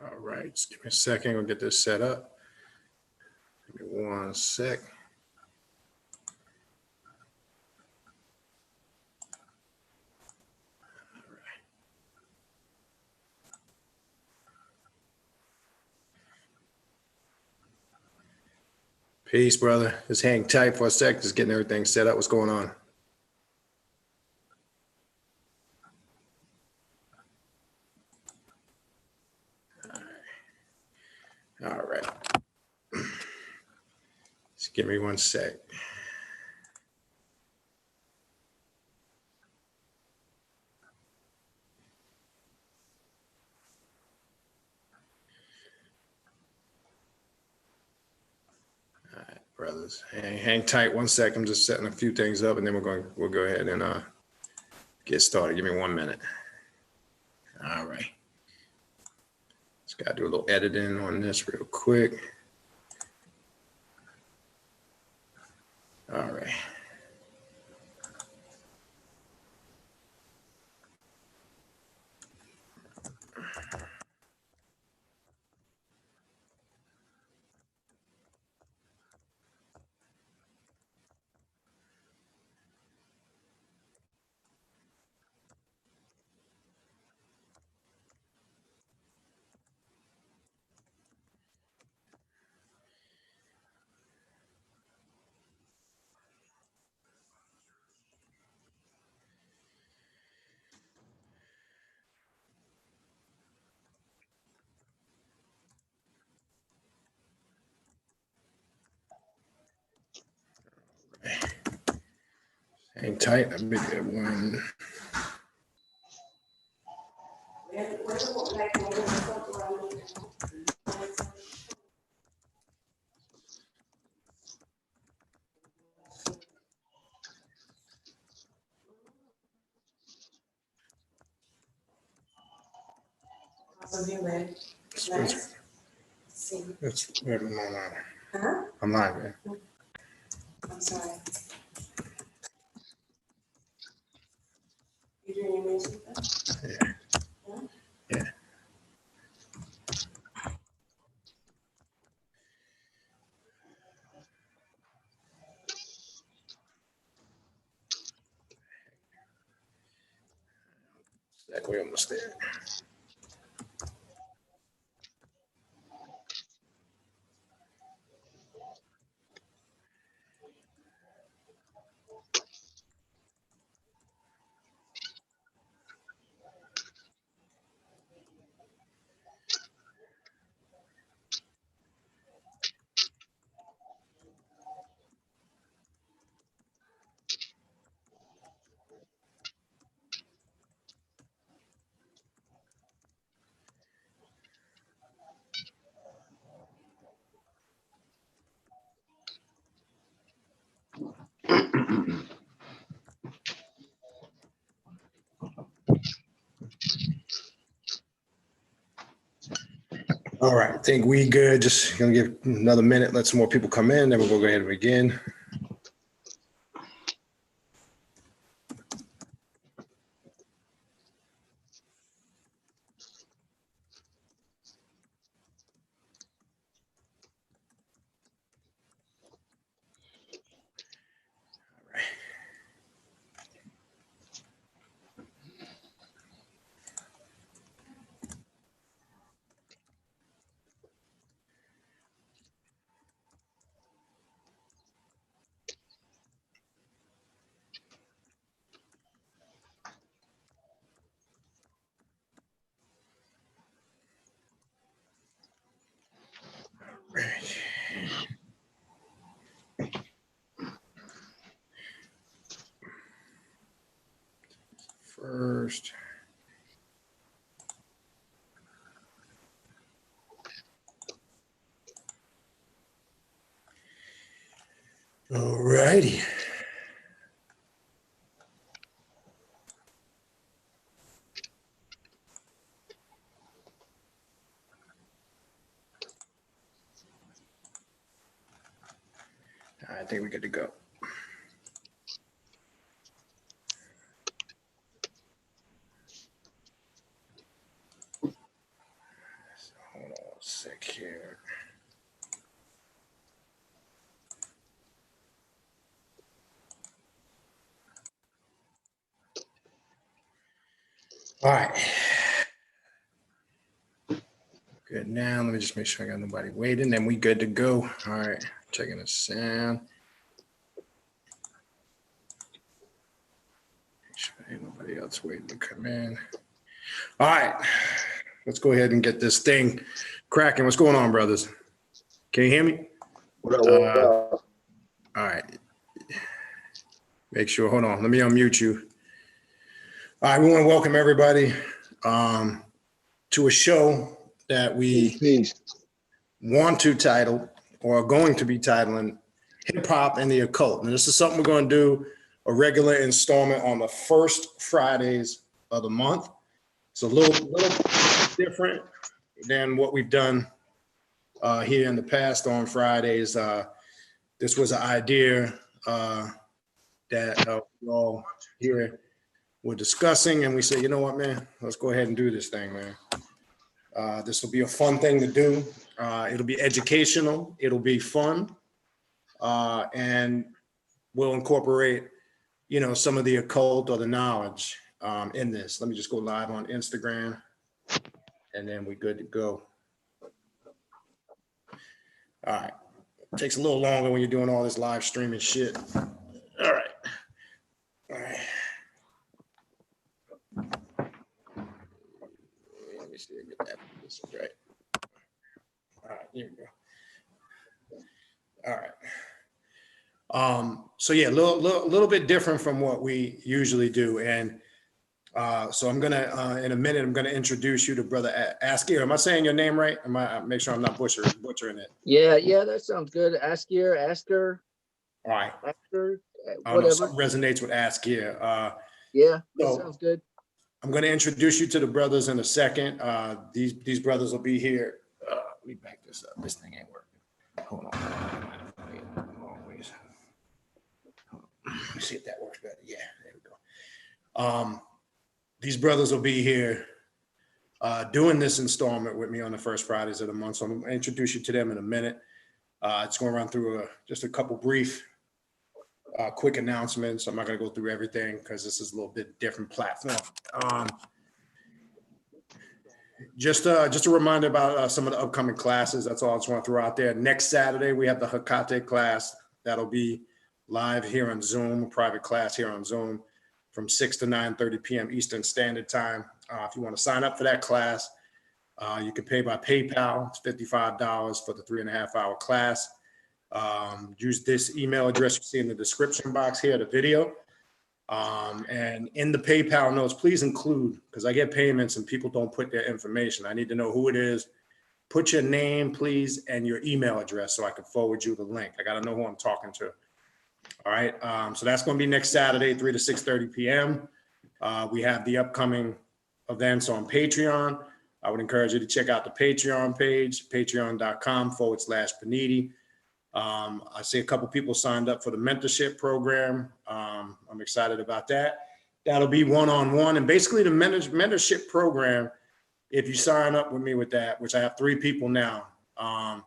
All right, just give me a second. We'll get this set up. Give me 1 sec. Peace, brother. Just hang tight for a sec. Just getting everything set up. What's going on? All right. Just give me 1 sec. All right, brothers. Hang tight 1 sec. I'm just setting a few things up, and then we'll go ahead and get started. Give me 1 minute. All right. Just got to do a little editing on this real quick. All right. Hang tight. Let me get one. I'm live, man. I'm sorry. You doing your music? Yeah. Huh? Yeah. That way almost there. All right, I think we good. Just gonna give another minute, let some more people come in, then we'll go ahead and begin. First. All righty. I think we're good to go. All right. Good. Now, let me just make sure I got nobody waiting. Then we good to go. All right. Checking the sound. Make sure ain't nobody else waiting to come in. All right. Let's go ahead and get this thing cracking. What's going on, brothers? Can you hear me? What up, what up? All right. Make sure, hold on. Let me unmute you. All right. We want to welcome everybody to a show that we Peace. want to title or are going to be titling Hip Hop and the Occult. And this is something we're going to do a regular installment on the first Fridays of the month. It's a little different than what we've done here in the past on Fridays. This was an idea that we all here were discussing, and we said, you know what, man, let's go ahead and do this thing, man. This will be a fun thing to do. It'll be educational. It'll be fun. And we'll incorporate, you know, some of the occult or the knowledge in this. Let me just go live on Instagram, and then we're good to go. All right. It takes a little longer when you're doing all this live streaming shit. All right. All right. Let me see if I get that. This is right. All right, here we go. All right. So yeah, a little bit different from what we usually do. And so I'm gonna in a minute, I'm gonna introduce you to Brother Askir. Am I saying your name right? Make sure I'm not butchering it. Yeah, that sounds good. Asker. All right. Asker, I don't know, whatever. something resonates with Askir. Yeah, that so- sounds good. I'm going to introduce you to the brothers in a second. These brothers will be here. Let me back this up. This thing ain't working. Hold on. Always. Let me see if that works better. Yeah, there we go. These brothers will be here doing this installment with me on the first Fridays of the month. So I'm going to introduce you to them in a minute. It's going to run through just a couple brief quick announcements. I'm not going to go through everything because this is a little bit different platform. Just a reminder about some of the upcoming classes. That's all I just want to throw out there. Next Saturday, we have the Hecate class. That'll be live here on Zoom, a private class here on Zoom from 6 to 9:30 p.m. Eastern Standard Time. If you want to sign up for that class, you can pay by PayPal. It's $55 for the 3.5-hour class. Use this email address you see in the description box here, the video. And in the PayPal notes, please include, because I get payments and people don't put their information. I need to know who it is. Put your name, please, and your email address so I can forward you the link. I got to know who I'm talking to. All right. So that's going to be next Saturday, 3 to 6:30 p.m. We have the upcoming events on Patreon. I would encourage you to check out the Patreon page, patreon.com/Panidi. I see a couple people signed up for the mentorship program. I'm excited about that. That'll be one-on-one, and basically the mentorship program, if you sign up with me with that, which I have 3 people now, I'm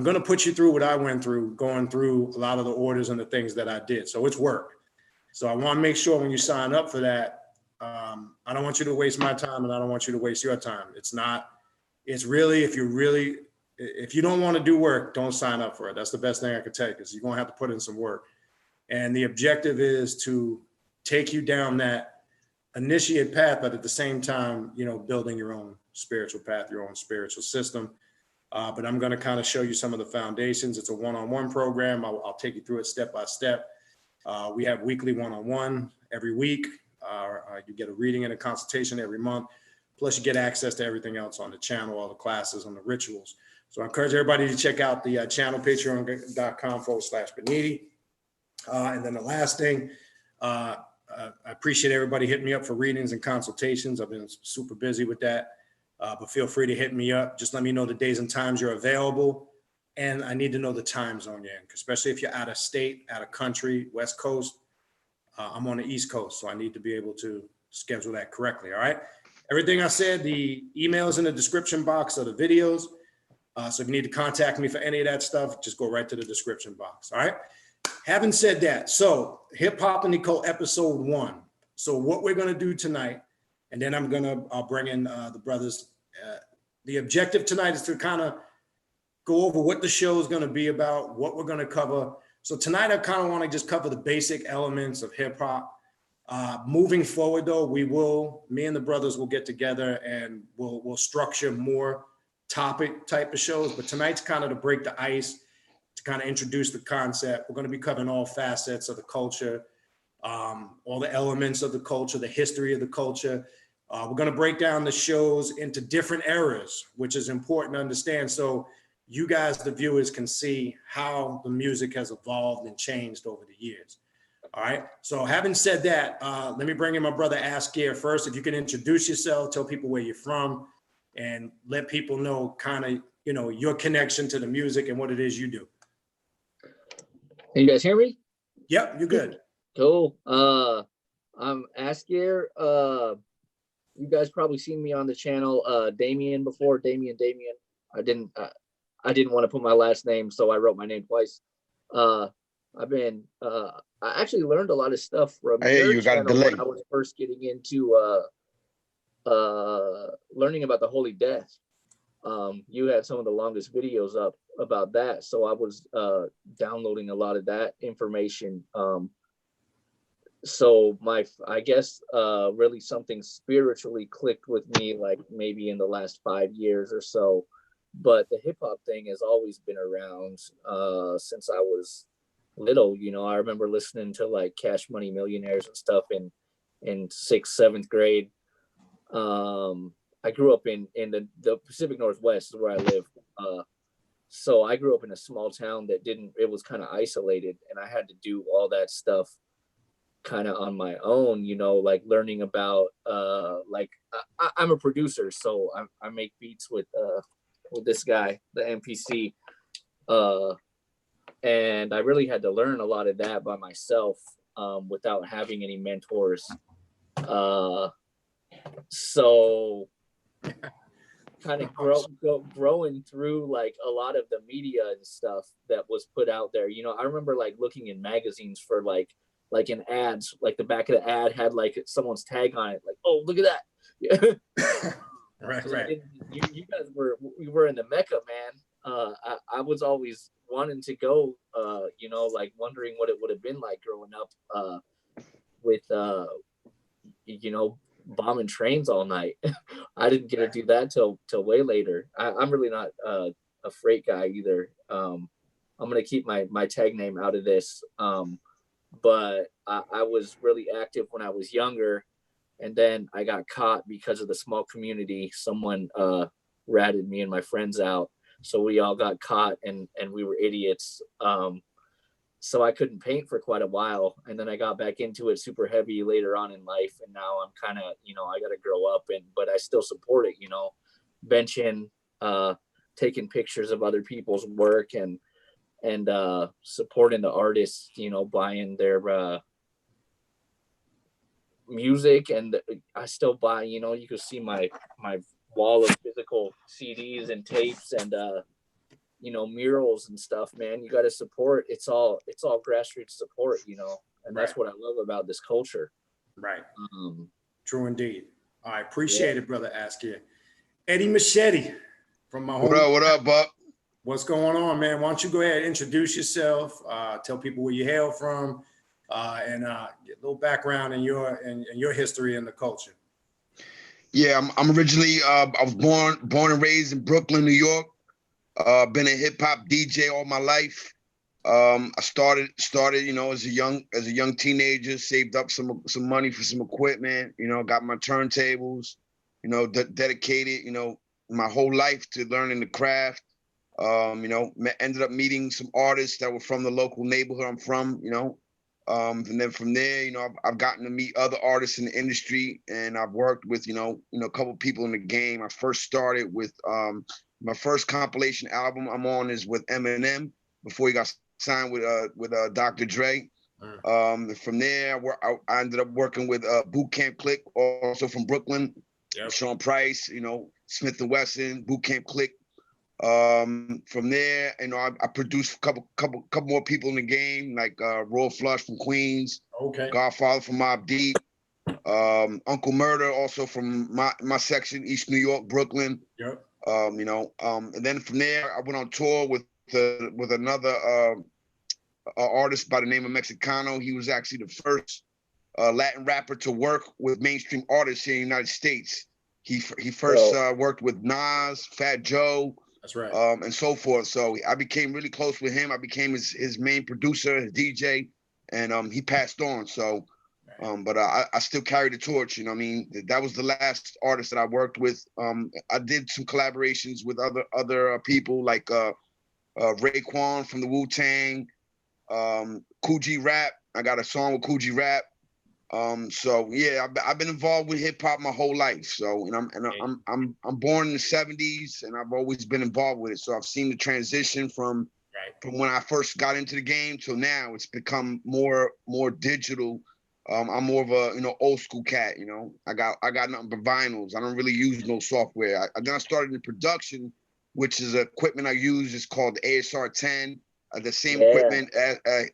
going to put you through what I went through, going through a lot of the orders and the things that I did. So it's work. So I want to make sure when you sign up for that, I don't want you to waste my time and I don't want you to waste your time. It's really, if you don't want to do work, don't sign up for it. That's the best thing I could tell you, because you're going to have to put in some work. And the objective is to take you down that initiate path, but at the same time, you know, building your own spiritual path, your own spiritual system. But I'm going to kind of show you some of the foundations. It's a one-on-one program. I'll take you through it step by step. We have weekly one-on-one every week. You get a reading and a consultation every month. Plus you get access to everything else on the channel, all the classes and the rituals. So I encourage everybody to check out the channel, patreon.com/Panidi. And then the last thing, I appreciate everybody hitting me up for readings and consultations. I've been super busy with that, but feel free to hit me up. Just let me know the days and times you're available. And I need to know the time zone you're in, especially if you're out of state, out of country, West Coast. I'm on the East Coast, so I need to be able to schedule that correctly, all right? Everything I said, the emails in the description box of the videos. So if you need to contact me for any of that stuff, just go right to the description box, all right? Having said that, so Hip Hop and Occult Episode 1. So what we're gonna do tonight, and then I'm gonna bring in the brothers. The objective tonight is to kind of go over what the show is gonna be about, what we're gonna cover. So tonight I kind of want to just cover the basic elements of hip hop. Moving forward though, me and the brothers will get together and we'll structure more topic type of shows. But tonight's kind of to break the ice, to kind of introduce the concept. We're going to be covering all facets of the culture, all the elements of the culture, the history of the culture. We're going to break down the shows into different eras, which is important to understand. So you guys, the viewers, can see how the music has evolved and changed over the years. All right. So having said that, let me bring in my brother Askir first. If you can introduce yourself, tell people where you're from, and let people know kind of, your connection to the music and what it is you do. Can you guys hear me? Yep, you're good. Cool. I'm Askir. You guys probably seen me on the channel Damien before. Damien. I didn't want to put my last name, so I wrote my name twice. I actually learned a lot of stuff from your channel when I was first getting into learning about the Holy Death. You had some of the longest videos up about that, so I was downloading a lot of that information. So I guess really something spiritually clicked with me, like maybe in the last 5 years or so. But the hip hop thing has always been around since I was little. I remember listening to like Cash Money Millionaires and stuff in 6th, 7th grade. I grew up in the Pacific Northwest is where I live. So I grew up in a small town it was kind of isolated, and I had to do all that stuff kind of on my own, like learning about I'm a producer, so I make beats with this guy, the MPC. And I really had to learn a lot of that by myself without having any mentors. So kind of growing through like a lot of the media and stuff that was put out there. I remember like looking in magazines for like in ads, like the back of the ad had like someone's tag on it, like, oh, look at that. Right. You guys were in the Mecca, man. I was always wanting to go, like wondering what it would have been like growing up with, bombing trains all night. I didn't get to do that till way later. I'm really not a freight guy either. I'm going to keep my tag name out of this. But I was really active when I was younger. And then I got caught because of the small community. Someone ratted me and my friends out. So we all got caught and we were idiots. So I couldn't paint for quite a while. And then I got back into it super heavy later on in life. And now I'm kind of, I got to grow up, but I still support it, benching, taking pictures of other people's work and supporting the artists, buying their music. And I still buy, you can see my wall of physical CDs and tapes and murals and stuff, man. You got to support. It's all grassroots support, and that's what I love about this culture. Right. True indeed. I appreciate it, brother Askir. Eddie Machete from my home. What up, Buck? What's going on, man? Why don't you go ahead and introduce yourself, tell people where you hail from, and get a little background in your history and the culture. Yeah, I'm originally I was born and raised in Brooklyn, New York. Been a hip hop DJ all my life. I started, as a young teenager, saved up some money for some equipment, got my turntables, dedicated, my whole life to learning the craft. Ended up meeting some artists that were from the local neighborhood I'm from, and then from there, I've gotten to meet other artists in the industry, and I've worked with, a couple people in the game. I first started with my first compilation album I'm on is with Eminem before he got signed with Dr. Dre. From there, I ended up working with Boot Camp Click, also from Brooklyn. Yep. Sean Price, Smith & Wesson, Boot Camp Click. From there, I produced a couple more people in the game, like Royal Flush from Queens, okay, Godfather from Mobb Deep. Uncle Murder, also from my section, East New York, Brooklyn. Yep. And then from there, I went on tour with another artist by the name of Mexicano. He was actually the first Latin rapper to work with mainstream artists here in the United States. He first worked with Nas, Fat Joe. That's right. And so forth. So I became really close with him. I became his main producer, his DJ, and he passed on. So, but I still carry the torch. You know what I mean? That was the last artist that I worked with. I did some collaborations with other people like Raekwon from the Wu-Tang, Kool G Rap. I got a song with Kool G Rap. So yeah, I've been involved with hip hop my whole life. So, I'm born in the '70s, and I've always been involved with it. So I've seen the transition from when I first got into the game till now. It's become more digital. I'm more of a old school cat. I got nothing but vinyls. I don't really use no software. Then I started in production, which is equipment I use. It's called the ASR 10. The same equipment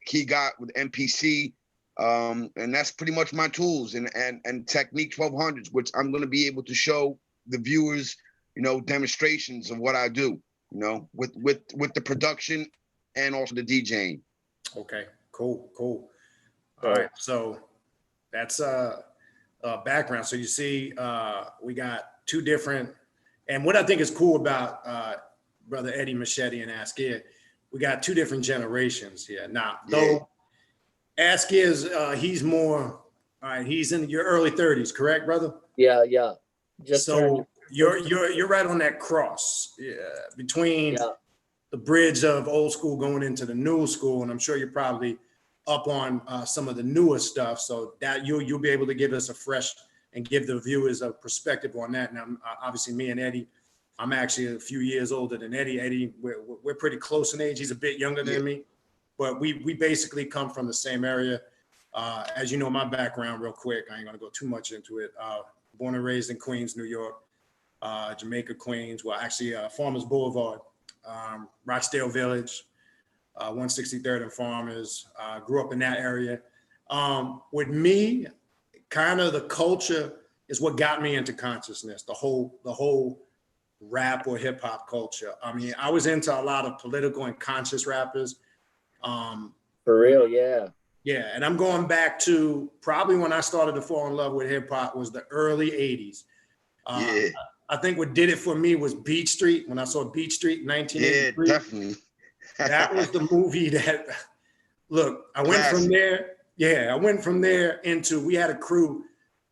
he got with MPC. And that's pretty much my tools and Technique 1200s, which I'm going to be able to show the viewers, demonstrations of what I do, with the production and also the DJing. Okay, cool. All right, so that's background. So you see, we got two different, and what I think is cool about Brother Eddie Machete and Ask It, we got two different generations here. Now, though Ask is he's more, all right, he's in your early 30s, correct, brother? Yeah. Just so you're right on that cross between the bridge of old school going into the new school, and I'm sure you're probably up on some of the newer stuff, so that you'll be able to give us a fresh and give the viewers a perspective on that. Now, obviously, me and Eddie, I'm actually a few years older than Eddie. Eddie, we're pretty close in age. He's a bit younger than me, but we basically come from the same area. As you know, my background real quick, I ain't gonna go too much into it. Born and raised in Queens, New York, Jamaica, Queens. Well, actually, Farmers Boulevard, Rochdale Village, 163rd and Farmers. Grew up in that area. With me, kind of the culture is what got me into consciousness. The whole rap or hip hop culture. I mean, I was into a lot of political and conscious rappers. For real, yeah. Yeah, and I'm going back to probably when I started to fall in love with hip hop was the early 80s. I think what did it for me was Beat Street. When I saw Beat Street in 1983. Yeah, definitely. That was the movie that, look, I went from there. Yeah, I went from there into, we had a crew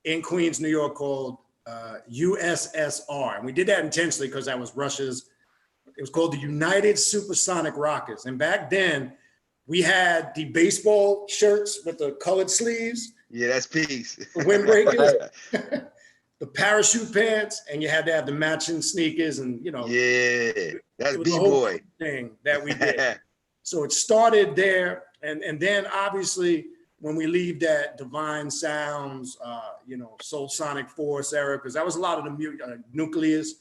in Queens, New York called USSR. And we did that intentionally because that was Russia's, it was called the United Supersonic Rockets. And back then, we had the baseball shirts with the colored sleeves. Yeah, that's peace. The windbreakers, the parachute pants, and you had to have the matching sneakers and, Yeah, that's B-boy thing that we did. So it started there. And then obviously when we leave that Divine Sounds, Soul Sonic Force era, because that was a lot of the Nucleus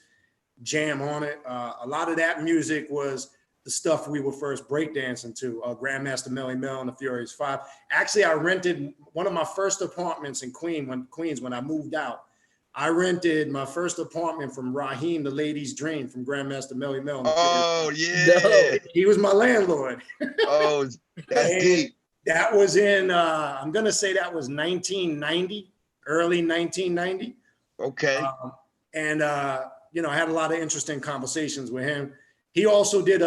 jam on it. A lot of that music was the stuff we were first breakdancing to, Grandmaster Melly Mel and the Furious Five. Actually, I rented one of my first apartments in Queens when I moved out. I rented my first apartment from Raheem, the Lady's Dream, from Grandmaster Melly Mel. Oh, yeah. He was my landlord. Oh, that's deep. That was in, I'm going to say that was 1990, early 1990. Okay. I had a lot of interesting conversations with him. He also did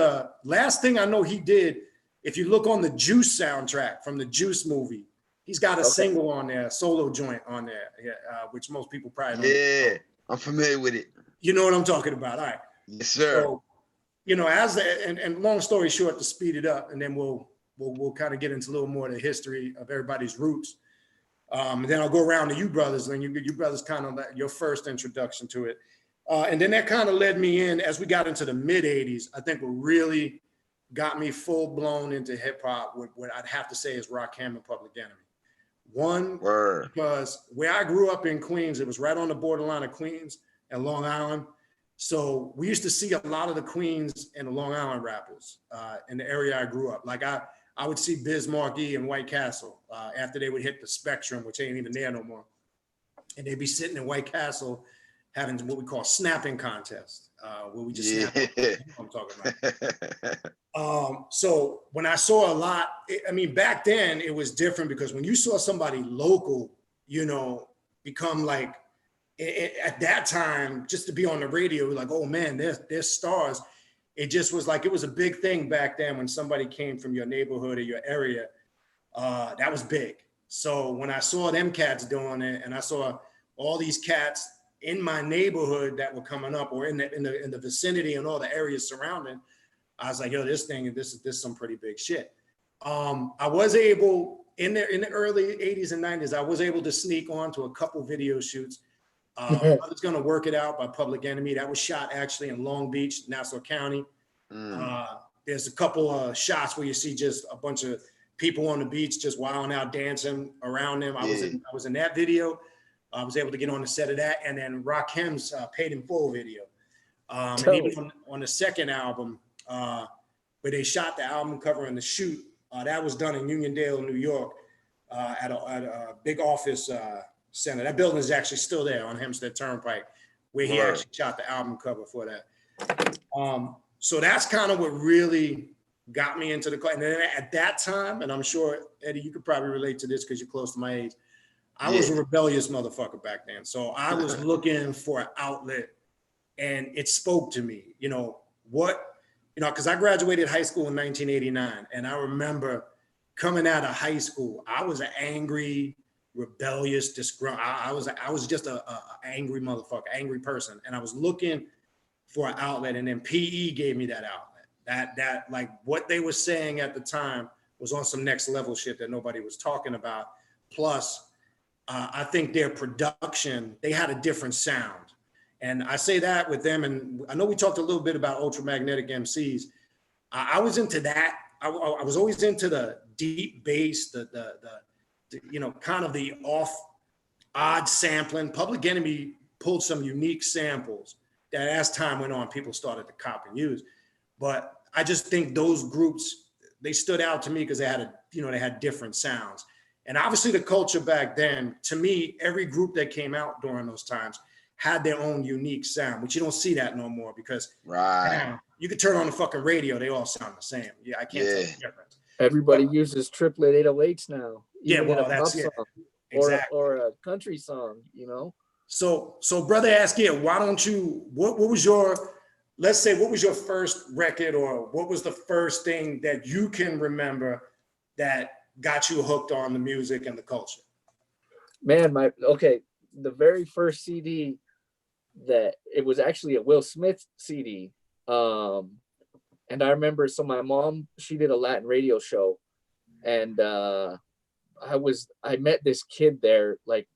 last thing I know he did, if you look on the Juice soundtrack from the Juice movie, he's got a single on there, solo joint on there, which most people probably don't know. Yeah, I'm familiar with it. You know what I'm talking about, all right. Yes, sir. So, and long story short, to speed it up, and then we'll kind of get into a little more of the history of everybody's roots. And then I'll go around to you brothers, and you brothers kind of your first introduction to it. And then that kind of led me in, as we got into the mid 80s, I think what really got me full blown into hip hop, what I'd have to say is Rakim and Public Enemy. One, because where I grew up in Queens, it was right on the borderline of Queens and Long Island. So we used to see a lot of the Queens and the Long Island rappers in the area I grew up. Like I would see Biz Markie and White Castle after they would hit the Spectrum, which ain't even there no more. and they'd be sitting in White Castle having what we call snapping contest, where we just snap. Yeah. You know what I'm talking about. So when I saw a lot, I mean, back then it was different because when you saw somebody local, you know, become like, at that time, just to be on the radio, like, oh man, there's stars. It just was like, it was a big thing back then when somebody came from your neighborhood or your area. That was big. So when I saw them cats doing it, and I saw all these cats in my neighborhood that were coming up, or in the vicinity and all the areas surrounding, I was like, yo, this is some pretty big shit. I was able in the early 80s and 90s, I was able to sneak onto a couple video shoots. I was gonna Work It Out by Public Enemy. That was shot actually in Long Beach, Nassau County. There's a couple of shots where you see just a bunch of people on the beach just wilding out, dancing around them. I was in that video. I was able to get on the set of that, and then Rakim's Paid in Full video. And even on the second album, where they shot the album cover and the shoot, that was done in Uniondale, New York, at a big office center. That building is actually still there on Hempstead Turnpike, where he actually shot the album cover for that. So that's kind of what really got me into the car. And then at that time, and I'm sure, Eddie, you could probably relate to this because you're close to my age, I was a rebellious motherfucker back then. So I was looking for an outlet, and it spoke to me, you know, because I graduated high school in 1989. And I remember coming out of high school, I was an angry, rebellious, disgruntled. I was just a angry motherfucker, angry person. And I was looking for an outlet, and then PE gave me that outlet. That like what they were saying at the time was on some next level shit that nobody was talking about. Plus, I think their production, they had a different sound. And I say that with them, and I know we talked a little bit about ultramagnetic MCs. I was into that. I was always into the deep bass, the you know, kind of the odd sampling. Public Enemy pulled some unique samples that as time went on, people started to cop and use. But I just think those groups, they stood out to me because they had different sounds. And obviously the culture back then, to me, every group that came out during those times had their own unique sound, but you don't see that no more because you could turn on the fucking radio, they all sound the same. Yeah, I can't tell the difference. Everybody uses triplet 808s now. Yeah, well, that's it. Exactly. Or a country song, you know? So brother Askia, why don't you, what was your first record, or what was the first thing that you can remember that got you hooked on the music and the culture? Man, the very first CD that it was actually a Will Smith CD. And I remember, so my mom, she did a Latin radio show, and I met this kid there. Like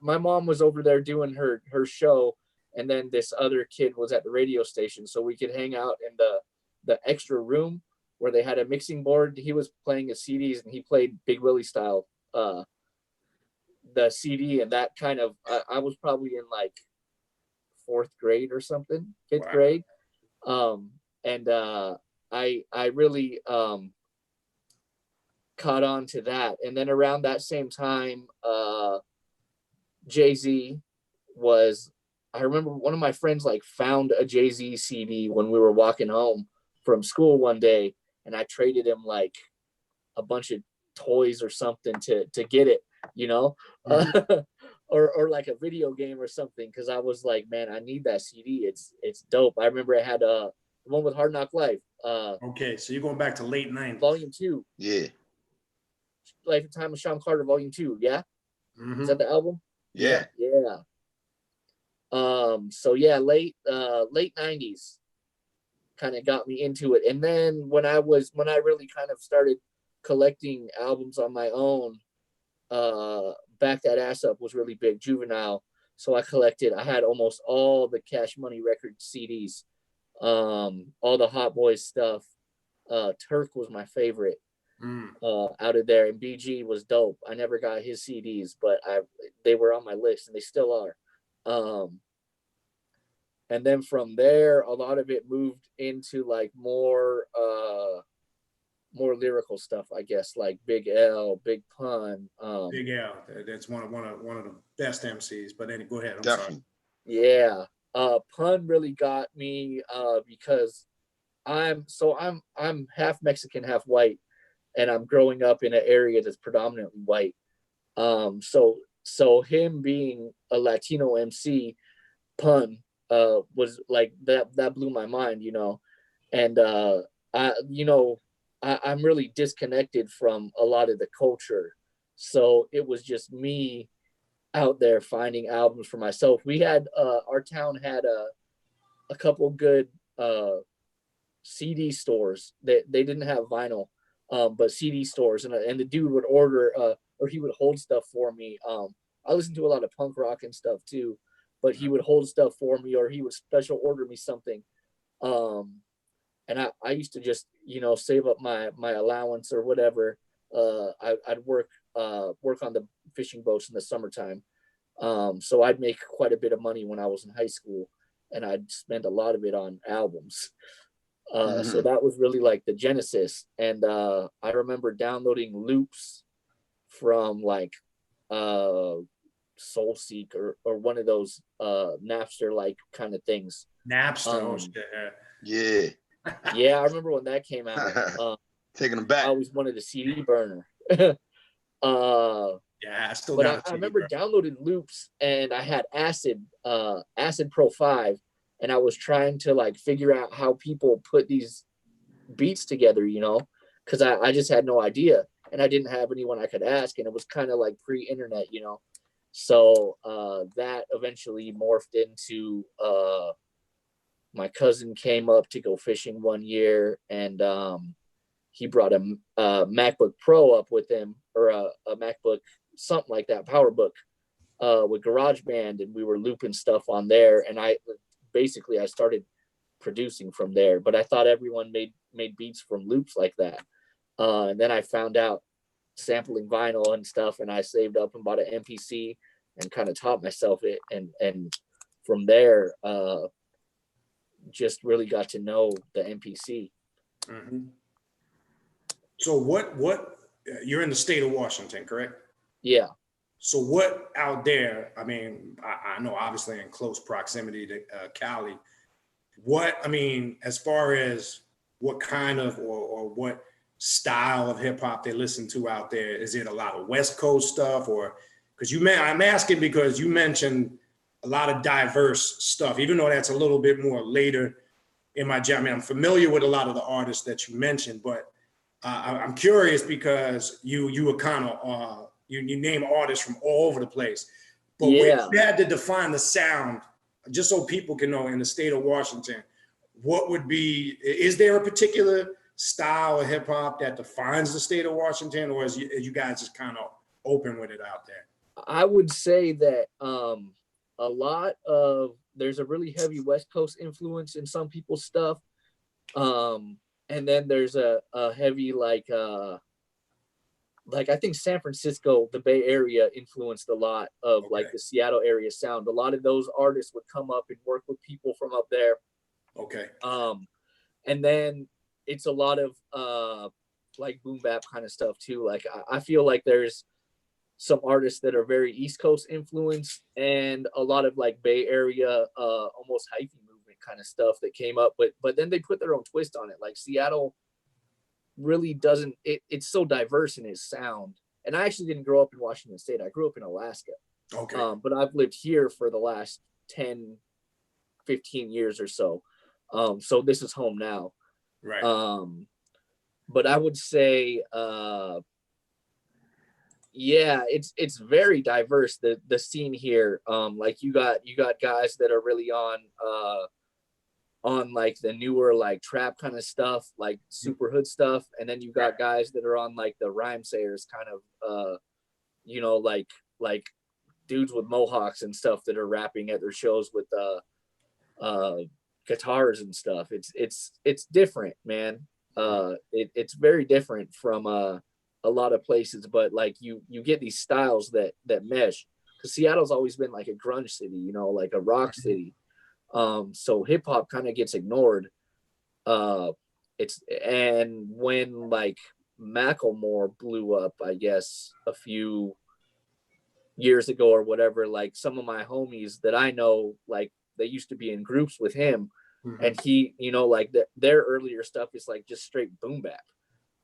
my mom was over there doing her show, and then this other kid was at the radio station, so we could hang out in the extra room where they had a mixing board. He was playing his CDs, and he played Big Willie style, the CD, and that kind of, I was probably in like 4th grade or something, 5th grade. And I really caught on to that. And then around that same time, Jay-Z was, I remember one of my friends like found a Jay-Z CD when we were walking home from school one day, and I traded him like a bunch of toys or something to get it, you know, or like a video game or something, because I was like, man, I need that CD. It's dope. I remember I had the one with Hard Knock Life. Okay, so you're going back to late 90s. Volume 2. Yeah. Life and Time of Sean Carter, Volume 2. Yeah. Is that the album? Yeah. Yeah. So yeah, late 90s kind of got me into it. And then when I really kind of started collecting albums on my own, Back That Ass Up was really big, Juvenile. So I had almost all the Cash Money Records CDs, all the Hot Boys stuff. Turk was my favorite out of there, and BG was dope. I never got his CDs, but they were on my list, and they still are. And then from there, a lot of it moved into like more more lyrical stuff, I guess, like Big L, Big Pun. Big L, that's one of the best MCs. But then go ahead. I'm Definitely. sorry. Yeah. Pun really got me because I'm half Mexican, half white, and I'm growing up in an area that's predominantly white. So him being a Latino MC, Pun, was like that blew my mind, you know. And I'm really disconnected from a lot of the culture. So it was just me out there finding albums for myself. We had our town had a couple good CD stores that they didn't have vinyl, but CD stores, and the dude would order or he would hold stuff for me. I listened to a lot of punk rock and stuff too, but he would hold stuff for me, or he would special order me something. And I used to just, save up my allowance or whatever. I'd work on the fishing boats in the summertime. So I'd make quite a bit of money when I was in high school, and I'd spend a lot of it on albums. So that was really like the genesis. And I remember downloading loops from like SoulSeek or one of those Napster like kind of things. Napster. Yeah. Yeah, I remember when that came out. Taking them back. I always wanted a CD burner. Yeah, I still but got I remember downloading loops, and I had Acid Pro 5, and I was trying to like figure out how people put these beats together, because I just had no idea, and I didn't have anyone I could ask, and it was kind of like pre-internet, So that eventually morphed into my cousin came up to go fishing one year, and he brought a MacBook Pro up with him, or a MacBook, something like that, PowerBook, with GarageBand, and we were looping stuff on there. And I started producing from there, but I thought everyone made beats from loops like that. And then I found out sampling vinyl and stuff, and I saved up and bought an MPC and kind of taught myself it. And from there, just really got to know the MPC. Mm-hmm. So what you're in the state of Washington, correct? Yeah. So what out there, I mean, I know obviously in close proximity to Cali, as far as what kind of or what style of hip hop they listen to out there, is it a lot of West Coast stuff, or because I'm asking because you mentioned a lot of diverse stuff, even though that's a little bit more later in my job. I mean, I'm familiar with a lot of the artists that you mentioned, but I'm curious because you were kind of you name artists from all over the place. But yeah, when you had to define the sound, just so people can know, in the state of Washington, is there a particular style of hip hop that defines the state of Washington, or is you guys just kind of open with it out there? I would say that there's a really heavy West Coast influence in some people's stuff. And then there's a heavy like I think San Francisco, the Bay Area, influenced a lot of like the Seattle area sound. A lot of those artists would come up and work with people from up there. Okay. And then it's a lot of like boom bap kind of stuff too. Like I feel like there's some artists that are very East Coast influenced, and a lot of like Bay Area, almost hyphy movement kind of stuff that came up, but then they put their own twist on it. Like Seattle really doesn't, it's so diverse in its sound. And I actually didn't grow up in Washington State. I grew up in Alaska. Okay. But I've lived here for the last 10, 15 years or so. So this is home now. Right. But I would say, yeah, it's very diverse, the scene here. Like you got guys that are really on like the newer like trap kind of stuff, like super hood stuff, and then you got guys that are on like the rhyme sayers kind of like dudes with mohawks and stuff that are rapping at their shows with guitars and stuff. It's different, man. It's very different from a lot of places, but like you get these styles that mesh, because Seattle's always been like a grunge city, like a rock city. So hip hop kind of gets ignored. and when like Macklemore blew up, I guess a few years ago or whatever, like some of my homies that I know, like they used to be in groups with him, and he, you know, like their earlier stuff is like just straight boom bap.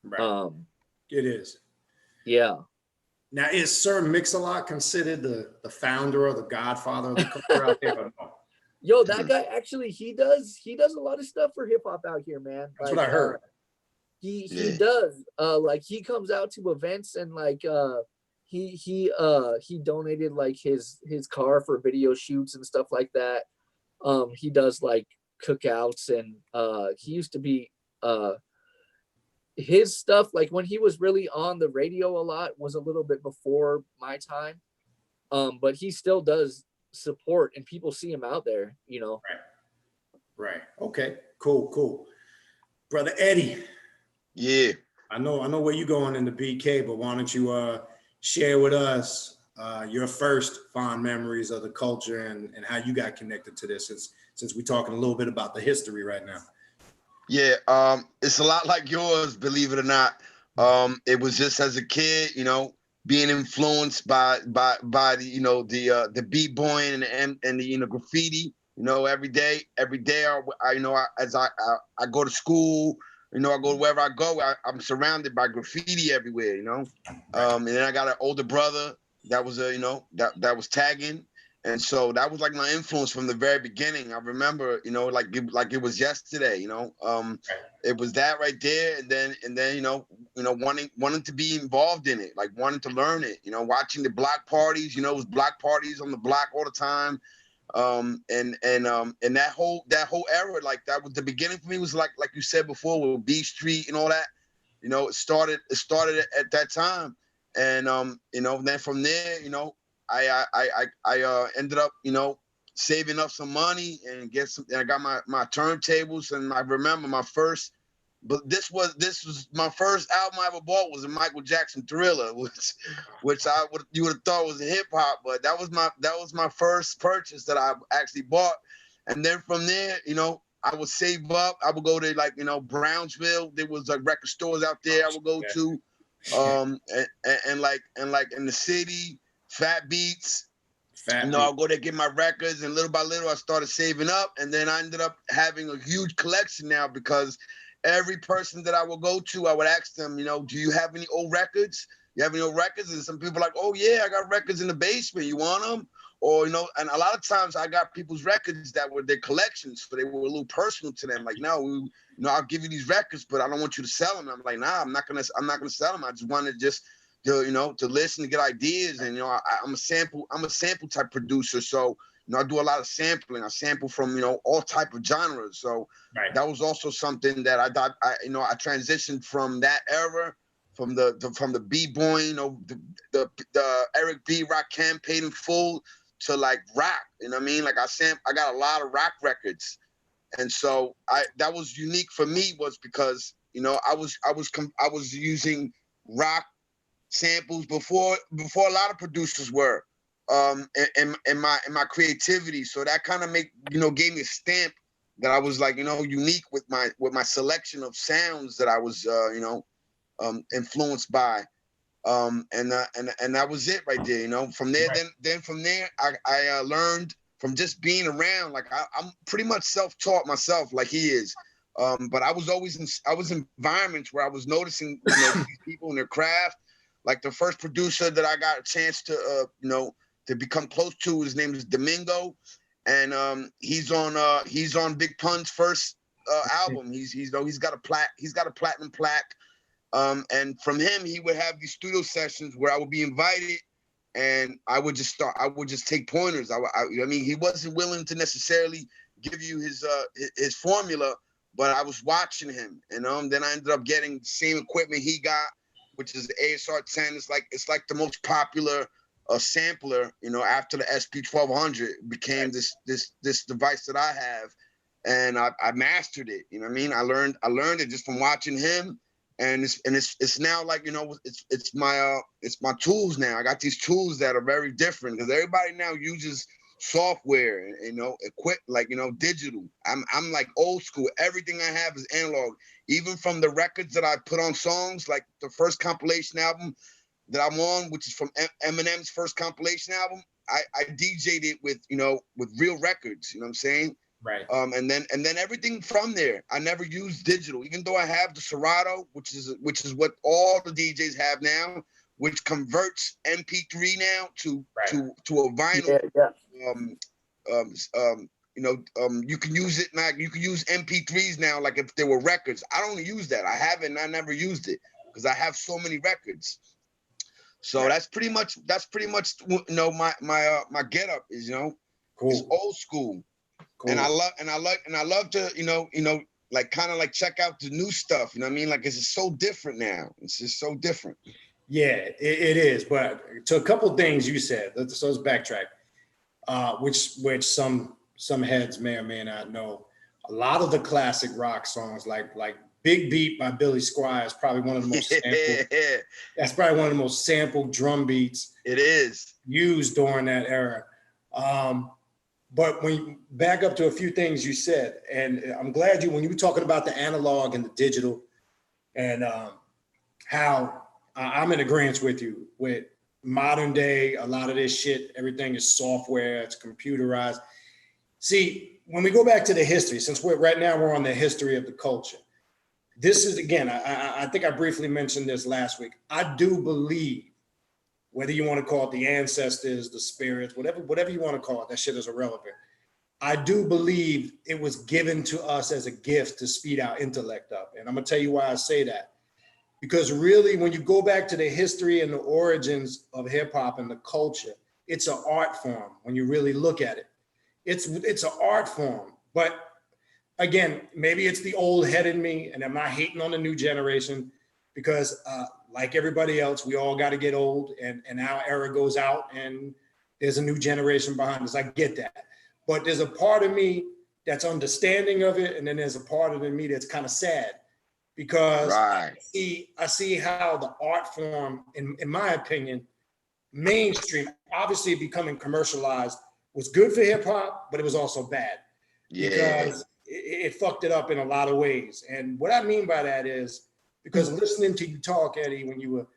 Right. It is. Yeah. Now, is Sir Mix-a-Lot considered the founder or the godfather of the culture out there? Or no? Yo, that guy actually, he does a lot of stuff for hip hop out here, man. That's like, what I heard. He does. Like he comes out to events and like he donated like his car for video shoots and stuff like that. He does like cookouts, and he used to be his stuff, like when he was really on the radio a lot, was a little bit before my time. But he still does support, and people see him out there, you know. Right. Okay. Cool. Brother Eddie. Yeah. I know where you're going in the BK, but why don't you share with us your first fond memories of the culture and how you got connected to this, since we're talking a little bit about the history right now. Yeah, it's a lot like yours, believe it or not. It was just as a kid, you know, being influenced by the, you know, the b-boy and the, you know, graffiti, you know, every day I you know, as I go to school, you know, I go wherever I go, I'm surrounded by graffiti everywhere, you know. And then I got an older brother that was you know, that was tagging. And so that was like my influence from the very beginning. I remember, you know, like it was yesterday, you know. It was that right there, and then you know, wanting to be involved in it, like wanting to learn it, you know, watching the block parties, you know, it was block parties on the block all the time. And that whole era, like that was the beginning for me, was like you said before, with B Street and all that, you know, it started at that time. And you know, then from there, you know, I ended up, you know, saving up some money and I got my turntables, and I remember my first, but this was my first album I ever bought, was a Michael Jackson Thriller, which you would have thought was hip hop, but that was my first purchase that I actually bought. And then from there, you know, I would save up. I would go to, like, you know, Brownsville. There was like record stores out there I would go to, and like in the city, Fat Beats. You know, I'll go there, get my records, and little by little I started saving up, and then I ended up having a huge collection now, because every person that I would go to, I would ask them, you know, do you have any old records? You have any old records? And some people are like, oh yeah, I got records in the basement. You want them? Or, you know, and a lot of times I got people's records that were their collections, so they were a little personal to them. Like, no, you know, I'll give you these records, but I don't want you to sell them. I'm like, nah, I'm not gonna sell them. I just wanted to, you know, to listen, to get ideas. And, you know, I'm a sample type producer. So, you know, I do a lot of sampling. I sample from, you know, all type of genres. So that was also something that I thought, you know, I transitioned from that era, from the b-boy, you know, the Eric B. Rakim, Paid in Full, to like rock. You know what I mean? Like I got a lot of rock records. And so that was unique for me, was because, you know, I was using rock samples before a lot of producers were, in my creativity. So that kind of gave me a stamp that I was, like, you know, unique with my selection of sounds that I was you know, influenced by. And that was it right there, you know. From there, then from there, I learned from just being around. Like I'm pretty much self-taught myself, like he is. But I was in environments where I was noticing, you know, these people and their craft. Like the first producer that I got a chance to, you know, to become close to, his name is Domingo, and he's on Big Pun's first album. He's got a platinum plaque. And from him, he would have these studio sessions where I would be invited, and I would just take pointers. I mean, he wasn't willing to necessarily give you his formula, but I was watching him, and then I ended up getting the same equipment he got, which is the ASR 10. It's like the most popular sampler, you know, after the SP1200 became this device that I have, and I mastered it. You know what I mean? I learned it just from watching him. And it's now, like, you know, it's my tools now. I got these tools that are very different, because everybody now uses software, digital. I'm like old school. Everything I have is analog. Even from the records that I put on songs, like the first compilation album that I'm on, which is from Eminem's first compilation album, I DJ'd it with real records. You know what I'm saying? Right. And then everything from there. I never used digital, even though I have the Serato, which is what all the DJs have now, which converts MP3 now to a vinyl. You can use it now. You can use MP3s now, like if there were records. I don't use that. I never used it because I have so many records. So that's pretty much my get up is cool. It's old school. Cool. And I love to like kind of like check out the new stuff. You know what I mean? Like it's just so different now. It's just so different. Yeah, it is. But to a couple things you said, so let's backtrack. Which some heads may or may not know. A lot of the classic rock songs, like Big Beat by Billy Squier, is probably one of the most sampled. That's probably one of the most sampled drum beats. It is used during that era. But when you back up to a few things you said, and I'm glad when you were talking about the analog and the digital, and how I'm in agreement with you. With modern day, a lot of this shit, everything is software, it's computerized. See, when we go back to the history, since we're on the history of the culture, this is, again, I think I briefly mentioned this last week. I do believe, whether you want to call it the ancestors, the spirits, whatever you want to call it, that shit is irrelevant. I do believe it was given to us as a gift to speed our intellect up. And I'm going to tell you why I say that. Because really, when you go back to the history and the origins of hip hop and the culture, it's an art form when you really look at it. It's an art form. But again, maybe it's the old head in me, and I'm not hating on the new generation, because like everybody else, we all got to get old, and our era goes out, and there's a new generation behind us. I get that. But there's a part of me that's understanding of it, and then there's a part of me that's kind of sad, because I see how the art form, in my opinion, mainstream, obviously becoming commercialized, was good for hip hop, but it was also bad. Yeah. Because it fucked it up in a lot of ways. And what I mean by that is, because listening to you talk, Eddie, when you were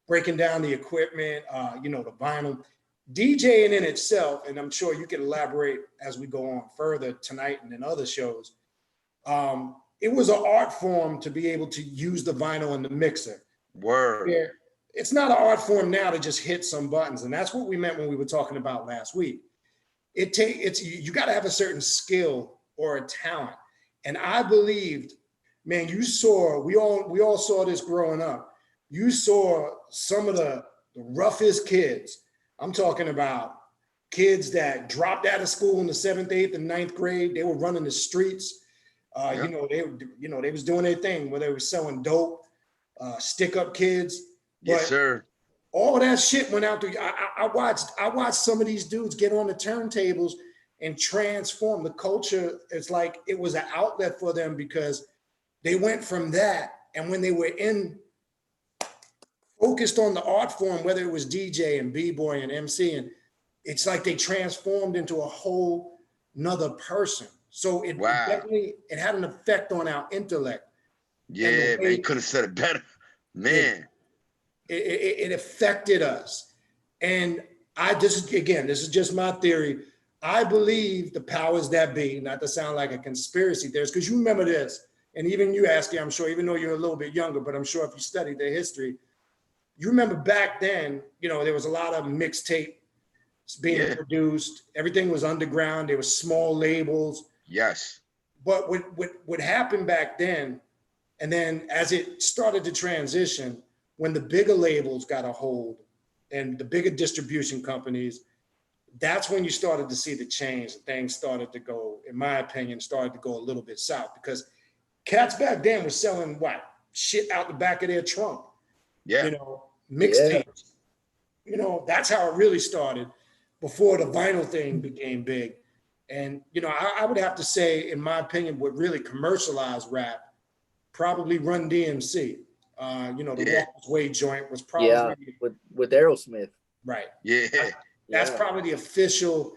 breaking down the equipment, the vinyl, DJing in itself, and I'm sure you can elaborate as we go on further tonight and in other shows, it was an art form to be able to use the vinyl and the mixer. Word. Yeah. It's not an art form now to just hit some buttons. And that's what we meant when we were talking about last week. You got to have a certain skill or a talent. And I believed, man, we all saw this growing up. You saw some of the roughest kids. I'm talking about kids that dropped out of school in the 7th, 8th, and 9th grade. They were running the streets. They was doing their thing, whether they were selling dope, stick-up kids. Yes, sir. All of that shit went out there. I watched some of these dudes get on the turntables and transform the culture. It's like it was an outlet for them, because they went from that, and when they were focused on the art form, whether it was DJ and B-boy and Emceeing, it's like they transformed into a whole nother person. So it definitely had an effect on our intellect. Yeah, man, you could have said it better, man. It affected us. And this is just my theory. I believe the powers that be, not to sound like a conspiracy theorist, because you remember this, and even you, Asking, I'm sure, even though you're a little bit younger, but I'm sure if you studied their history, you remember back then, there was a lot of mixtape being produced. Everything was underground. There were small labels. Yes. But what happened back then, and then as it started to transition, when the bigger labels got a hold and the bigger distribution companies, that's when you started to see the change. Things started to go, in my opinion, a little bit south, because cats back then were selling shit out the back of their trunk. Yeah. Mixtapes. That's how it really started before the vinyl thing became big. And, I would have to say, in my opinion, what really commercialized rap, probably Run DMC. The Walker's Way joint was probably with Aerosmith. Right. Yeah. That's probably the official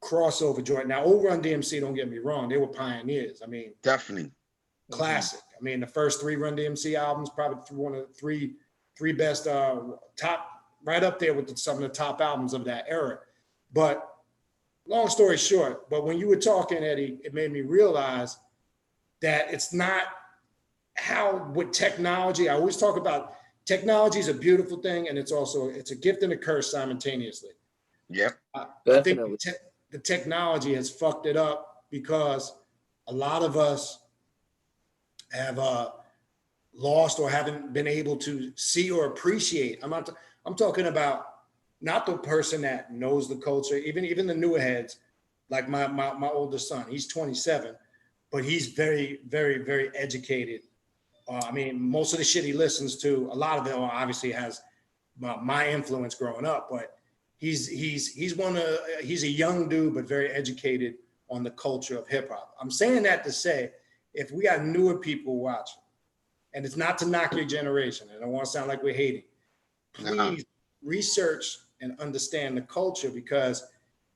crossover joint. Now, old Run DMC, don't get me wrong, they were pioneers. I mean, Definitely. classic. I mean, the first 3 Run DMC albums, probably one of the three best, top, right up there with some of the top albums of that era. But long story short, but when you were talking, Eddie, it made me realize that it's not how with technology. I always talk about technology is a beautiful thing, and it's a gift and a curse simultaneously. Yep. I think the technology has fucked it up because a lot of us have lost or haven't been able to see or appreciate. I'm talking about not the person that knows the culture, even the newer heads, like my oldest son. He's 27, but he's very, very, very educated. I mean, most of the shit he listens to, a lot of it obviously has my influence growing up, but he's a young dude, but very educated on the culture of hip hop. I'm saying that to say, if we got newer people watching, and it's not to knock your generation, I don't want to sound like we're hating, please research and understand the culture, because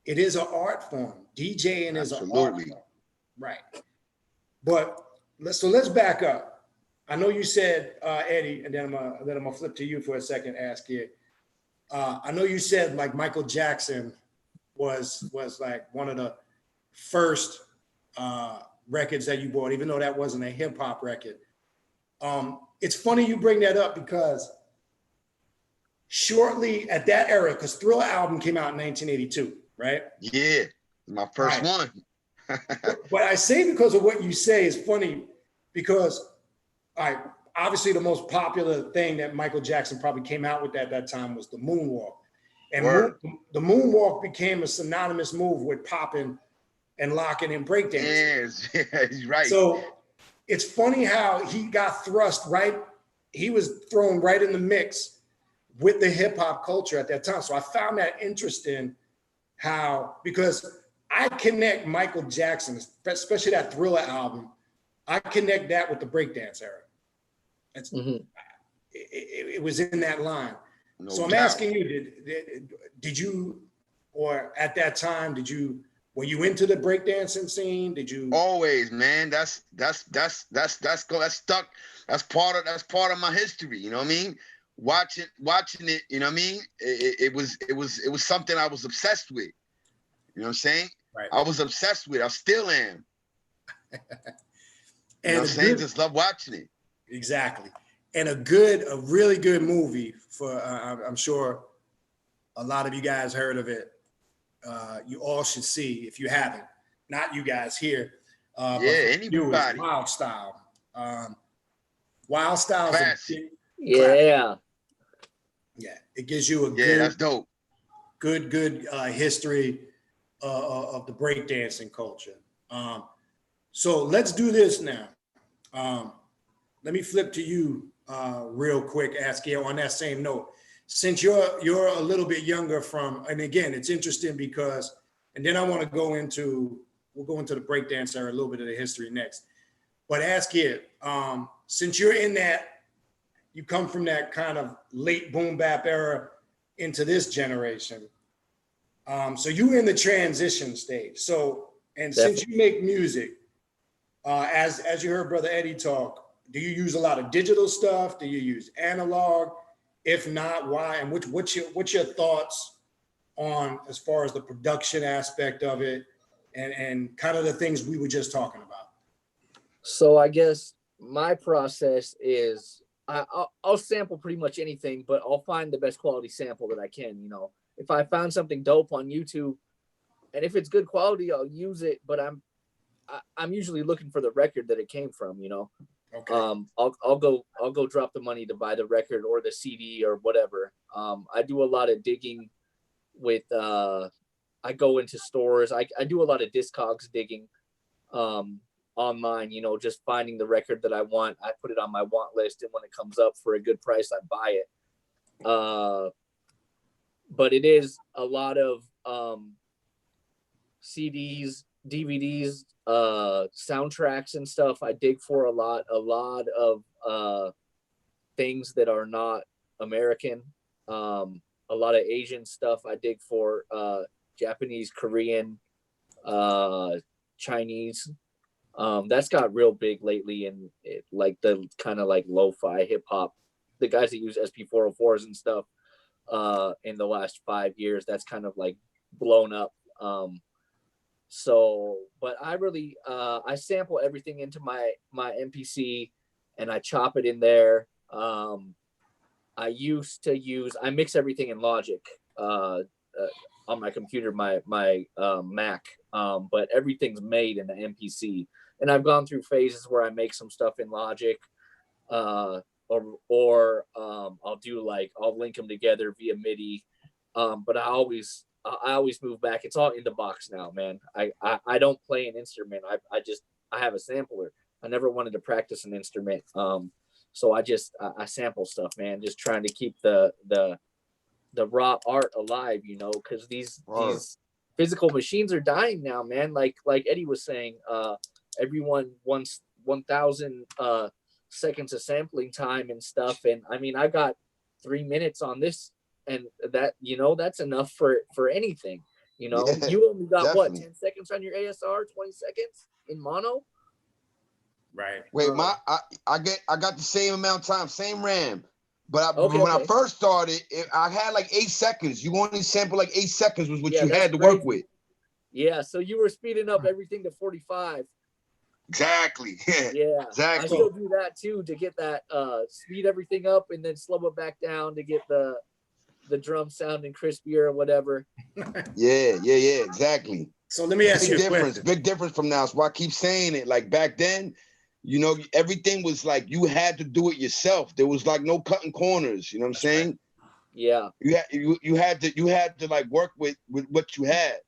it is an art form. DJing is an art form. Right. But let's back up. I know you said, Eddie, and then I'm gonna flip to you for a second, ask you. I know you said like Michael Jackson was like one of the first records that you bought, even though that wasn't a hip hop record. It's funny you bring that up because shortly at that era, because Thriller album came out in 1982, right? Yeah, my first one. But I say because of what you say is funny because obviously the most popular thing that Michael Jackson probably came out with at that time was the moonwalk. And the moonwalk became a synonymous move with popping and locking and breakdancing. Yes, he's right. So it's funny how he got thrust right. He was thrown right in the mix with the hip hop culture at that time. So I found that interesting because I connect Michael Jackson, especially that Thriller album, I connect that with the breakdance era. It was in that line. No so I'm doubt. asking you, did you, or at that time, were you into the breakdancing scene? Did you? Always, man. That's stuck. That's part of my history. You know what I mean? Watching it. You know what I mean? It was something I was obsessed with. You know what I'm saying? Right. I was obsessed with it. I still am. You know what I'm saying? Just love watching it. Exactly. And a really good movie for, I'm sure a lot of you guys heard of it. You all should see if you haven't. Not you guys here. Anybody. Wild Style. Wild Style. Classic. Yeah. Yeah. It gives you that's dope. Good history of the breakdancing culture. So let's do this now. Let me flip to you real quick, Askia, on that same note. Since you're a little bit younger and again, it's interesting because, and then we'll go into the breakdance era, a little bit of the history next. But Askia, since you're in that, you come from that kind of late boom bap era into this generation. So you're in the transition stage. So, and Definitely. Since you make music, as you heard Brother Eddie talk, do you use a lot of digital stuff? Do you use analog? If not, why? And what's your thoughts on as far as the production aspect of it and kind of the things we were just talking about? So I guess my process is I'll sample pretty much anything, but I'll find the best quality sample that I can. You know, if I found something dope on YouTube, and if it's good quality, I'll use it. But I'm usually looking for the record that it came from. You know. Okay. I'll go drop the money to buy the record or the CD or whatever. I do a lot of digging with I go into stores. I do a lot of Discogs digging online, you know, just finding the record that I want. I put it on my want list, and when it comes up for a good price, I buy it. But it is a lot of CDs, DVDs, soundtracks and stuff. I dig for a lot of things that are not American. A lot of Asian stuff I dig for, Japanese, Korean, Chinese. That's got real big lately, and like the kind of like lo-fi hip hop, the guys that use SP404s and stuff in the last 5 years, that's kind of like blown up. So, but I really I sample everything into my MPC, and I chop it in there. I mix everything in Logic on my computer, my Mac, but everything's made in the MPC. And I've gone through phases where I make some stuff in Logic, or I'll do like, I'll link them together via MIDI. But I always move back. It's all in the box now, man. I don't play an instrument. I have a sampler. I never wanted to practice an instrument. So I sample stuff, man, just trying to keep the raw art alive, you know, because these physical machines are dying now, man. Like Eddie was saying, everyone wants 1,000 seconds of sampling time and stuff. And I mean, I got 3 minutes on this, and that, you know, that's enough for anything. You know, Yeah, you only got definitely. 10 seconds on your ASR, 20 seconds in mono. Right. Wait, I got the same amount of time, same RAM. But Okay, when I okay. first started, I had like 8 seconds. You only sample like 8 seconds was what Yeah, you that's had to work crazy. with. Yeah, so you were speeding up everything to 45. Exactly. Yeah, I Exactly. still do that too, to get that speed everything up and then slow it back down to get the drum sounding crispier or whatever. Yeah, exactly. So let me ask you a question. Big difference from now. So I keep saying it. Like back then, you know, everything was like you had to do it yourself. There was like no cutting corners. You know what I'm saying? Right. Yeah. You had to like work with what you had.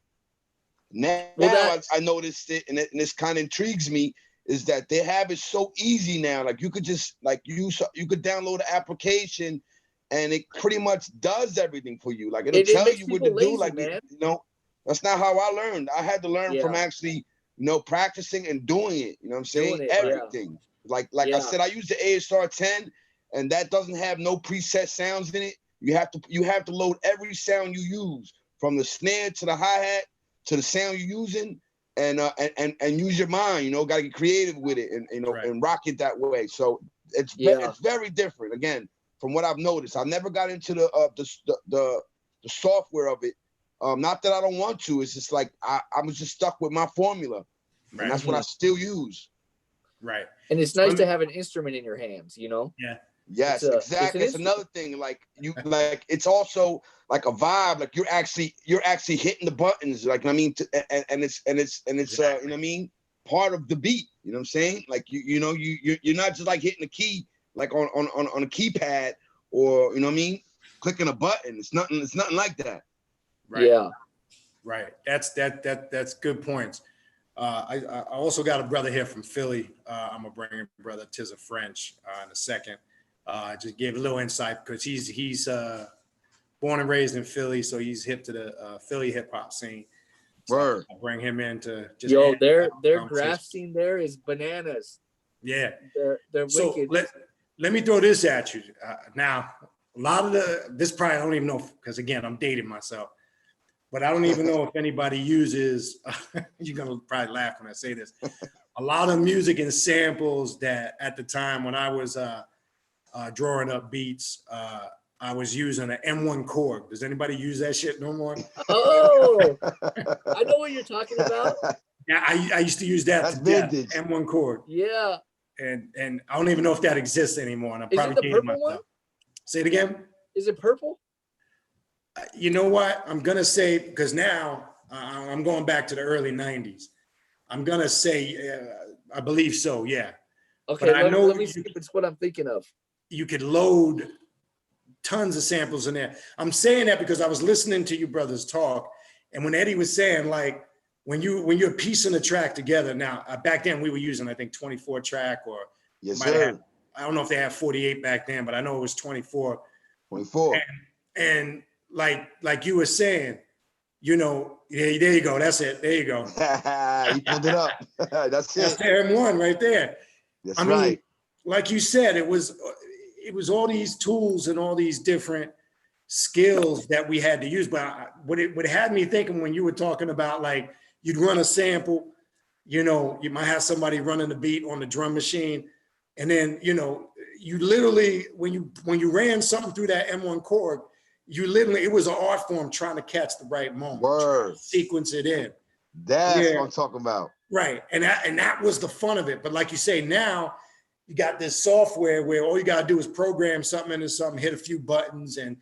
Now, I noticed it, and this kind of intrigues me, is that they have it so easy now. Like you could just like you could download an application, and it pretty much does everything for you. Like it'll tell you what to do. Like, man. you know, that's not how I learned. I had to learn from actually, you know, practicing and doing it. You know what I'm saying? Everything. Yeah. Like I said, I use the ASR 10, and that doesn't have no preset sounds in it. You have to load every sound you use, from the snare to the hi-hat to the sound you're using, and use your mind. You know, got to get creative with it, and you know, and rock it that way. So it's very different. Again, from what I've noticed, I never got into the software of it. Not that I don't want to. It's just like I was just stuck with my formula, and that's what I still use. Right. And it's nice to have an instrument in your hands, you know? Yeah. Yes, exactly. It's another thing. Like it's also like a vibe. Like you're actually hitting the buttons. Like I mean, and it's you know what I mean, part of the beat. You know what I'm saying? Like you're not just like hitting the key like on a keypad, or you know what I mean, clicking a button. It's nothing like that. Right. Yeah. Right. That's good points. I also got a brother here from Philly. I'm gonna bring a brother Tizza French in a second. Just give a little insight because he's born and raised in Philly, so he's hip to the Philly hip hop scene. So I'll bring him in to just their graph scene there is bananas. Yeah. They're so wicked. let me throw this at you. Now, a lot of this probably I don't even know, because again, I'm dating myself, but I don't even know if anybody uses, you're going to probably laugh when I say this, a lot of music and samples that at the time when I was drawing up beats, I was using an M1 Korg. Does anybody use that shit no more? Oh, I know what you're talking about. Yeah, I used to use that. That's vintage. M1 Korg. Yeah. And I don't even know if that exists anymore. And I'm Is probably it the dating purple myself. one? Say it again. Is it purple? You know what? I'm gonna say, because now I'm going back to the early '90s. I'm gonna say I believe so. Yeah. Okay, let me see if it's what I'm thinking of. You could load tons of samples in there. I'm saying that because I was listening to you brothers talk, and when Eddie was saying, like, when you're piecing a track together. Now, back then we were using, I think, 24 track, or yes, sir. I don't know if they had 48 back then, but I know it was 24. 24. And like you were saying, you know, yeah, there you go. That's it. There you go. You pulled it up. That's the M1 right there. That's I mean, like you said, it was all these tools and all these different skills that we had to use. But what it had me thinking when you were talking about like you'd run a sample, you know, you might have somebody running the beat on the drum machine. And then, you know, you literally, when you ran something through that M1 Korg, you literally, it was an art form trying to catch the right moment, Word. sequence it in. That's what I'm talking about. Right. And that was the fun of it. But like you say, now you got this software where all you got to do is program something into something, hit a few buttons, and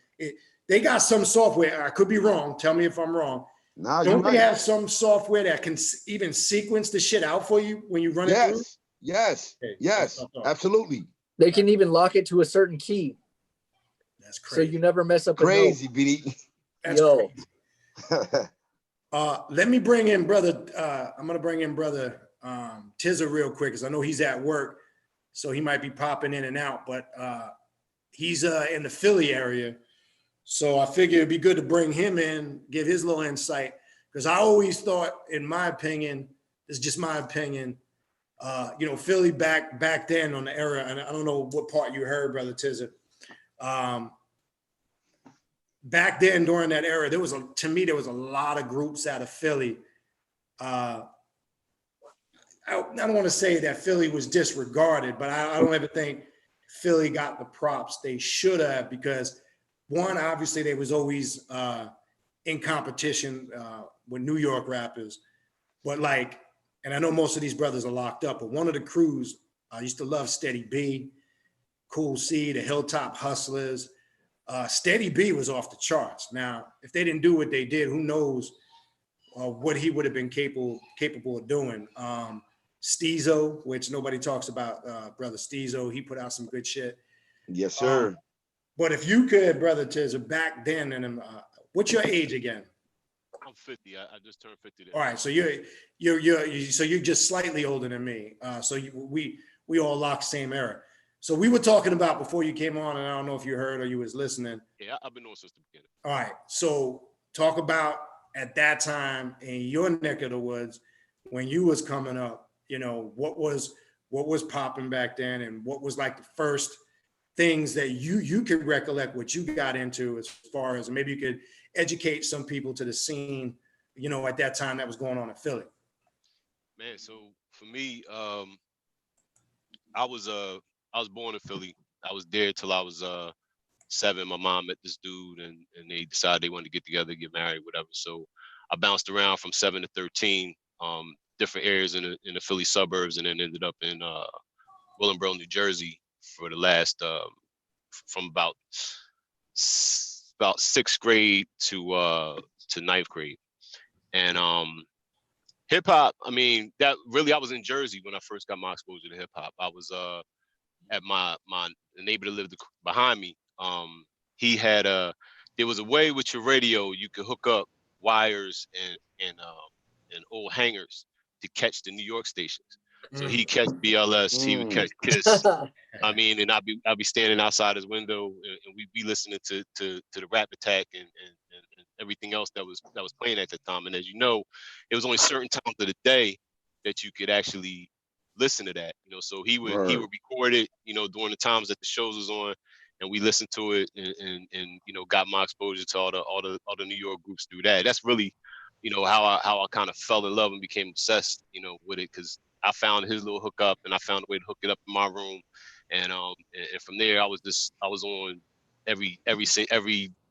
they got some software. I could be wrong. Tell me if I'm wrong. Nah, Don't you're they right. have some software that can even sequence the shit out for you when you run it through? Yes, Okay, yes, absolutely. They can even lock it to a certain key. That's crazy. So you never mess up Crazy, a note. BD. That's Yo. crazy. Let me bring in brother. I'm gonna bring in brother Tizza real quick because I know he's at work, so he might be popping in and out. But he's in the Philly area, so I figured it'd be good to bring him in, give his little insight. Because I always thought, in my opinion, this is just my opinion, you know, Philly back then on the era, and I don't know what part you heard, brother Tizza. Back then during that era, there was a lot of groups out of Philly. I don't want to say that Philly was disregarded, but I don't ever think Philly got the props they should have, because one, obviously they was always in competition with New York rappers, but like, and I know most of these brothers are locked up, but one of the crews I used to love, Steady B, Cool C, the Hilltop Hustlers. Steady B was off the charts. Now, if they didn't do what they did, who knows what he would have been capable of doing. Steezo, which nobody talks about, brother Steezo, he put out some good shit. Yes, sir. But if you could, brother Tizza, back then, and what's your age again? I'm 50. I just turned 50 there. All right, so you're just slightly older than me. So we all locked same era. So we were talking about before you came on, and I don't know if you heard or you was listening. Yeah, I've been on since the beginning. All right, so talk about at that time in your neck of the woods when you was coming up. You know, what was popping back then, and what was like the first things that you could recollect what you got into, as far as maybe you could educate some people to the scene, you know, at that time that was going on in Philly. Man, so for me, I was born in Philly. I was there till I was 7. My mom met this dude, and they decided they wanted to get together, get married, whatever. So I bounced around from 7 to 13, different areas in the Philly suburbs, and then ended up in Willingboro, New Jersey for the last from about 6th grade to 9th grade. And hip hop, I mean, that really, I was in Jersey when I first got my exposure to hip hop. I was at my neighbor that lived behind me. He had there was a way with your radio you could hook up wires and old hangers to catch the New York stations. So he'd catch BLS, he would catch Kiss. I mean, and I'd be standing outside his window, and we'd be listening to the Rap Attack and everything else that was playing at the time. And as you know, it was only certain times of the day that you could actually listen to that. You know, so he would record it, you know, during the times that the shows was on, and we listened to it, and you know, got my exposure to all the New York groups through that. That's really, you know, how I kind of fell in love and became obsessed, you know, with it, because I found his little hookup, and I found a way to hook it up in my room, and from there I was on every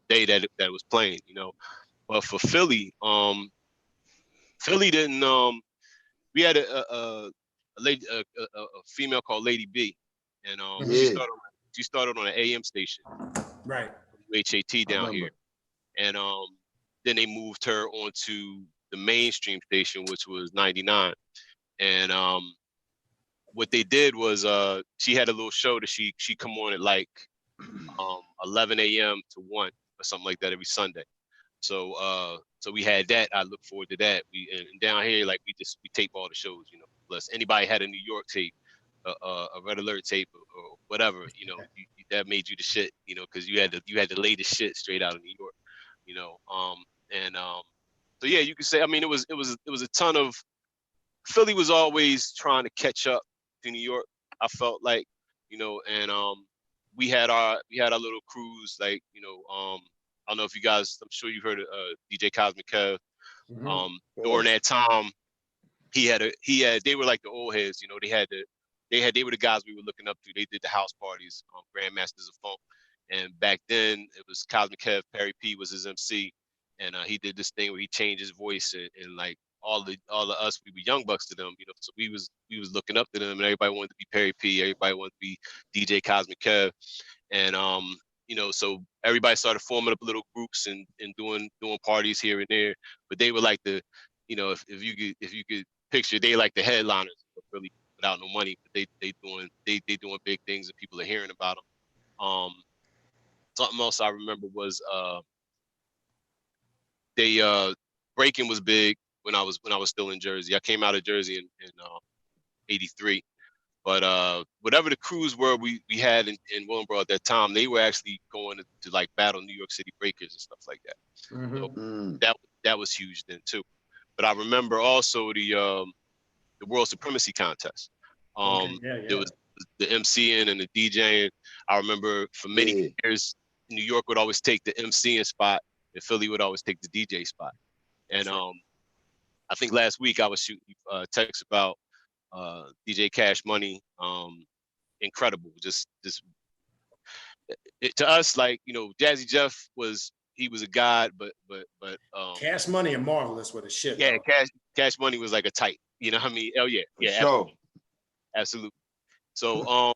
day that it was playing, you know. But for Philly, Philly didn't. We had a lady, a female called Lady B, and she started on an AM station, Right? WHAT down here, and then they moved her onto the mainstream station, which was 99. And what they did was she had a little show that she come on at like 11 a.m. to 1 or something like that every Sunday. So we had that. I look forward to that. And down here, like we tape all the shows, you know. Plus anybody had a New York tape, a Red Alert tape, or whatever, you know, that made you the shit, you know, because you had the latest shit straight out of New York, you know. So yeah, you could say. I mean, it was a ton of. Philly was always trying to catch up to New York. I felt like, you know, and we had our little crews, like, you know, I don't know if you guys, I'm sure you've heard of DJ Cosmic Kev. During that time, they were like the old heads, you know, they were the guys we were looking up to. They did the house parties, Grandmasters of Funk. And back then it was Cosmic Kev, Perry P was his MC. And he did this thing where he changed his voice and like all the us, we were young bucks to them, you know, so we was looking up to them, and everybody wanted to be Perry P, everybody wanted to be DJ Cosmic Kev. And you know, so everybody started forming up little groups and doing parties here and there. But they were like the, you know, if you could picture, they like the headliners, really without no money, but they doing big things and people are hearing about them. Something else I remember was breaking was big when I was still in Jersey. I came out of Jersey in '83. But whatever the crews were we had in Willingboro at that time, they were actually going to like battle New York City breakers and stuff like that. So that was huge then too. But I remember also the World Supremacy contest. There was the MCing and the DJing. I remember for many years, New York would always take the MCing spot, and Philly would always take the DJ spot. And I think last week I was shooting text about DJ Cash Money, incredible. Just to us, like, you know, Jazzy Jeff was a god, but Cash Money and Marvelous with a shit. Yeah, Cash Money was like a type. You know what I mean? Oh yeah, Sure. Absolutely. So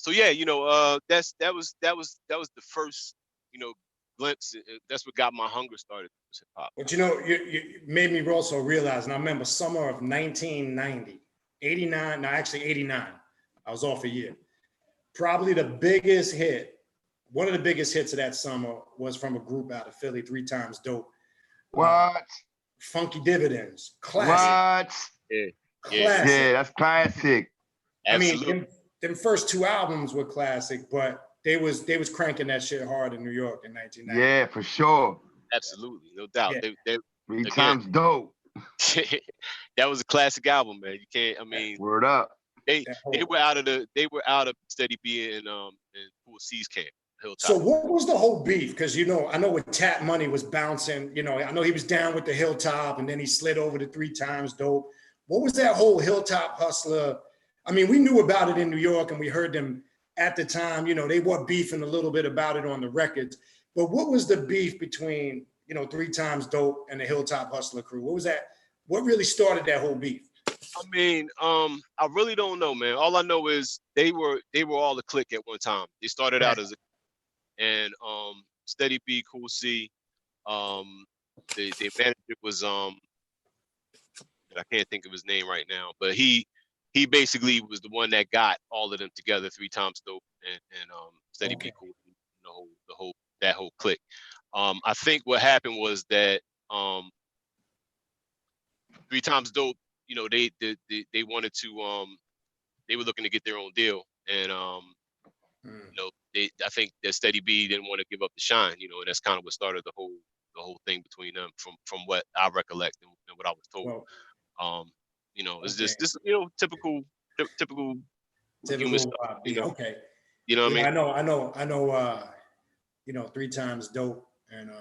yeah, you know, that was the first, you know, glimpse. That's what got my hunger started. Hip hop. But you know, you made me also realize, and I remember summer of 1990, 89, no, actually 89. I was off a year. Probably the biggest hit, one of the biggest hits of that summer was from a group out of Philly, 3 Times Dope. What? Funky Dividends. Classic. What? Classic. Yeah, that's classic. Absolutely. I mean, them first 2 albums were classic, but they was cranking that shit hard in New York in 1990. Yeah, for sure. Absolutely, no doubt. Yeah. They 3 Times Dope. that was a classic album, man. You can't. I mean, Word up. They were out of Steady B and Cool C's camp. Hilltop. So what was the whole beef? Because, you know, I know when Tap Money was bouncing, you know, I know he was down with the Hilltop and then he slid over to 3 Times Dope. What was that whole Hilltop Hustler? I mean, we knew about it in New York and we heard them at the time, you know, they were beefing a little bit about it on the records. But what was the beef between, you know, 3 Times Dope and the Hilltop Hustler crew? What was that? What really started that whole beef? I mean, I really don't know, man. All I know is they were all a clique at one time. They started out as a, and Steady B, Cool C, the manager was I can't think of his name right now, but he basically was the one that got all of them together, 3 Times Dope and Steady B, Cool C, that whole clique. I think what happened was that 3 Times Dope, you know, they wanted to they were looking to get their own deal, and you know, I think that Steady B didn't want to give up the shine, you know, and that's kind of what started the whole thing between them, from what I recollect and what I was told. Well, you know, it's just this, you know, typical human stuff, you know. Okay. You know what I mean? I know. You know, 3 Times Dope and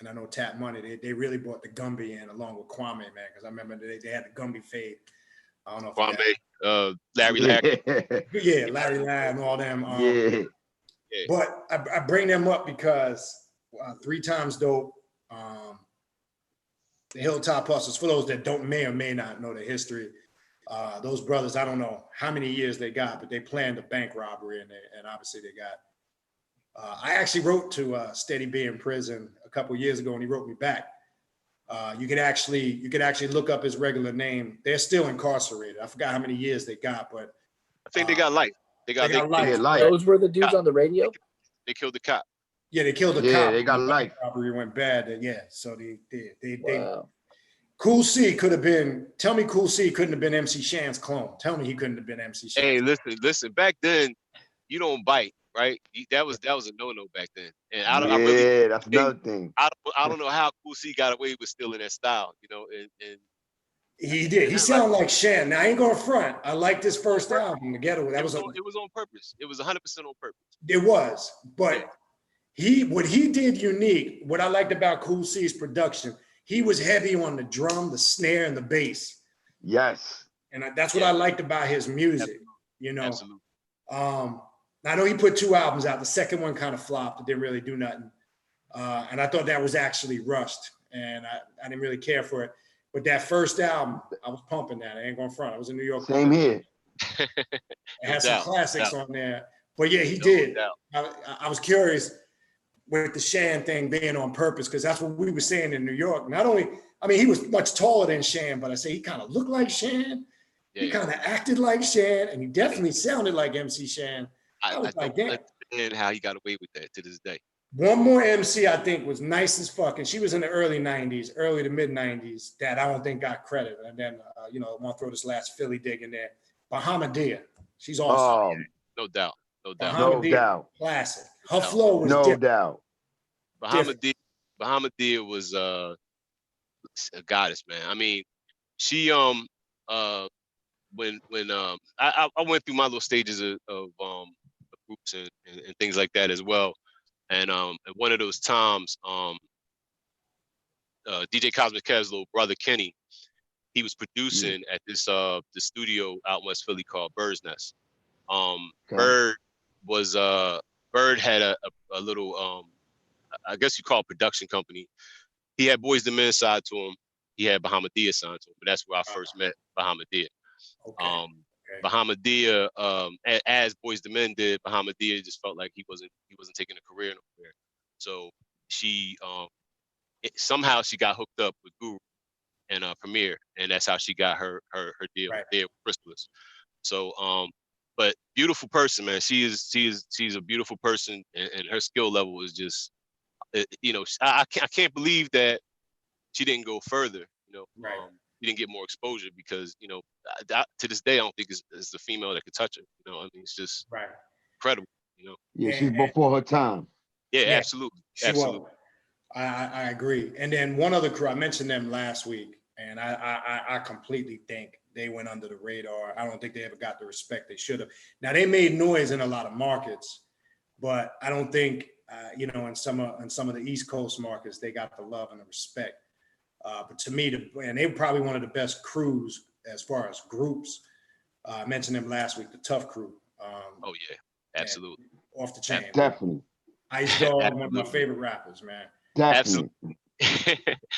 I know Tap Money. They really brought the Gumby in along with Kwame, man, because I remember they had the Gumby fade. I don't know. Kwame, Larry Larry. Yeah, Larry Larry and all them. Yeah. But I bring them up because 3 Times Dope, the Hilltop Hustlers, for those that may or may not know the history, those brothers, I don't know how many years they got, but they planned a bank robbery and obviously they got. I actually wrote to Steady B in prison a couple years ago, and he wrote me back. You could actually look up his regular name. They're still incarcerated. I forgot how many years they got, but I think they got life. They got life. Those were the dudes on the radio. They killed the cop. Yeah, they killed the cop. Yeah, they got life. Robbery went bad. Yeah, so they Wow. Cool C could have been. Tell me, Cool C couldn't have been MC Shan's clone. Tell me he couldn't have been MC Shan. Hey, listen. Back then, you don't bite, right? That was a no-no back then. And that's another thing. I don't know how Cool C got away with stealing that style, you know. And he did. He sounded like Shan. Now I ain't going front. I liked his first album, The Ghetto. It was on purpose. It was 100% on purpose. It was, but what he did unique. What I liked about Cool C's production, he was heavy on the drum, the snare, and the bass. Yes. And that's what I liked about his music, Absolutely. I know he put 2 albums out. The second one kind of flopped. It didn't really do nothing. And I thought that was actually rushed. And I didn't really care for it. But that first album, I was pumping that. I ain't going front. I was in New York. Same here. It had No some doubt, classics no on there. But yeah, he No did. doubt. I was curious with the Shan thing being on purpose, because that's what we were saying in New York. Not only, I mean, he was much taller than Shan, but I say he kind of looked like Shan. Yeah, He kind of acted like Shan, and he definitely sounded like MC Shan. I was like, damn. And how he got away with that to this day. One more MC I think was nice as fuck, and she was in the early 90s, early to mid 90s, that I don't think got credit. And then, I want to throw this last Philly dig in there. Bahamadia. She's awesome. No doubt. No doubt. No Bahamadia, doubt. classic. Her flow was No different. doubt. Bahamadia was a goddess, man. I mean, she when I went through my little stages of groups and things like that as well. And at one of those times, DJ Cosmic Kev's little brother Kenny, he was producing at this the studio out in West Philly called Bird's Nest. Bird had a little I guess you call it production company. He had Boys II Men signed to him. He had Bahamadia signed to him, but that's where I first met Bahamadia. Okay. Bahamadia, as Boys II Men did, Bahamadia just felt like he wasn't taking a career nowhere. So she somehow she got hooked up with Guru and Premier, and that's how she got her deal there with Chrysalis. So but beautiful person, man. She's a beautiful person, and her skill level is just I can't believe that she didn't go further. She didn't get more exposure, because to this day I don't think it's the female that could touch her. I mean, it's just incredible. Yeah, she's before her time. Yeah, absolutely. Absolutely. Was. I agree. And then one other crew, I mentioned them last week, and I completely think they went under the radar. I don't think they ever got the respect they should have. Now, they made noise in a lot of markets, but I don't think in some of the East Coast markets they got the love and the respect. But to me, and they were probably one of the best crews as far as groups. I mentioned them last week, the Tough Crew. Oh yeah, absolutely. Off the chain. Definitely. Ice Dog, one of my favorite rappers, man. Definitely.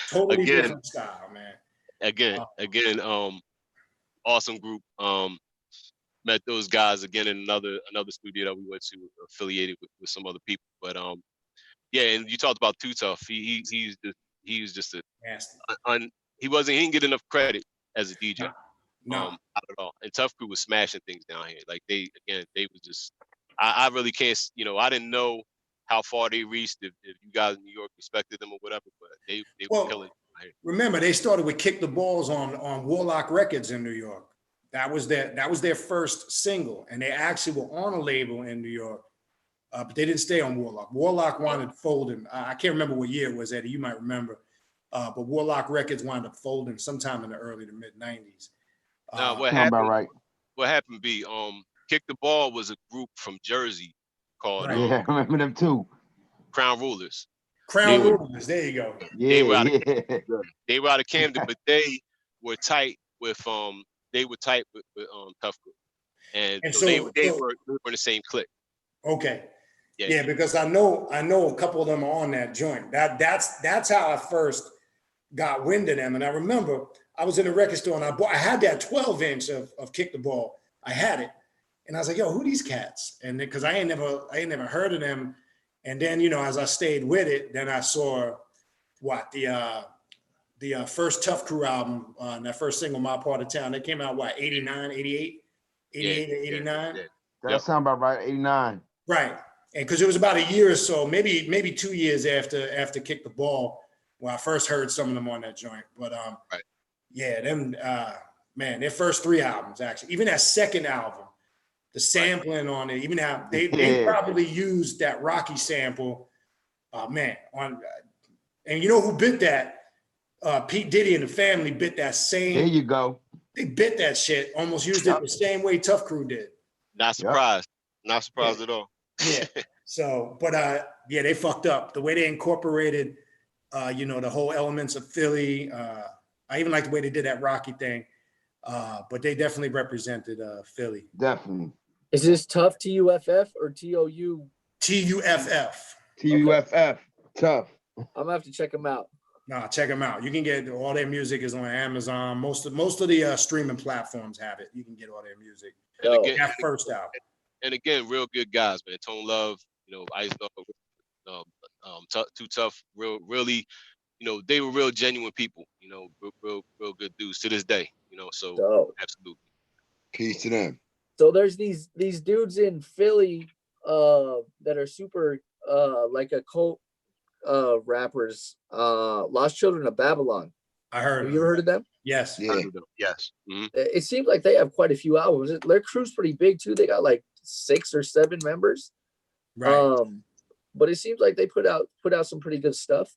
Totally different style, man. Again, awesome group. Met those guys again in another studio that we went to, affiliated with some other people. But yeah, and you talked about Too Tough. He was just a nasty. He didn't get enough credit as a DJ. No. Not at all. And Tough Crew was smashing things down here. Like they was just, I really can't, I didn't know how far they reached, if you guys in New York respected them or whatever, but they were killing it. Remember, they started with Kick the Balls on Warlock Records in New York. That was their first single, and they actually were on a label in New York, but they didn't stay on Warlock. Warlock wound up folding. I can't remember what year it was, Eddie, you might remember, but Warlock Records wound up folding sometime in the early to mid 90s. What happened, B, Kick the Ball was a group from Jersey called I remember them too. Crown Rulers. Rulers, there you go. They were out of Camden, but they were tight with Tough Crew, and so they were in the same clique. Okay. Yeah, because I know a couple of them are on that joint. That's how I first got wind of them. And I remember I was in a record store and I had that 12-inch of Kick the Ball. I had it, and I was like, "Yo, who these cats?" And because I ain't never heard of them. And then as I stayed with it, then I saw the first Tough Crew album, and that first single, My Part of Town. They came out 89, 88, 88 or 89. That sound about right. 89. Right. And because it was about a year or so, maybe 2 years after Kick the Ball, when I first heard some of them on that joint. But yeah, them man, their first 3 albums, actually, even that second album, the sampling on it, even how they probably used that Rocky sample, man. And you know who bit that? Pete Diddy and the Family bit that same. There you go. They bit that shit, almost used it the same way Tough Crew did. Not surprised. Not surprised at all. Yeah. So, but yeah, they fucked up. The way they incorporated You know, the whole elements of Philly. I even like the way they did that Rocky thing. But they definitely represented Philly. Definitely. Is this tough TUFF or TOU? TUFF. TUFF. Tough. I'm gonna have to check them out. Nah, check them out. You can get all their music is on Amazon. Most of the streaming platforms have it. You can get all their music. And Yo. again, That first album. and again, real good guys, man. Tone Love, you know, Ice Dog, Too Tough, really, you know, they were real genuine people, you know, real good dudes to this day, you know. So Dope. absolutely. Peace to them. So there's these dudes in Philly that are super like occult rappers. Lost Children of Babylon. I heard. Have you ever heard of them? Yes. Yeah. Yes. Mhm. It seems like they have quite a few albums. Their crew's pretty big too. They got like 6 or 7 members. Right. But it seems like they put out some pretty good stuff.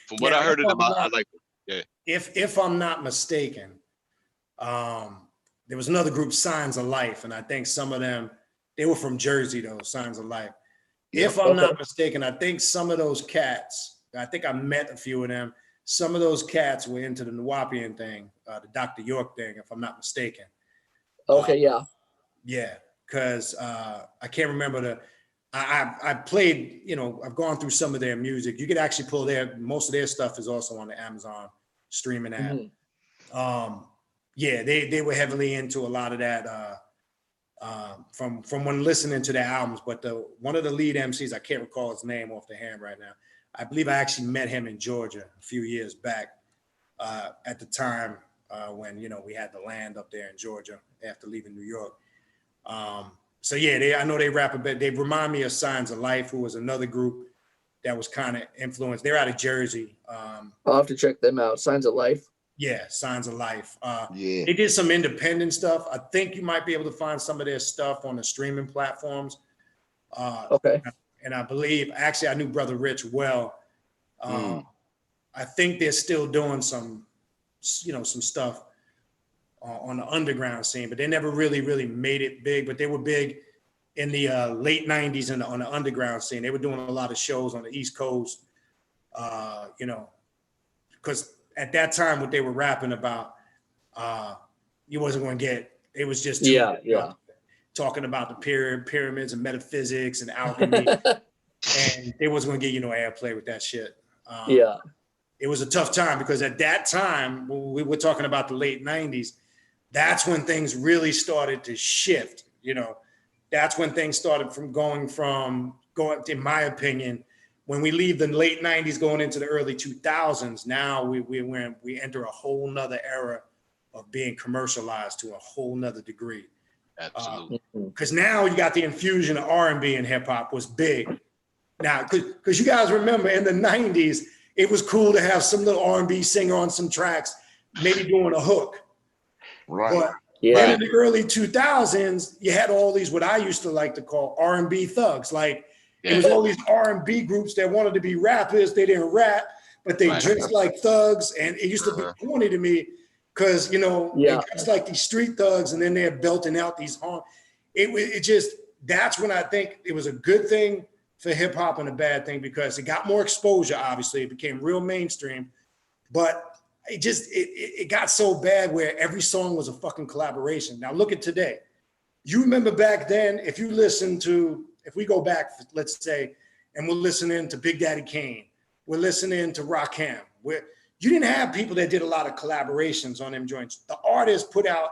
From what Yeah, I heard of if them, I'm I not- like If I'm not mistaken, there was another group, Signs of Life, and I think some of them, they were from Jersey though, Signs of Life. If I'm not mistaken, I think some of those cats, I think I met a few of them. Some of those cats were into the Nuwapian thing, the Dr. York thing, if I'm not mistaken. Okay, yeah. Yeah, because I can't remember I played, you know, I've gone through some of their music. You could actually pull most of their stuff is also on the Amazon streaming app. Mhm. Yeah, they were heavily into a lot of that from when listening to their albums. But one of the lead MCs, I can't recall his name off the hand right now. I believe I actually met him in Georgia a few years back at the time when, you know, we had the land up there in Georgia after leaving New York. So yeah, I know they rap a bit. They remind me of Signs of Life, who was another group that was kind of influenced. They're out of Jersey. I'll have to check them out. Signs of Life. Yeah, Signs of Life. Yeah. They did some independent stuff. I think you might be able to find some of their stuff on the streaming platforms. Okay. And I believe, actually, I knew Brother Rich well. I think they're still doing some stuff on the underground scene, but they never really made it big. But they were big in the late 90s on the underground scene. They were doing a lot of shows on the East Coast, you know, because at that time, what they were rapping about, you wasn't going to get, it was just too, talking about the pyramids and metaphysics and alchemy. And they wasn't going to get, you know, airplay with that shit. It was a tough time because at that time, when we were talking about the late 90s, that's when things really started to shift. You know, that's when things started going, in my opinion, when we leave the late 90s going into the early 2000s, now we enter a whole nother era of being commercialized to a whole nother degree. absolutely. Because now you got the infusion of R&B and hip hop was big. Now, because you guys remember in the 90s, it was cool to have some little R&B singer on some tracks, maybe doing a hook. Right. But then in the early 2000s, you had all these, what I used to like to call R&B thugs. Like, it was all these R&B groups that wanted to be rappers. They didn't rap, but they dressed like thugs. And it used to be corny to me because, you know, they dressed like these street thugs and then they're belting out these that's when I think it was a good thing for hip hop and a bad thing because it got more exposure, obviously. It became real mainstream. But it got so bad where every song was a fucking collaboration. Now look at today. You remember back then, if we go back, let's say, and we're listening to Big Daddy Kane, we're listening to Rakim, where you didn't have people that did a lot of collaborations on them joints. The artist put out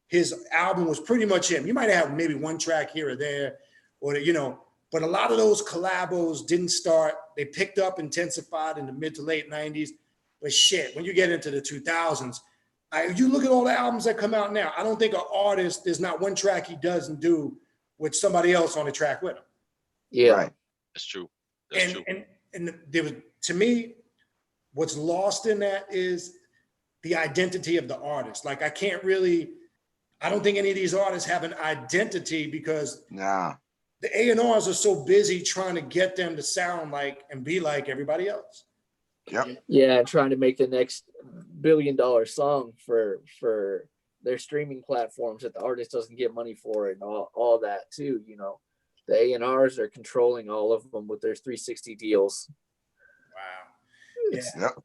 his album was pretty much him. You might have maybe one track here or there, or you know, but a lot of those collabos didn't start. They picked up, intensified in the mid to late 90s. But shit, when you get into the 2000s, you look at all the albums that come out now, I don't think an artist, there's not one track he doesn't do with somebody else on the track with him. Yeah. Right. That's true. And there was, to me, what's lost in that is the identity of the artist. Like I don't think any of these artists have an identity because the A&Rs are so busy trying to get them to sound like and be like everybody else. Yep. Yeah, trying to make the next $1 billion song for their streaming platforms that the artist doesn't get money for and all that too, you know. The A&Rs are controlling all of them with their 360 deals. Wow. Yep.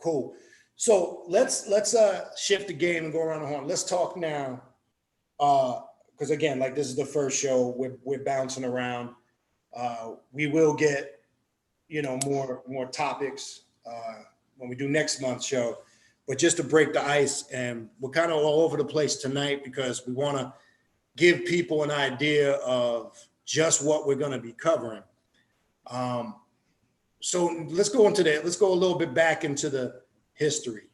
Cool. So let's shift the game and go around the horn. Let's talk now. Because again, like this is the first show, we're bouncing around. We will get, more topics when we do next month's show. But just to break the ice, and we're kind of all over the place tonight because we want to give people an idea of just what we're going to be covering. So let's go a little bit back into the history.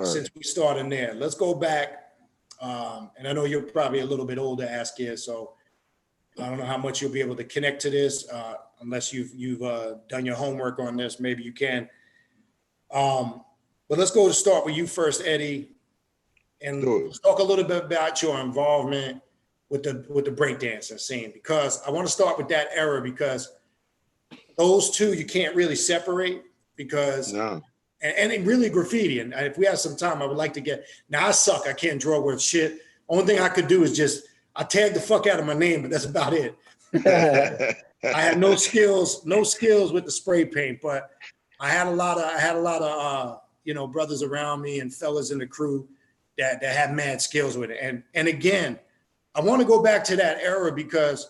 Since we started there, let's go back. And I know you're probably a little bit older, Askia, so I don't know how much you'll be able to connect to this, unless you've done your homework on this. Maybe you can. But let's go to start with you first, Eddie, and let's talk a little bit about your involvement with the breakdancing scene, because I want to start with that era, because those two you can't really separate, because and really graffiti. And if we have some time, I would like to get. Now I suck. I can't draw worth shit. Only thing I could do is I tag the fuck out of my name, but that's about it. I had no skills with the spray paint, but I had a lot of brothers around me and fellas in the crew that had mad skills with it. And again, I want to go back to that era because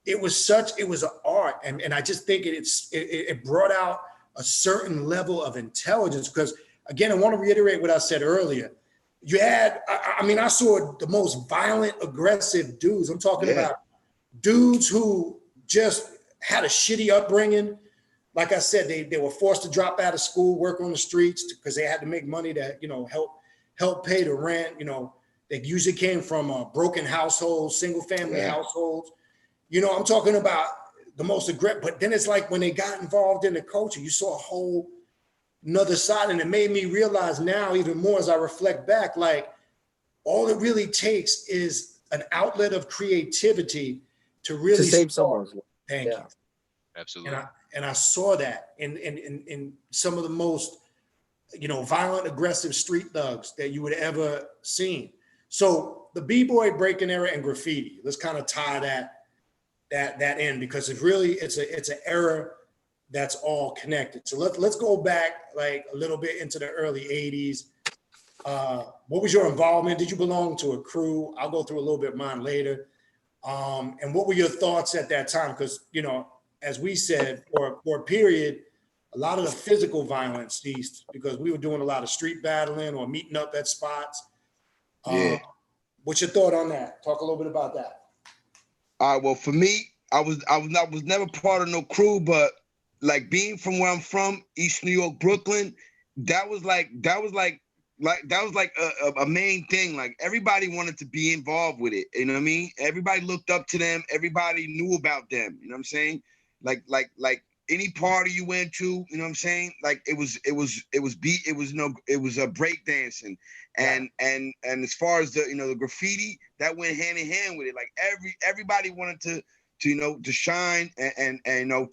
it was an art, and I just think it brought out a certain level of intelligence. Because again, I want to reiterate what I said earlier. You had, I saw the most violent, aggressive dudes. I'm talking about dudes who just had a shitty upbringing. Like I said, they were forced to drop out of school, work on the streets because they had to make money to, help pay the rent. They usually came from broken households, single family households. I'm talking about the most aggressive. But then it's like when they got involved in the culture, you saw a whole another side, and it made me realize now even more as I reflect back, like all it really takes is an outlet of creativity to really save someone's life. Thank you. Absolutely. And I saw that in some of the most, violent, aggressive street thugs that you would ever seen. So the B-boy breaking era and graffiti, let's kind of tie that in, because it's an era that's all connected. So let's go back like a little bit into the early 80s. What was your involvement? Did you belong to a crew? I'll go through a little bit of mine later. And what were your thoughts at that time? Because, as we said, for a period, a lot of the physical violence ceased because we were doing a lot of street battling or meeting up at spots. What's your thought on that? Talk a little bit about that. All right. Well, for me, I was never part of no crew, but like being from where I'm from, East New York, Brooklyn, that was like a main thing. Like everybody wanted to be involved with it. You know what I mean? Everybody looked up to them. Everybody knew about them. You know what I'm saying? Like any party you went to, you know what I'm saying? Like it was a breakdancing. And as far as the graffiti, that went hand in hand with it. Like everybody wanted to shine and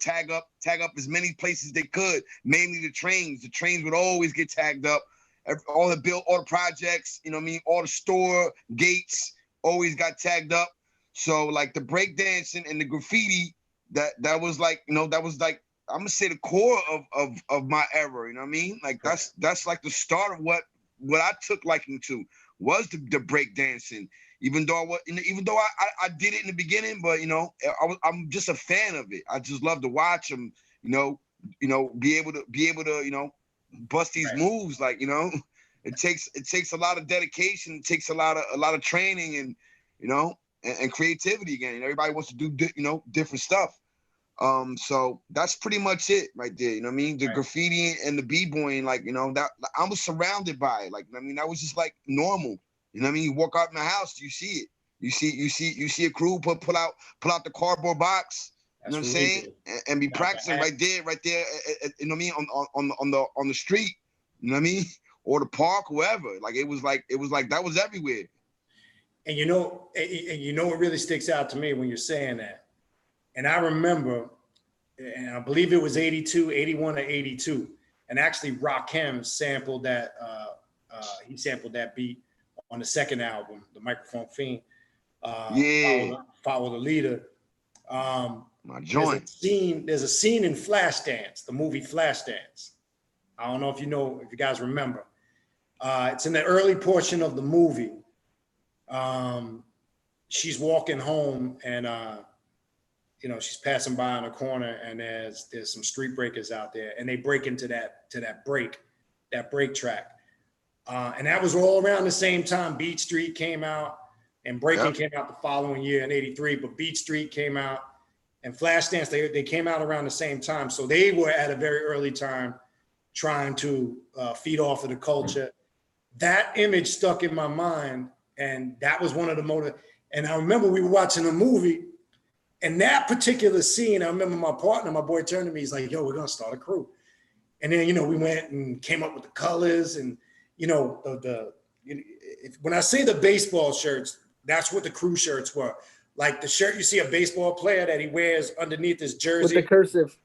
tag up as many places they could, mainly the trains. The trains would always get tagged up. All the projects, you know what I mean? All the store gates always got tagged up. So like the breakdancing and the graffiti, that was like, that was like, I'm gonna say the core of my era, you know what I mean? Like that's like the start of what I took liking to was the breakdancing. Even though I did it in the beginning, but I'm just a fan of it. I just love to watch them, be able to bust these moves. Like, it takes a lot of dedication. It takes a lot of training and creativity. Again, everybody wants to do different stuff. So that's pretty much it right there. You know what I mean? The graffiti and the b-boying, like, that I was surrounded by it. Like, I mean, that was just like normal. You know what I mean? You walk out in my house, you see it. You see a crew pull out the cardboard box. You know what I'm saying? And be practicing right there. You know what I mean? On the street. You know what I mean? Or the park, wherever. Like it was like that was everywhere. And what really sticks out to me when you're saying that. And I remember, and I believe it was 82, 81 or 82. And actually Rakim sampled that. He sampled that beat on the second album, The Microphone Fiend. Follow the Leader. My joint. There's a scene in Flashdance, the movie Flashdance. I don't know if you guys remember. It's in the early portion of the movie. She's walking home and she's passing by on a corner, and there's some street breakers out there, and they break into that break track. And that was all around the same time Beat Street came out, and Breaking came out the following year in '83, but Beat Street came out, and Flashdance, they came out around the same time. So they were at a very early time trying to feed off of the culture. That image stuck in my mind, and that was one of the motive. And I remember we were watching a movie, and that particular scene, I remember my partner, my boy, turned to me, he's like, yo, we're gonna start a crew. And then, we went and came up with the colors, and when I say the baseball shirts, that's what the crew shirts were. Like the shirt you see a baseball player that he wears underneath his jersey. With the cursive.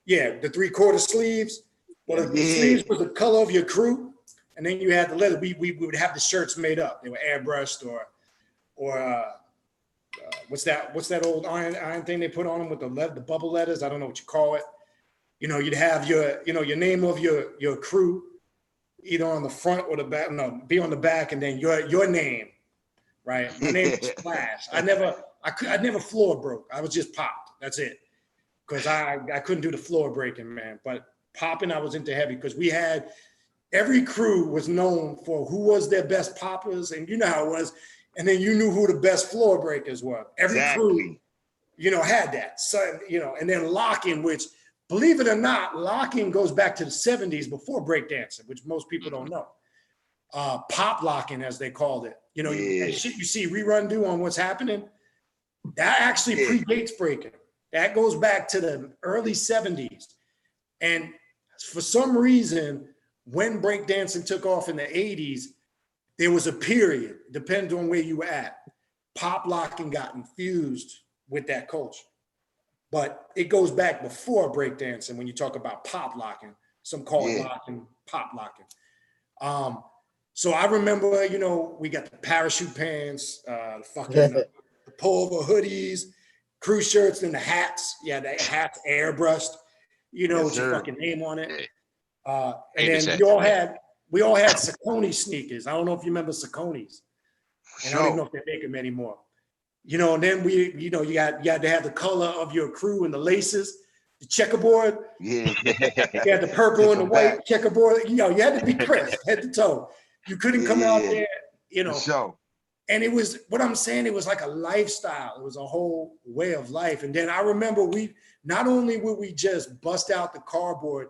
Yeah, the 3/4 sleeves. Well, the sleeves was the color of your crew. And then you had the leather. We would have the shirts made up. They were airbrushed or what's that old iron thing they put on them with the bubble letters? I don't know what you call it. You'd have your name of your crew either on the front or the back. No, be on the back, and then your name, right? My name was Flash. I never floor broke. I was just popped. That's it. Because I couldn't do the floor breaking, man. But popping, I was into heavy, because we had every crew was known for who was their best poppers, and you know how it was. And then you knew who the best floor breakers were. Every crew, had that. So, and then locking, which, believe it or not, locking goes back to the 70s before breakdancing, which most people don't know. Pop locking, as they called it. Shit you see Rerun do on What's Happening, that actually predates breaking. That goes back to the early 70s. And for some reason, when breakdancing took off in the 80s, there was a period, depending on where you were at, pop locking got infused with that culture. But it goes back before breakdancing when you talk about pop locking. Some call it locking, pop locking. So I remember, we got the parachute pants, the pullover hoodies, crew shirts, and the hats. Yeah, the hats airbrushed, with your fucking name on it. And then we all had Saucony sneakers. I don't know if you remember Sauconys. And I don't even know if they make them anymore. And then you had to have the color of your crew and the laces, the checkerboard. Yeah. You had the purple and the white checkerboard. You had to be crisp, head to toe. You couldn't come out there, And it was, what I'm saying, it was like a lifestyle. It was a whole way of life. And then I remember not only would we just bust out the cardboard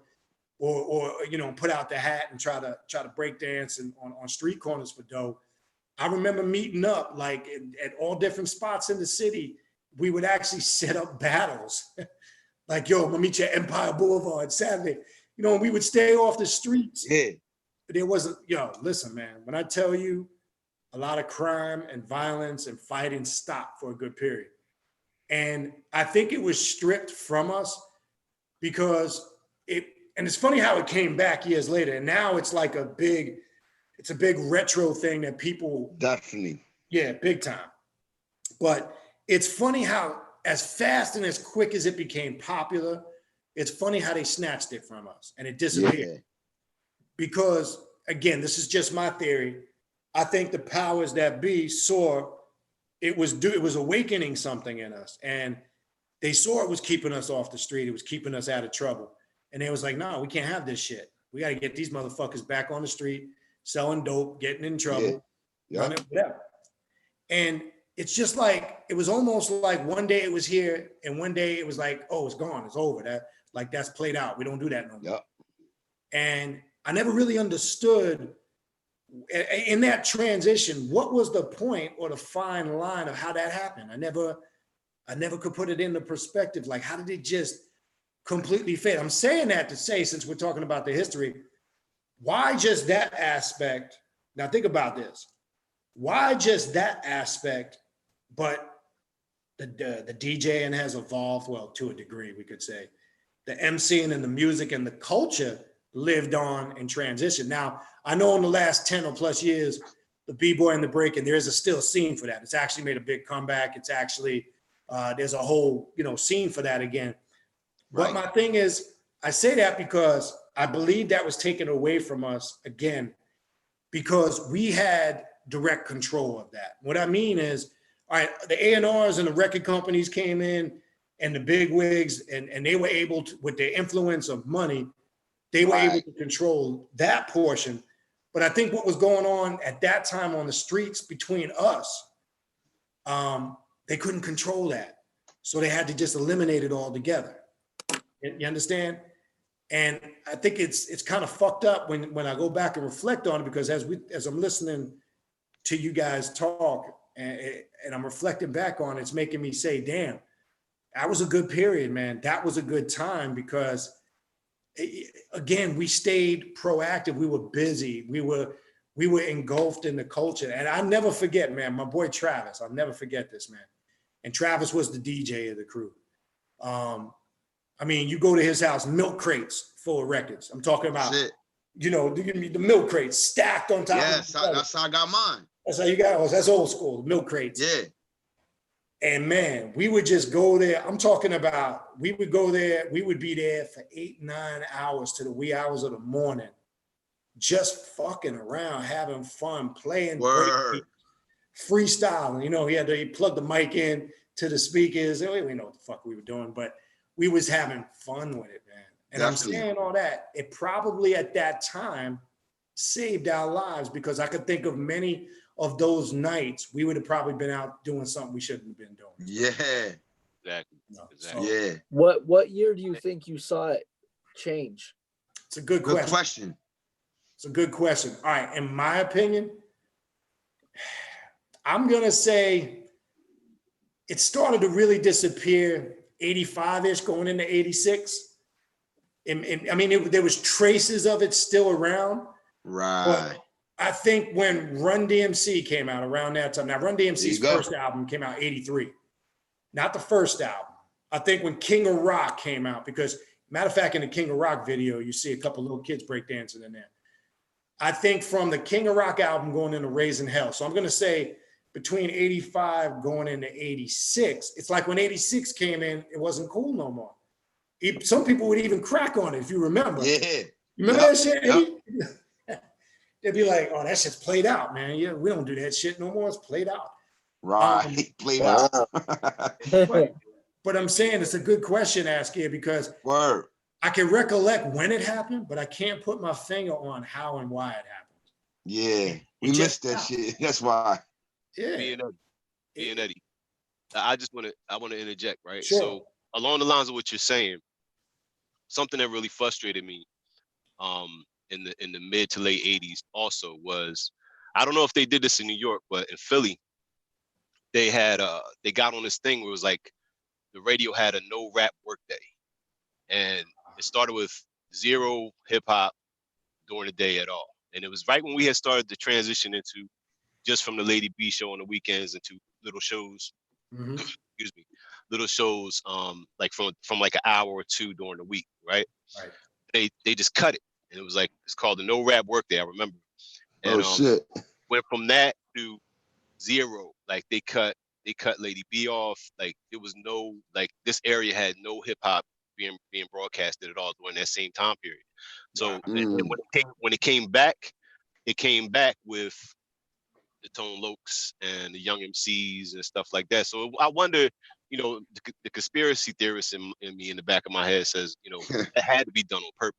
or put out the hat and try to break dance and on street corners for dough. I remember meeting up like at all different spots in the city. We would actually set up battles. Like, yo, I'm gonna meet you at Empire Boulevard Saturday. And we would stay off the streets. Yeah. There wasn't, listen, man, when I tell you, a lot of crime and violence and fighting stopped for a good period. And I think it was stripped from us because and it's funny how it came back years later. And now it's like a big retro thing that people. Definitely. Yeah, big time. But it's funny how as fast and as quick as it became popular, it's funny how they snatched it from us and it disappeared. Yeah. Because again, this is just my theory. I think the powers that be saw it was awakening something in us, and they saw it was keeping us off the street. It was keeping us out of trouble. And they was like, no, we can't have this shit. We got to get these motherfuckers back on the street, selling dope, getting in trouble, running, whatever. And it's just like, it was almost like one day it was here and one day it was like, oh, it's gone, it's over. That's played out. We don't do that no more. Yep. And I never really understood in that transition, what was the point or the fine line of how that happened? I never could put it into perspective. Like, how did it just completely fade? I'm saying that to say, since we're talking about the history, why just that aspect? Now think about this. Why just that aspect, but the DJing has evolved, well, to a degree, we could say. The MCing and the music and the culture lived on and transitioned. Now, I know in the last 10 or plus years, the B-boy and the breaking, there is still a scene for that. It's actually made a big comeback. It's actually there's a whole, scene for that again. But Right. my thing is, I say that because I believe that was taken away from us again, because we had direct control of that. What I mean is, all right, the A&Rs and the record companies came in, and the big wigs, and they were able to, with their influence of money, they were able Right. to control that portion. But I think what was going on at that time on the streets between us, they couldn't control that. So they had to just eliminate it altogether. You understand? And I think it's kind of fucked up when I go back and reflect on it, because as I'm listening to you guys talk and I'm reflecting back on it, it's making me say, damn, that was a good period, man. That was a good time, because again, we stayed proactive. We were busy. We were engulfed in the culture. And I never forget, man, my boy Travis, I'll never forget this, man. And Travis was the DJ of the crew. I mean, you go to his house, milk crates full of records. I'm talking about, Shit. the milk crates stacked on top Yes, of each other. that's how I got mine. That's how you got it. That's old school, the milk crates. Yeah. And man, we would just go there. I'm talking about, we would go there, we would be there for 8-9 hours to the wee hours of the morning, just fucking around, having fun, playing, Word. freestyling. He plugged the mic in to the speakers. We didn't know what the fuck we were doing, but we was having fun with it, man. And Definitely. I'm saying all that, it probably at that time saved our lives, because I could think of many of those nights we would have probably been out doing something we shouldn't have been doing. Yeah. Exactly. So Exactly. Yeah. What year do you think you saw it change? it's a good Good question. question. It's a good question. All right, in my opinion, I'm gonna say it started to really disappear 85-ish, going into 86. There was traces of it still around. Right. But I think when Run DMC came out around that time, now Run DMC's There you go. first album came out 83, not the first album. I think when King of Rock came out, because matter of fact, in the King of Rock video, you see a couple little kids breakdancing in there. I think from the King of Rock album going into Raising Hell. So I'm going to say between 85 going into 86, it's like when 86 came in, it wasn't cool no more. Some people would even crack on it, if you remember. Yeah. You remember Yep, that shit? yep. They'd be like, oh, that shit's played out, man. Yeah, we don't do that shit no more. It's played out. Right. Played Wow. out. But I'm saying it's a good question to ask here, because Word. I can recollect when it happened, but I can't put my finger on how and why it happened. Yeah. We It missed just that happened. shit. That's why. Yeah. Me and Eddie. I want to interject, right? Sure. So along the lines of what you're saying, something that really frustrated me in the mid to late 80s also was, I don't know if they did this in New York, but in Philly, they got on this thing where it was like the radio had a no rap workday. And it started with 0 hip hop during the day at all. And it was right when we had started to transition into just from the Lady B show on the weekends into little shows, Mhm. excuse me, little shows like from like an hour or two during the week, right? Right. They just cut it. And it was like, it's called the No Rap Workday, I remember. And Oh shit. went from that to 0. Like they cut Lady B off. Like it was no, like this area had no hip hop being broadcasted at all during that same time period. So and when it came back with the Tone Lokes and the Young MCs and stuff like that. So I wonder, the conspiracy theorist in me in the back of my head says, it had to be done on purpose.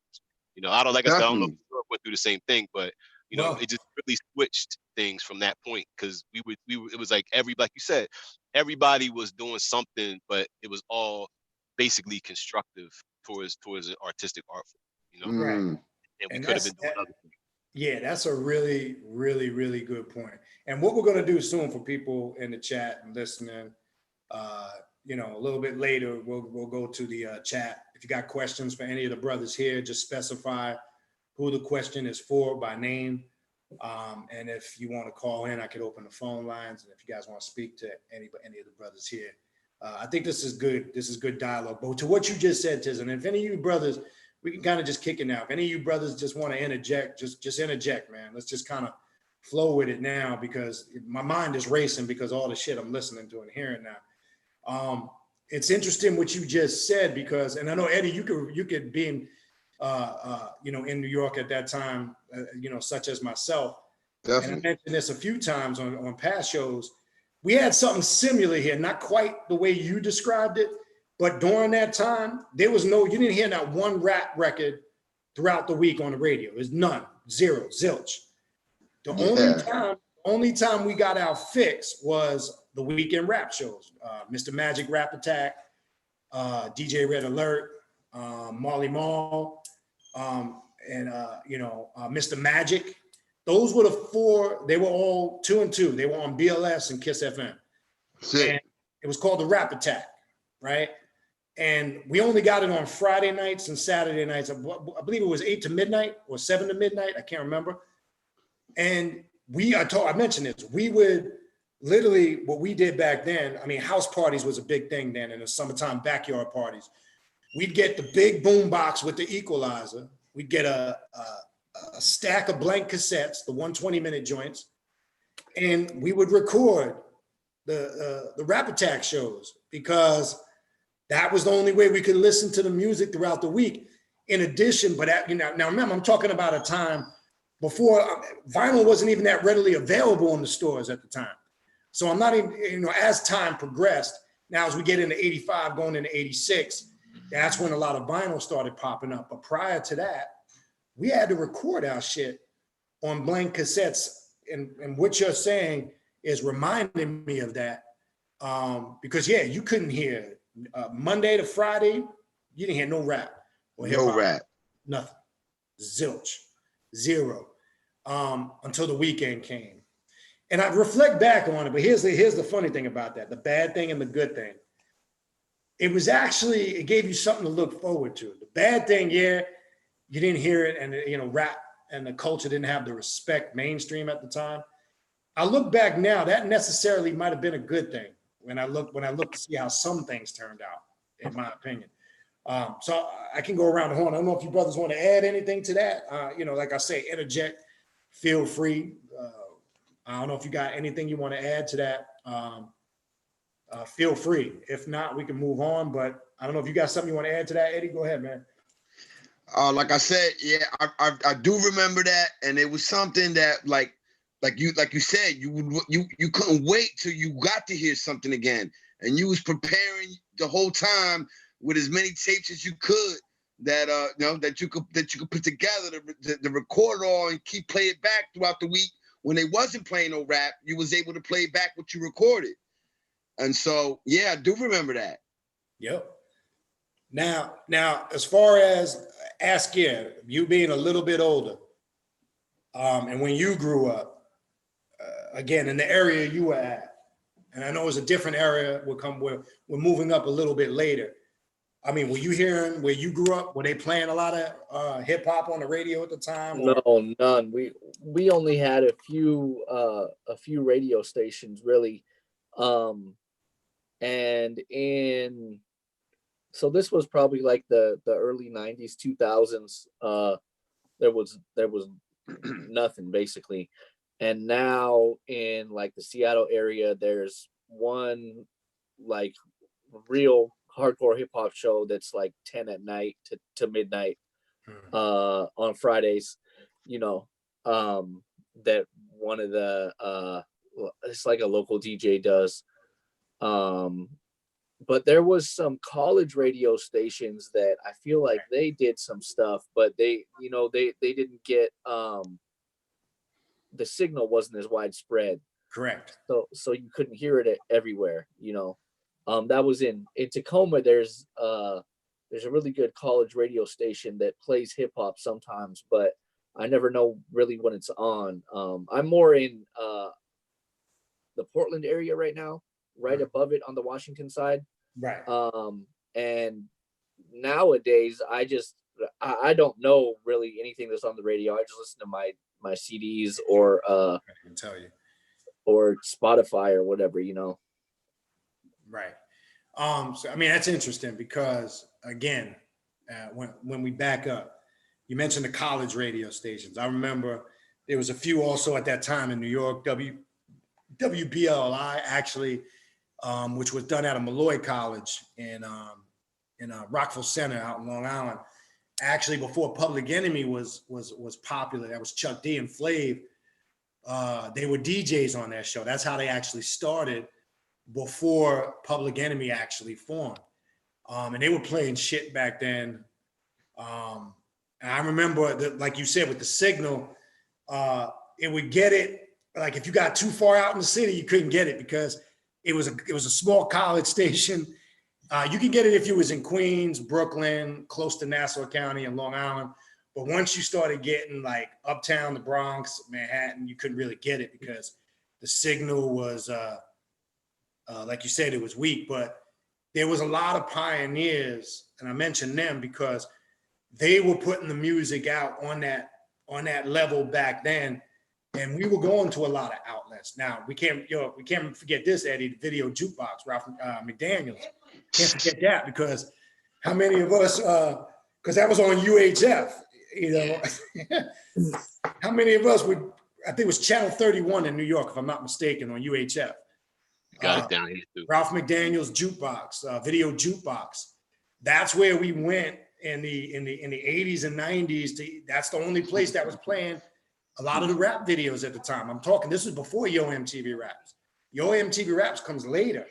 I don't know if Definitely. New York went through the same thing, but Well- it just really switched things from that point, because we were it was like like you said, everybody was doing something, but it was all basically constructive towards an artistic art form, Right. and we And could have been doing that's- other things. Yeah, that's a really, really, really good point. And what we're going to do soon for people in the chat and listening, a little bit later, we'll go to the chat. If you got questions for any of the brothers here, just specify who the question is for by name. And if you want to call in, I could open the phone lines. And if you guys want to speak to any of the brothers here, I think this is good. This is good dialogue. But to what you just said, Tiz, and if any of you brothers, we can kind of just kick it now. If any of you brothers just want to interject, just interject, man. Let's just kind of flow with it now, because my mind is racing because all the shit I'm listening to and hearing now. It's interesting what you just said because, and I know Eddie, you could be in, in New York at that time, such as myself. Definitely. And I mentioned this a few times on past shows. We had something similar here, not quite the way you described it, but during that time, you didn't hear not one rap record throughout the week on the radio. There's none, zero, zilch. The only time we got our fix was the weekend rap shows. Mr. Magic Rap Attack, DJ Red Alert, Marley Marl, and Mr. Magic. Those were the four. They were all 2 and 2. They were on BLS and Kiss FM. And it was called the Rap Attack, right? And we only got it on Friday nights and Saturday nights. I believe it was 8 to midnight or 7 to midnight. I can't remember. And I mentioned this. We would literally, what we did back then, I mean, house parties was a big thing then in the summertime, backyard parties. We'd get the big boom box with the equalizer. We'd get a stack of blank cassettes, the 120-minute joints, and we would record the Rap Attack shows because that was the only way we could listen to the music throughout the week. In addition, now remember, I'm talking about a time before vinyl wasn't even that readily available in the stores at the time. So I'm not even, as time progressed, now as we get into 85, going into 86, that's when a lot of vinyl started popping up. But prior to that, we had to record our shit on blank cassettes. And what you're saying is reminding me of that. Because you couldn't hear Monday to Friday, you didn't hear no rap. Or no rap. Nothing. Zilch. Zero. Until the weekend came. And I reflect back on it, but here's the funny thing about that, the bad thing and the good thing. It gave you something to look forward to. The bad thing, you didn't hear it, and rap and the culture didn't have the respect mainstream at the time. I look back now, that necessarily might have been a good thing when I look to see how some things turned out, in my opinion. So I can go around the horn. I don't know if you brothers want to add anything to that. Like I say, interject, feel free. I don't know if you got anything you want to add to that. Feel free. If not, we can move on. But I don't know if you got something you want to add to that, Eddie. Go ahead, man. Like I said, I do remember that, and it was something that like you said, you couldn't wait till you got to hear something again, and you was preparing the whole time with as many tapes as you could that you could put together to record it all and play it back throughout the week. When they wasn't playing no rap, you was able to play back what you recorded. And so, I do remember that. Yep. Now, as far as you being a little bit older, and when you grew up, again, in the area you were at, and I know it's a different area, we're moving up a little bit later. I mean, were you hearing where you grew up? Were they playing a lot of hip hop on the radio at the time? Or? No, none. We only had a few radio stations really, so this was probably like the early 90s, 2000s. There was nothing basically, and now in like the Seattle area, there's one like real hardcore hip hop show that's like 10 at night to midnight on Fridays, that one of the it's like a local DJ does. But there was some college radio stations that I feel like they did some stuff, but they didn't get the signal wasn't as widespread. Correct. So you couldn't hear it everywhere, That was in Tacoma. There's a really good college radio station that plays hip hop sometimes, but I never know really when it's on. I'm more in the Portland area right now, right above it on the Washington side. Right. And nowadays I don't know really anything that's on the radio. I just listen to my CDs or I can tell you, or Spotify or whatever, Right. So I mean, that's interesting because again, when we back up, you mentioned the college radio stations. I remember there was a few also at that time in New York. WBLI actually which was done out of Malloy College in Rockville Center out in Long Island. Actually, before Public Enemy was popular, that was Chuck D and Flav. They were DJs on that show. That's how they actually started before Public Enemy actually formed. And they were playing shit back then. And I remember that, like you said, with the signal, it would get it. Like if you got too far out in the city, you couldn't get it because it was a small college station. You could get it if you was in Queens, Brooklyn, close to Nassau County and Long Island. But once you started getting like uptown, the Bronx, Manhattan, you couldn't really get it because the signal was, like you said, it was weak. But there was a lot of pioneers, and I mentioned them because they were putting the music out on that level back then, and we were going to a lot of outlets. Now we can't forget this, Eddie, the video jukebox, Ralph McDaniels. Can't forget that because how many of us? Because that was on UHF. You know, how many of us would? I think it was Channel 31 in New York, if I'm not mistaken, on UHF. Got it down here too. Ralph McDaniels jukebox, video jukebox. That's where we went in the 80s and 90s. That's the only place that was playing a lot of the rap videos at the time. I'm talking. This is before Yo MTV Raps. Yo MTV Raps comes later.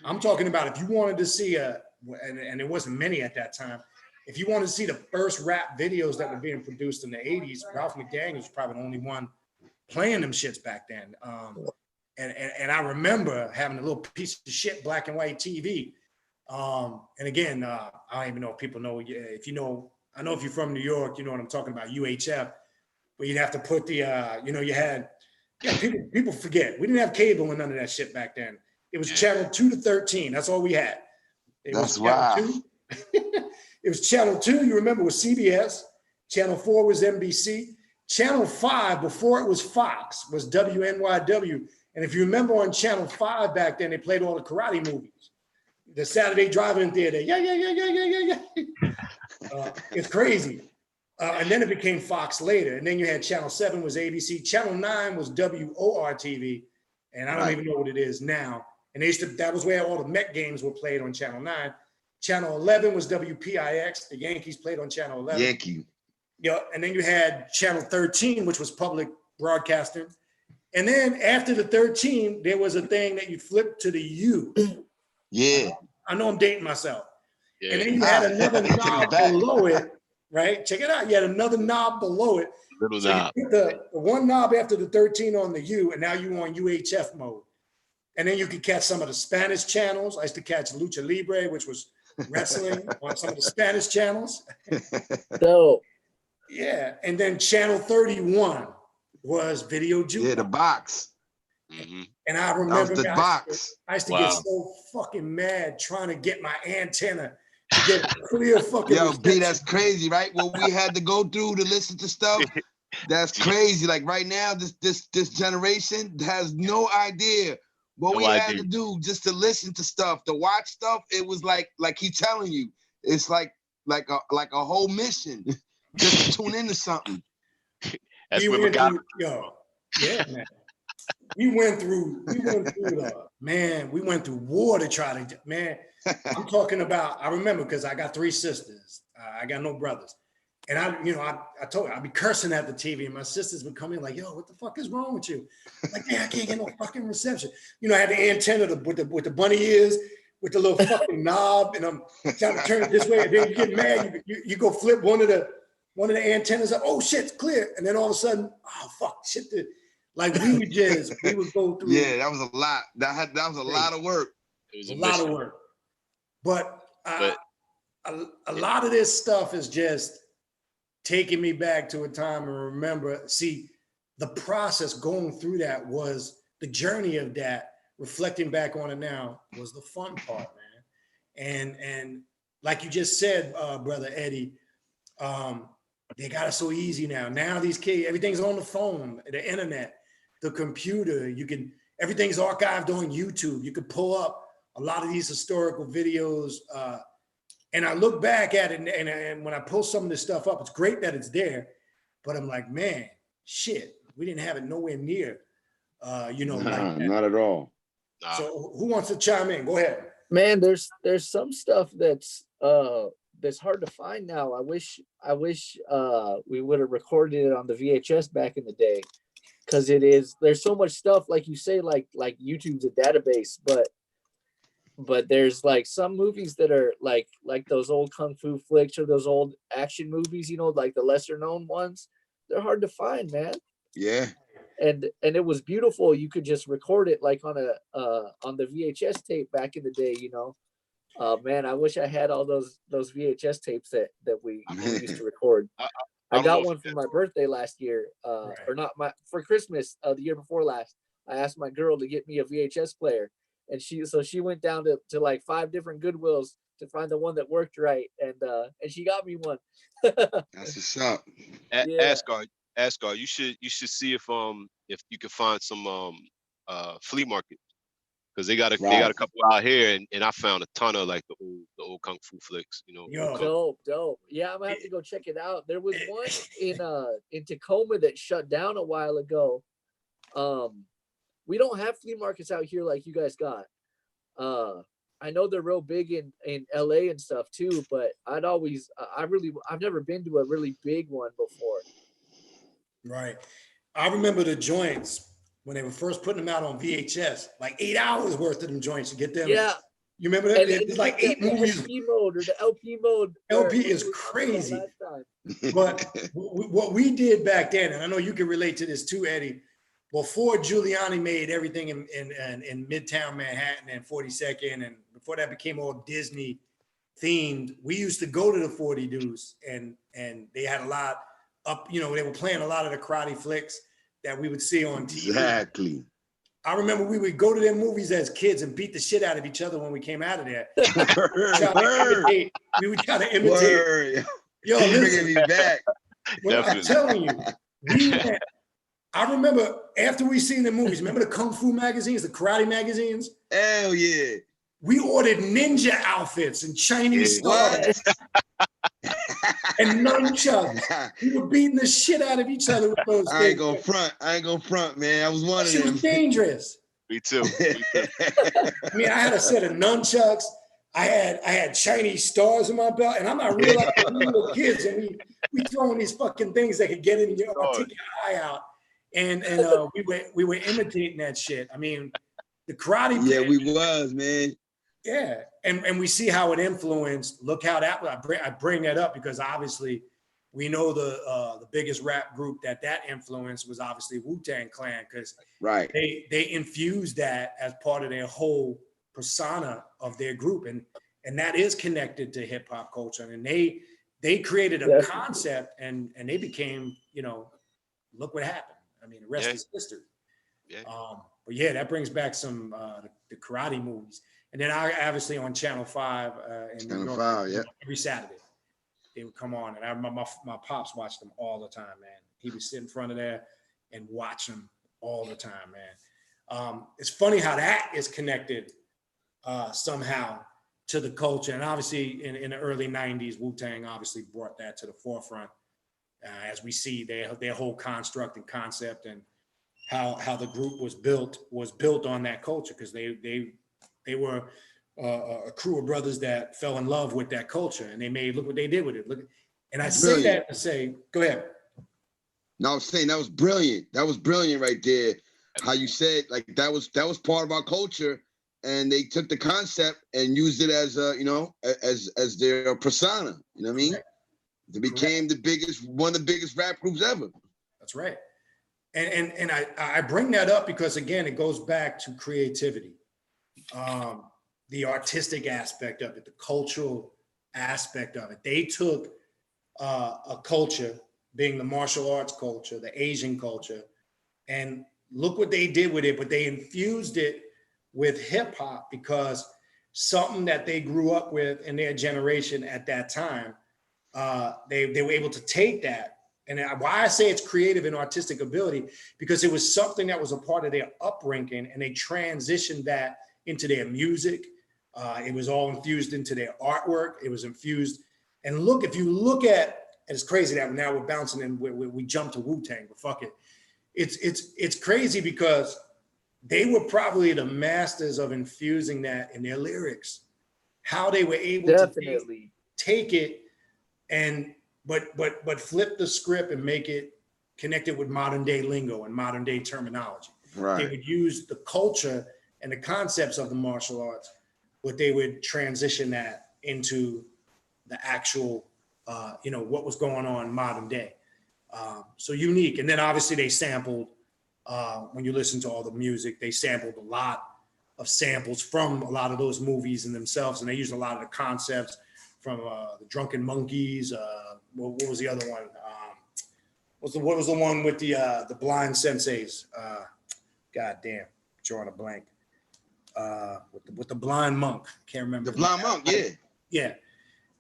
I'm talking about if you wanted to see and there wasn't many at that time. If you wanted to see the first rap videos that were being produced in the 80s, Ralph McDaniels was probably the only one playing them shits back then. And I remember having a little piece of shit black and white TV. And again, I don't even know if people know, if you know, I know if you're from New York, you know what I'm talking about, UHF, where you'd have to put the, you had, people forget. We didn't have cable and none of that shit back then. It was channel 2 to 13. That's all we had. That's wow. It was channel 2, you remember, was CBS. Channel 4 was NBC. Channel 5, before it was Fox, was WNYW. And if you remember on Channel 5 back then, they played all the karate movies. The Saturday Drive-In Theater, yeah. It's crazy. And then it became Fox later. And then you had Channel 7 was ABC. Channel 9 was WOR-TV. And I don't even know what it is now. And that was where all the Met games were played on Channel 9. Channel 11 was WPIX. The Yankees played on Channel 11. Yankee. Yeah, and then you had Channel 13, which was public broadcasting. And then after the 13, there was a thing that you flipped to the U. Yeah. I know I'm dating myself. Yeah. And then you had another knob below it, right? Check it out. You had another knob below it. Little So knob. you put the one knob after the 13 on the U, and now you're on UHF mode. And then you could catch some of the Spanish channels. I used to catch Lucha Libre, which was wrestling on some of the Spanish channels. So Yeah, and then Channel 31 was video jukebox. Yeah, the box. Mm-hmm. And I That remember was the box. I used to Wow. get so fucking mad trying to get my antenna to get a clear fucking Yo, B, reception. that's crazy, right? What we had to go through to listen to stuff. That's crazy. Like right now, this generation has no idea what we had to do just to listen to stuff, to watch stuff. It was like he's telling you, it's like a whole mission just to tune into something. That's we where went we got. through, man. We went through we went through war to try to, man. I'm talking about, I remember because I got 3 sisters. I got no brothers. And I told her, I'd be cursing at the TV and my sisters would come in like, yo, what the fuck is wrong with you? Like, man, I can't get no fucking reception. I had the antenna with the bunny ears, with the little fucking knob, and I'm trying to turn it this way. And then you get mad, you go flip one of the antennas up, oh shit, it's clear. And then all of a sudden, oh fuck, shit. Like we would go through. Yeah, that was a lot. That was a lot of work. It was a lot of work. But a lot of this stuff is just taking me back to a time and remember, see, the process going through that was the journey of that, reflecting back on it now was the fun part, man. And like you just said, brother Eddie, they got it so easy now. Now these kids, everything's on the phone, the internet, the computer, everything's archived on YouTube. You could pull up a lot of these historical videos. And I look back at it and when I pull some of this stuff up, it's great that it's there, but I'm like, man, shit, we didn't have it nowhere near, like that. Not at all. Nah. So who wants to chime in? Go ahead. Man, there's some stuff that's hard to find now. I wish we would have recorded it on the VHS back in the day, because there's so much stuff, like you say, like YouTube's a database, but there's like some movies that are like those old kung fu flicks or those old action movies, you know, like the lesser known ones. They're hard to find, man. Yeah. And it was beautiful. You could just record it like on the VHS tape back in the day, you know. Man, I wish I had all those VHS tapes that we used to record. I got one for my birthday last year, or not for Christmas the year before last. I asked my girl to get me a VHS player, and she went down to like 5 different Goodwills to find the one that worked right, and she got me one. That's what's up. Yeah. Asgard, you should see if you can find some flea market, because they got a couple out here, and I found a ton of like the old kung fu flicks, you know. Yo. Dope. Yeah, I'm gonna have to go check it out. There was one in Tacoma that shut down a while ago. We don't have flea markets out here like you guys got. I know they're real big in LA and stuff too, but I've never been to a really big one before. Right. I remember the joints when they were first putting them out on VHS, like 8 hours worth of them joints to get them. Yeah. You remember that? And It's like 8 movies. SP mode or the LP mode. LP is crazy. But what we did back then, and I know you can relate to this too, Eddie, before Giuliani made everything in Midtown Manhattan and 42nd, and before that became all Disney themed, we used to go to the 40 Deuce, and they had a lot up, you know, they were playing a lot of the karate flicks that we would see on TV. Exactly. I remember we would go to their movies as kids and beat the shit out of each other when we came out of there. We would try to imitate. Word. Yo, Bringing me back. Well, I'm telling you, I remember after we seen the movies, remember the Kung Fu magazines, the karate magazines? Hell yeah. We ordered ninja outfits and Chinese stars and nunchucks. We were beating the shit out of each other with those things. I ain't gonna front, man. I was one of them. It was dangerous. Me too. I mean, I had a set of nunchucks. I had Chinese stars in my belt, and I'm not realizing we were kids, and we throwing these fucking things that could get in your take your eye out, and we were imitating that shit. I mean, the karate. Yeah, we was, man. Yeah, and we see how it influenced. Look how that I bring that up because obviously we know the biggest rap group that influenced was obviously Wu-Tang Clan, because they infused that as part of their whole persona of their group, and that is connected to hip hop culture, and they created a concept and they became, you know, look what happened. I mean, the rest is history. Yeah. But yeah, that brings back some the karate movies. And then I obviously on Channel 5 in New York, every Saturday they would come on, and my pops watched them all the time, man. He would sit in front of there and watch them all the time, man. It's funny how that is connected somehow to the culture, and obviously in the early 90s, Wu-Tang obviously brought that to the forefront, as we see their whole construct and concept, and how the group was built on that culture, because they were a crew of brothers that fell in love with that culture, and look what they did with it. And I say that to say, go ahead. No, I was saying that was brilliant. That was brilliant right there. How you said, like, that was part of our culture, and they took the concept and used it as as their persona. You know what I mean? They became one of the biggest rap groups ever. That's right. And I bring that up because, again, it goes back to creativity. The artistic aspect of it, the cultural aspect of it. They took a culture, being the martial arts culture, the Asian culture, and look what they did with it, but they infused it with hip hop, because something that they grew up with in their generation at that time, they were able to take that. And why I say it's creative and artistic ability, because it was something that was a part of their upbringing, and they transitioned that into their music. It was all infused into their artwork. It was infused. And look, if you look at, and it's crazy that now we're bouncing and we jump to Wu-Tang, but fuck it. It's crazy because they were probably the masters of infusing that in their lyrics. How they were able Definitely. to take it and but flip the script and make it connected with modern day lingo and modern day terminology. Right. They would use the culture and the concepts of the martial arts, but they would transition that into the actual, what was going on modern day. So unique. And then obviously they sampled, when you listen to all the music, they sampled a lot of samples from a lot of those movies in themselves. And they used a lot of the concepts from the Drunken Monkeys. What was the other one? What was the one with the blind senseis? God damn, drawing a blank. With the blind monk, can't remember. The Blind Monk, yeah. Yeah.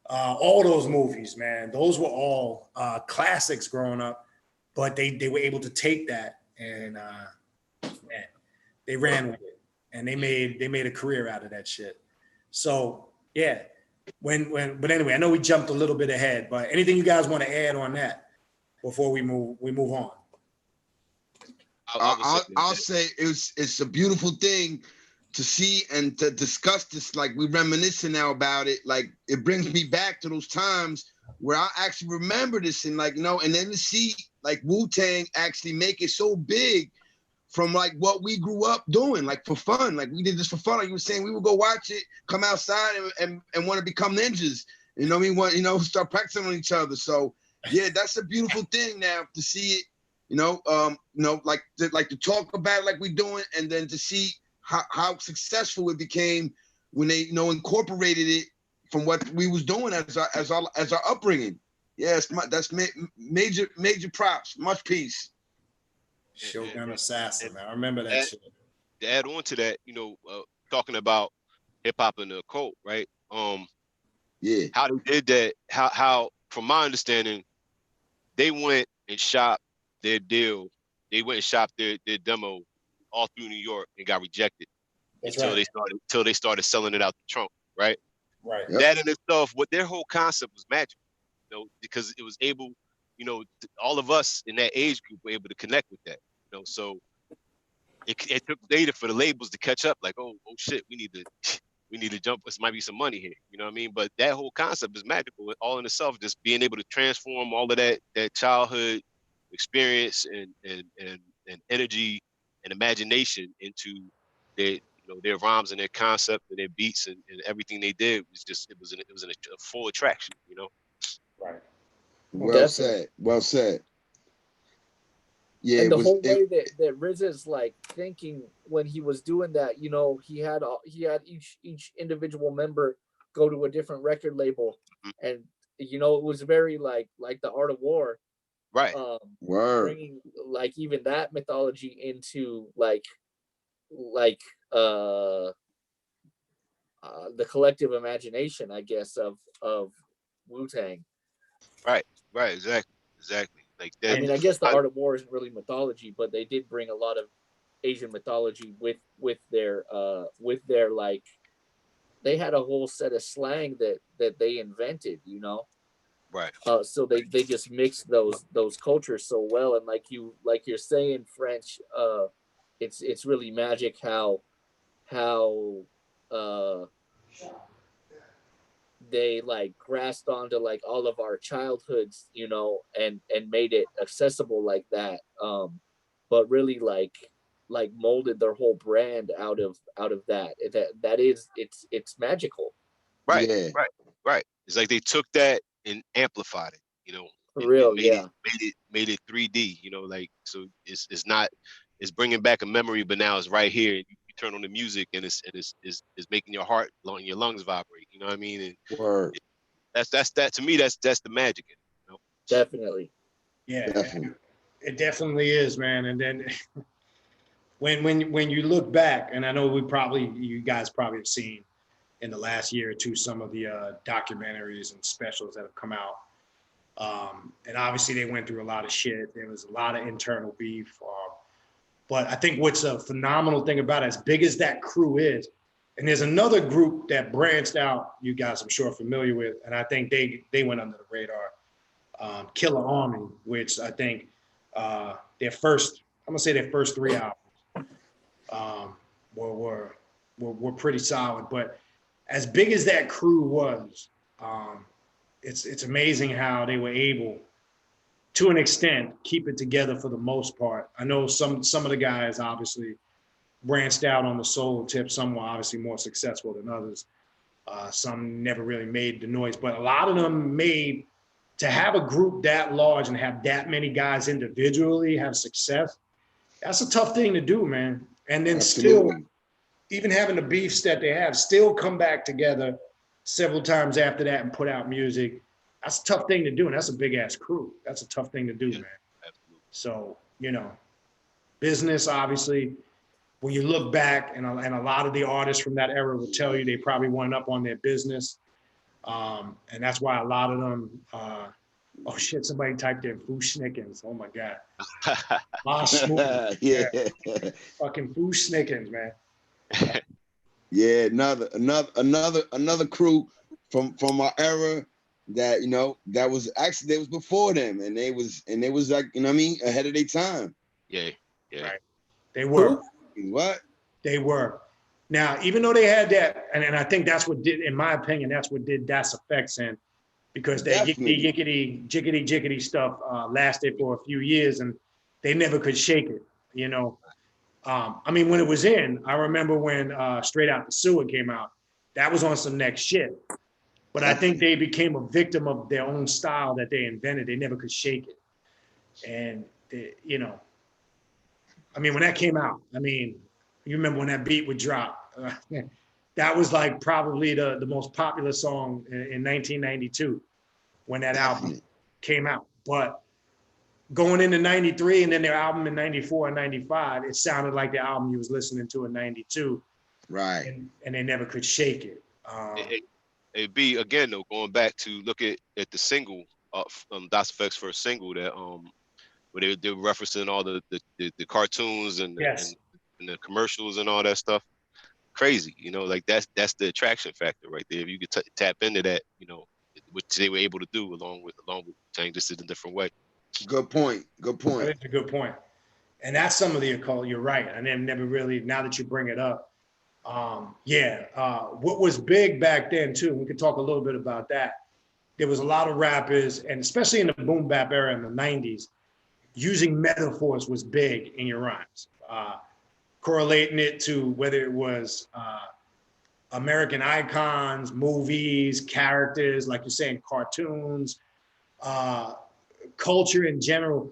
All those movies, man, those were all classics growing up, but they were able to take that and man, they ran with it and they made a career out of that shit. So yeah, but anyway, I know we jumped a little bit ahead, but anything you guys want to add on that before we move on? I'll say it's a beautiful thing to see and to discuss this. Like, we reminiscing now about it. Like, it brings me back to those times where I actually remember this and and then to see like Wu-Tang actually make it so big from like what we grew up doing, like for fun. Like, we did this for fun. Like you were saying, we would go watch it, come outside and want to become ninjas. You know what I mean? Start practicing on each other. So yeah, that's a beautiful thing now to see it, like to talk about it like we're doing, and then to see how successful it became when they, incorporated it from what we was doing as our upbringing. Yes, that's major props. Much peace. Shogun Assassin, man. I remember that shit. To add on to that, talking about hip hop and the occult, right? Yeah. How they did that? How from my understanding, they went and shopped their deal. They went and shopped their demo all through New York and got rejected. That's until right. they started selling it out the trunk, right? Right. Yep. That in itself, what their whole concept was magic, because it was able, all of us in that age group were able to connect with that, so it took data for the labels to catch up, like, oh shit, we need to jump, this might be some money here, you know what I mean? But that whole concept is magical all in itself, just being able to transform all of that childhood experience and energy and imagination into their rhymes and their concept and their beats and everything they did was just, it was a full attraction, Right. Well Definitely. said. Well said. Yeah, And the whole way that RZA's like thinking when he was doing that, he had each individual member go to a different record label, and it was very like the Art of War, right? Word. Bringing like even that mythology into like the collective imagination, I guess, of Wu-Tang. Right, exactly. Like that. I mean, I guess the Art of War isn't really mythology, but they did bring a lot of Asian mythology with their like, they had a whole set of slang that they invented, Right. So they just mixed those cultures so well, and like you're saying, French, it's really magic how they like grasped onto like all of our childhoods, and made it accessible like that, but really like molded their whole brand out of that. It's magical. Right. Yeah. Right. It's like they took that and amplified it, For and real, made yeah. made it 3D, like, so it's bringing back a memory, but now it's right here. You turn on the music and it's making your heart and your lungs vibrate. You know what I mean? And Word. that's that to me. That's the magic in it. Definitely. Yeah, Definitely. it definitely is, man. And then when you look back, and I know you guys probably have seen in the last year or two some of the documentaries and specials that have come out. And obviously they went through a lot of shit. There was a lot of internal beef. But I think what's a phenomenal thing about it, as big as that crew is, and there's another group that branched out, you guys I'm sure are familiar with, and I think they went under the radar, Killer Army, which I think their first 3 albums. were pretty solid. But as big as that crew was, it's amazing how they were able, to an extent, keep it together for the most part. I know some of the guys obviously branched out on the soul tip. Some were obviously more successful than others. Some never really made the noise, but a lot of them made, to have a group that large and have that many guys individually have success. That's a tough thing to do, man. And then Absolutely. still, even having the beefs that they have, still come back together several times after that and put out music. That's a tough thing to do, and that's a big ass crew. That's a tough thing to do, man. Absolutely. So, you know, business, obviously, when you look back, and a lot of the artists from that era will tell you they probably went up on their business. And that's why a lot of them, oh shit, somebody typed in Fooshnickens. Oh my God. Yeah. Fucking Fooshnickens, man. Yeah, another crew from our era that, you know, that was actually, they was before them, and they was like, you know what I mean, ahead of their time. Yeah. Right. They were. What? They were. Now, even though they had that, and I think that's what did, in my opinion, that's what did Das Effects in, because that yickety, jickety stuff lasted for a few years, and they never could shake it, you know. I mean, when it was in, I remember when Straight Out the Sewer came out, that was on some next shit. But I think they became a victim of their own style that they invented. They never could shake it. And, you know, I mean, when that came out, I mean, you remember when that beat would drop. That was like probably the most popular song in 1992 when that album came out. But going into 93 and then their album in 94 and 95, it sounded like the album you was listening to in 92. Right. And they never could shake it. It'd be, again, though, going back to look at the single, Das Effect's first single, that where they were referencing all the cartoons and, yes. and the commercials and all that stuff. Crazy, you know, like that's the attraction factor right there. If you could tap into that, you know, which they were able to do along with saying this in a different way. Good point. That's a good point. And that's some of the occult. You're right. I never really, now that you bring it up, what was big back then too, we could talk a little bit about that. There was a lot of rappers, and especially in the boom bap era in the 90s, using metaphors was big in your rhymes. Correlating it to whether it was American icons, movies, characters, like you're saying, cartoons, culture in general.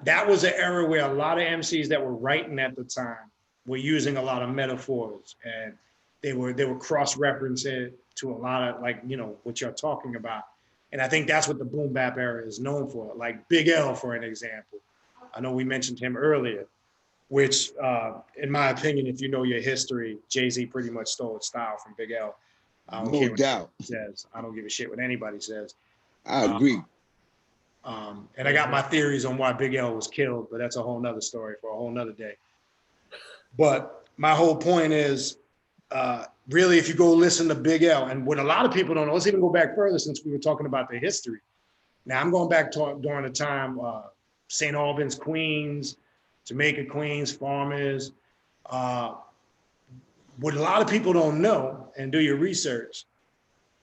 That was an era where a lot of MCs that were writing at the time were using a lot of metaphors, and they were cross-referencing to a lot of, like, you know, what you're talking about. And I think that's what the boom bap era is known for. Like Big L, for an example. I know we mentioned him earlier, which, in my opinion, if you know your history, Jay-Z pretty much stole its style from Big L. I don't care what anybody says. I don't give a shit what anybody says. I agree. And I got my theories on why Big L was killed, but that's a whole nother story for a whole nother day. But my whole point is, really, if you go listen to Big L, and what a lot of people don't know, let's even go back further since we were talking about the history. Now, I'm going back during the time, St. Albans, Queens, Jamaica, Queens, Farmers. What a lot of people don't know, and do your research,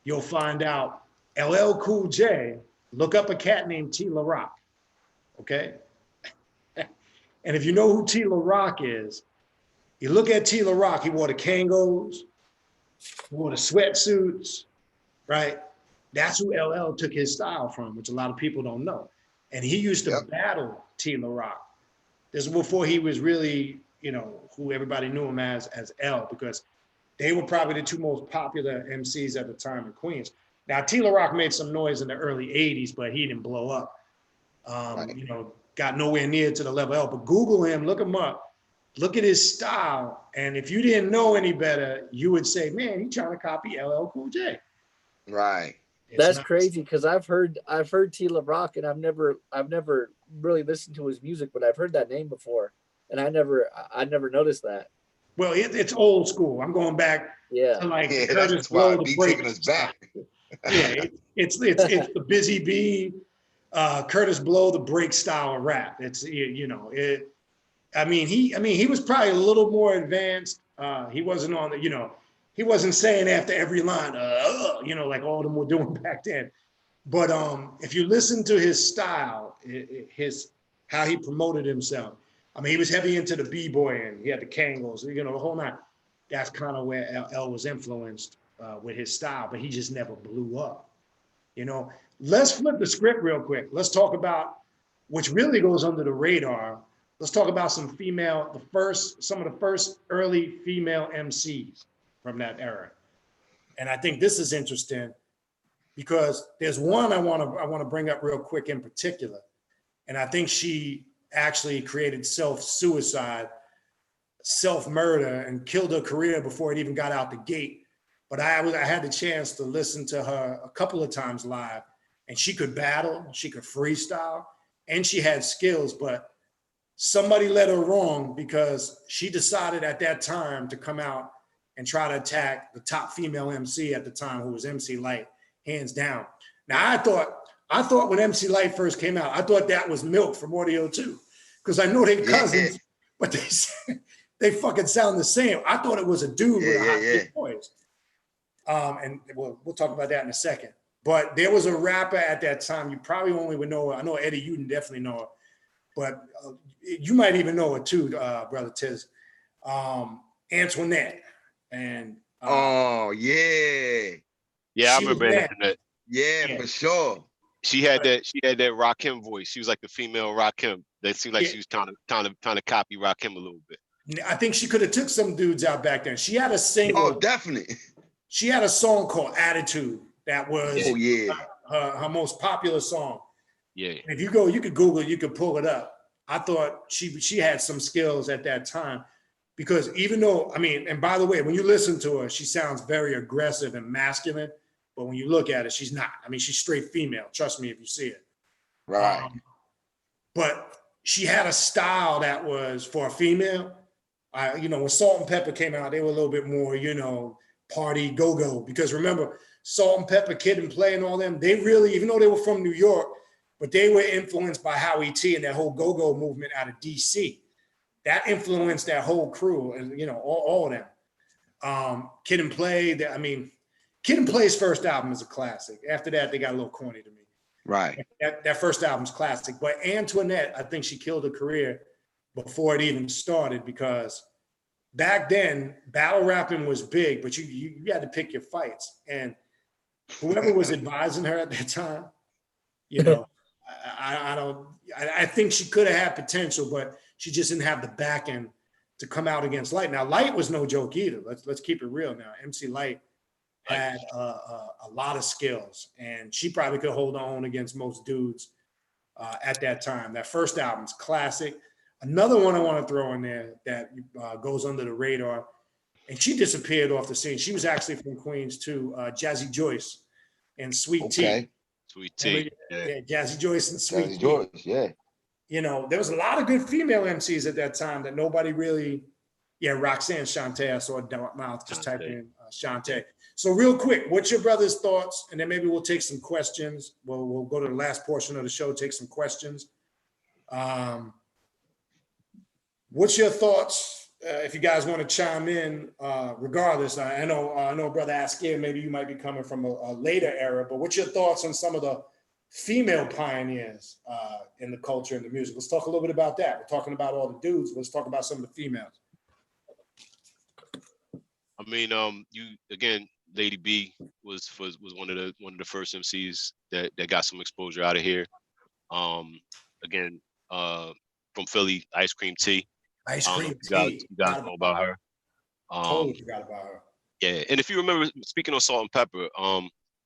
you'll find out LL Cool J, look up a cat named T. La Rock, okay? And if you know who T. La Rock is, you look at T. La Rock, he wore the Kangos, he wore the sweatsuits, right? That's who LL took his style from, which a lot of people don't know. And he used to battle T. La Rock. This is before he was really, you know, who everybody knew him as L, because they were probably the two most popular MCs at the time in Queens. Now, T. La Rock made some noise in the early 80s, but he didn't blow up. You know, got nowhere near to the level L. But Google him, look him up, look at his style. And if you didn't know any better, you would say, man, he's trying to copy LL Cool J. Right. That's crazy, because I've heard T. La Rock, and I've never really listened to his music, but I've heard that name before, and I never noticed that. Well, it's old school. I'm going back to like Curtis Blow, the break. Taking us back. Yeah, it's the Busy Bee, Curtis Blow, the break style of rap. It's, you know, he was probably a little more advanced. He wasn't on the, he wasn't saying after every line, like all of them were doing back then. But if you listen to his style, how he promoted himself, he was heavy into the B-boy and he had the Kangles, the whole nine. That's kind of where L was influenced with his style, but he just never blew up. Let's flip the script real quick. Let's talk about, which really goes under the radar. Let's talk about some of the first early female MCs from that era. And I think this is interesting because there's one I want to bring up real quick in particular. And I think she actually created self-suicide, self-murder, and killed her career before it even got out the gate. But I had the chance to listen to her a couple of times live, and she could battle, she could freestyle, and she had skills, but somebody led her wrong because she decided at that time to come out and try to attack the top female MC at the time, who was MC Light, hands down. Now, I thought when MC Light first came out, I thought that was Milk from Audio 2, because I know they cousins, but they fucking sound the same. I thought it was a dude with a hot big voice. And we'll talk about that in a second. But there was a rapper at that time. You probably only would know her. I know Eddie, you definitely know her. But you might even know her too, Brother Tiz. Antoinette. And oh, yeah. Yeah, I remember Antoinette. Yeah, for sure. She had that Rakim voice. She was like the female Rakim. That seemed like she was trying to copy Rakim a little bit. I think she could have took some dudes out back then. She had a single. Oh, definitely. She had a song called Attitude that was her most popular song. Yeah. And if you could Google it, you could pull it up. I thought she had some skills at that time, because even though, and by the way, when you listen to her, she sounds very aggressive and masculine, but when you look at it, she's not. She's straight female. Trust me if you see it. Right. But she had a style that was for a female. When Salt and Pepper came out, they were a little bit more, party go-go, because remember, Salt and Pepper, Kid and Play and all them, they really, even though they were from New York, but they were influenced by Howie T and that whole go-go movement out of DC. That influenced that whole crew, and all of them. Kid and Play, Kid and Play's first album is a classic. After that, they got a little corny to me. Right. That first album's classic. But Antoinette, I think she killed her career before it even started, because back then, battle rapping was big, but you had to pick your fights. And whoever was advising her at that time, I think she could have had potential, but she just didn't have the backing to come out against Light. Now, Light was no joke either. Let's keep it real now. MC Light had a lot of skills, and she probably could hold on against most dudes at that time. That first album's classic. Another one I want to throw in there that goes under the radar, and she disappeared off the scene. She was actually from Queens too, Jazzy Joyce and Sweet Tea. Sweet Tea. Yeah, Jazzy Joyce and Sweet Tea. Joyce, yeah. There was a lot of good female MCs at that time that nobody really, Roxanne Shante, I saw Dark Mouth just type in Shante. So real quick, what's your brother's thoughts? And then maybe we'll take some questions. We'll go to the last portion of the show, take some questions. What's your thoughts? If you guys want to chime in, regardless, I know Brother Askir, maybe you might be coming from a later era, but what's your thoughts on some of the female pioneers in the culture and the music? Let's talk a little bit about that. We're talking about all the dudes. Let's talk about some of the females. Lady B was one of the first MCs that got some exposure out of here. From Philly, Ice Cream Tea. Ice Cream Tea. You guys know about her. Totally forgot about her. Yeah, and if you remember, speaking of Salt and Pepper,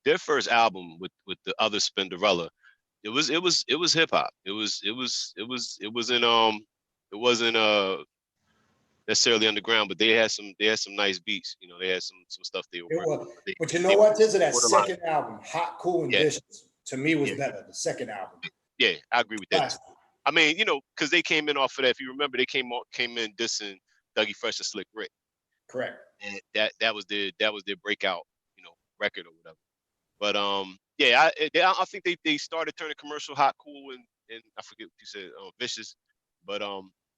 their first album with the other Spinderella, it was hip hop. It wasn't necessarily underground, but they had some nice beats. They had some stuff they were working with. But you know what? That second album, Hot, Cool, and Vicious, to me was better. The second album. Yeah, I agree with that. Because they came in off of that. If you remember, they came in dissing Dougie Fresh and Slick Rick. Correct. And that was their breakout, record or whatever. But I think they started turning commercial Hot, Cool, and I forget what you said, Vicious. But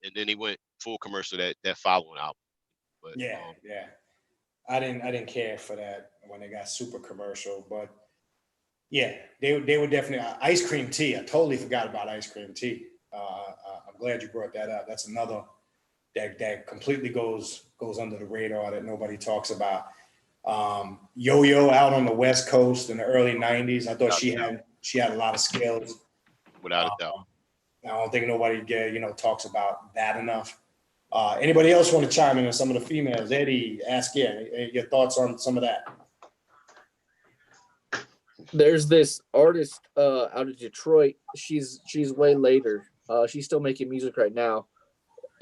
and then he went full commercial that following album. But Yeah, yeah. I didn't care for that when they got super commercial, but yeah, they were definitely Ice Cream Tea. I totally forgot about Ice Cream Tea. I'm glad you brought that up. That's another that completely goes under the radar that nobody talks about. Yo-Yo out on the West Coast in the early '90s. I thought she had a lot of skills. without a doubt. I don't think nobody talks about that enough. Anybody else want to chime in on some of the females? Eddie, ask your thoughts on some of that. There's this artist out of Detroit. She's way later. She's still making music right now.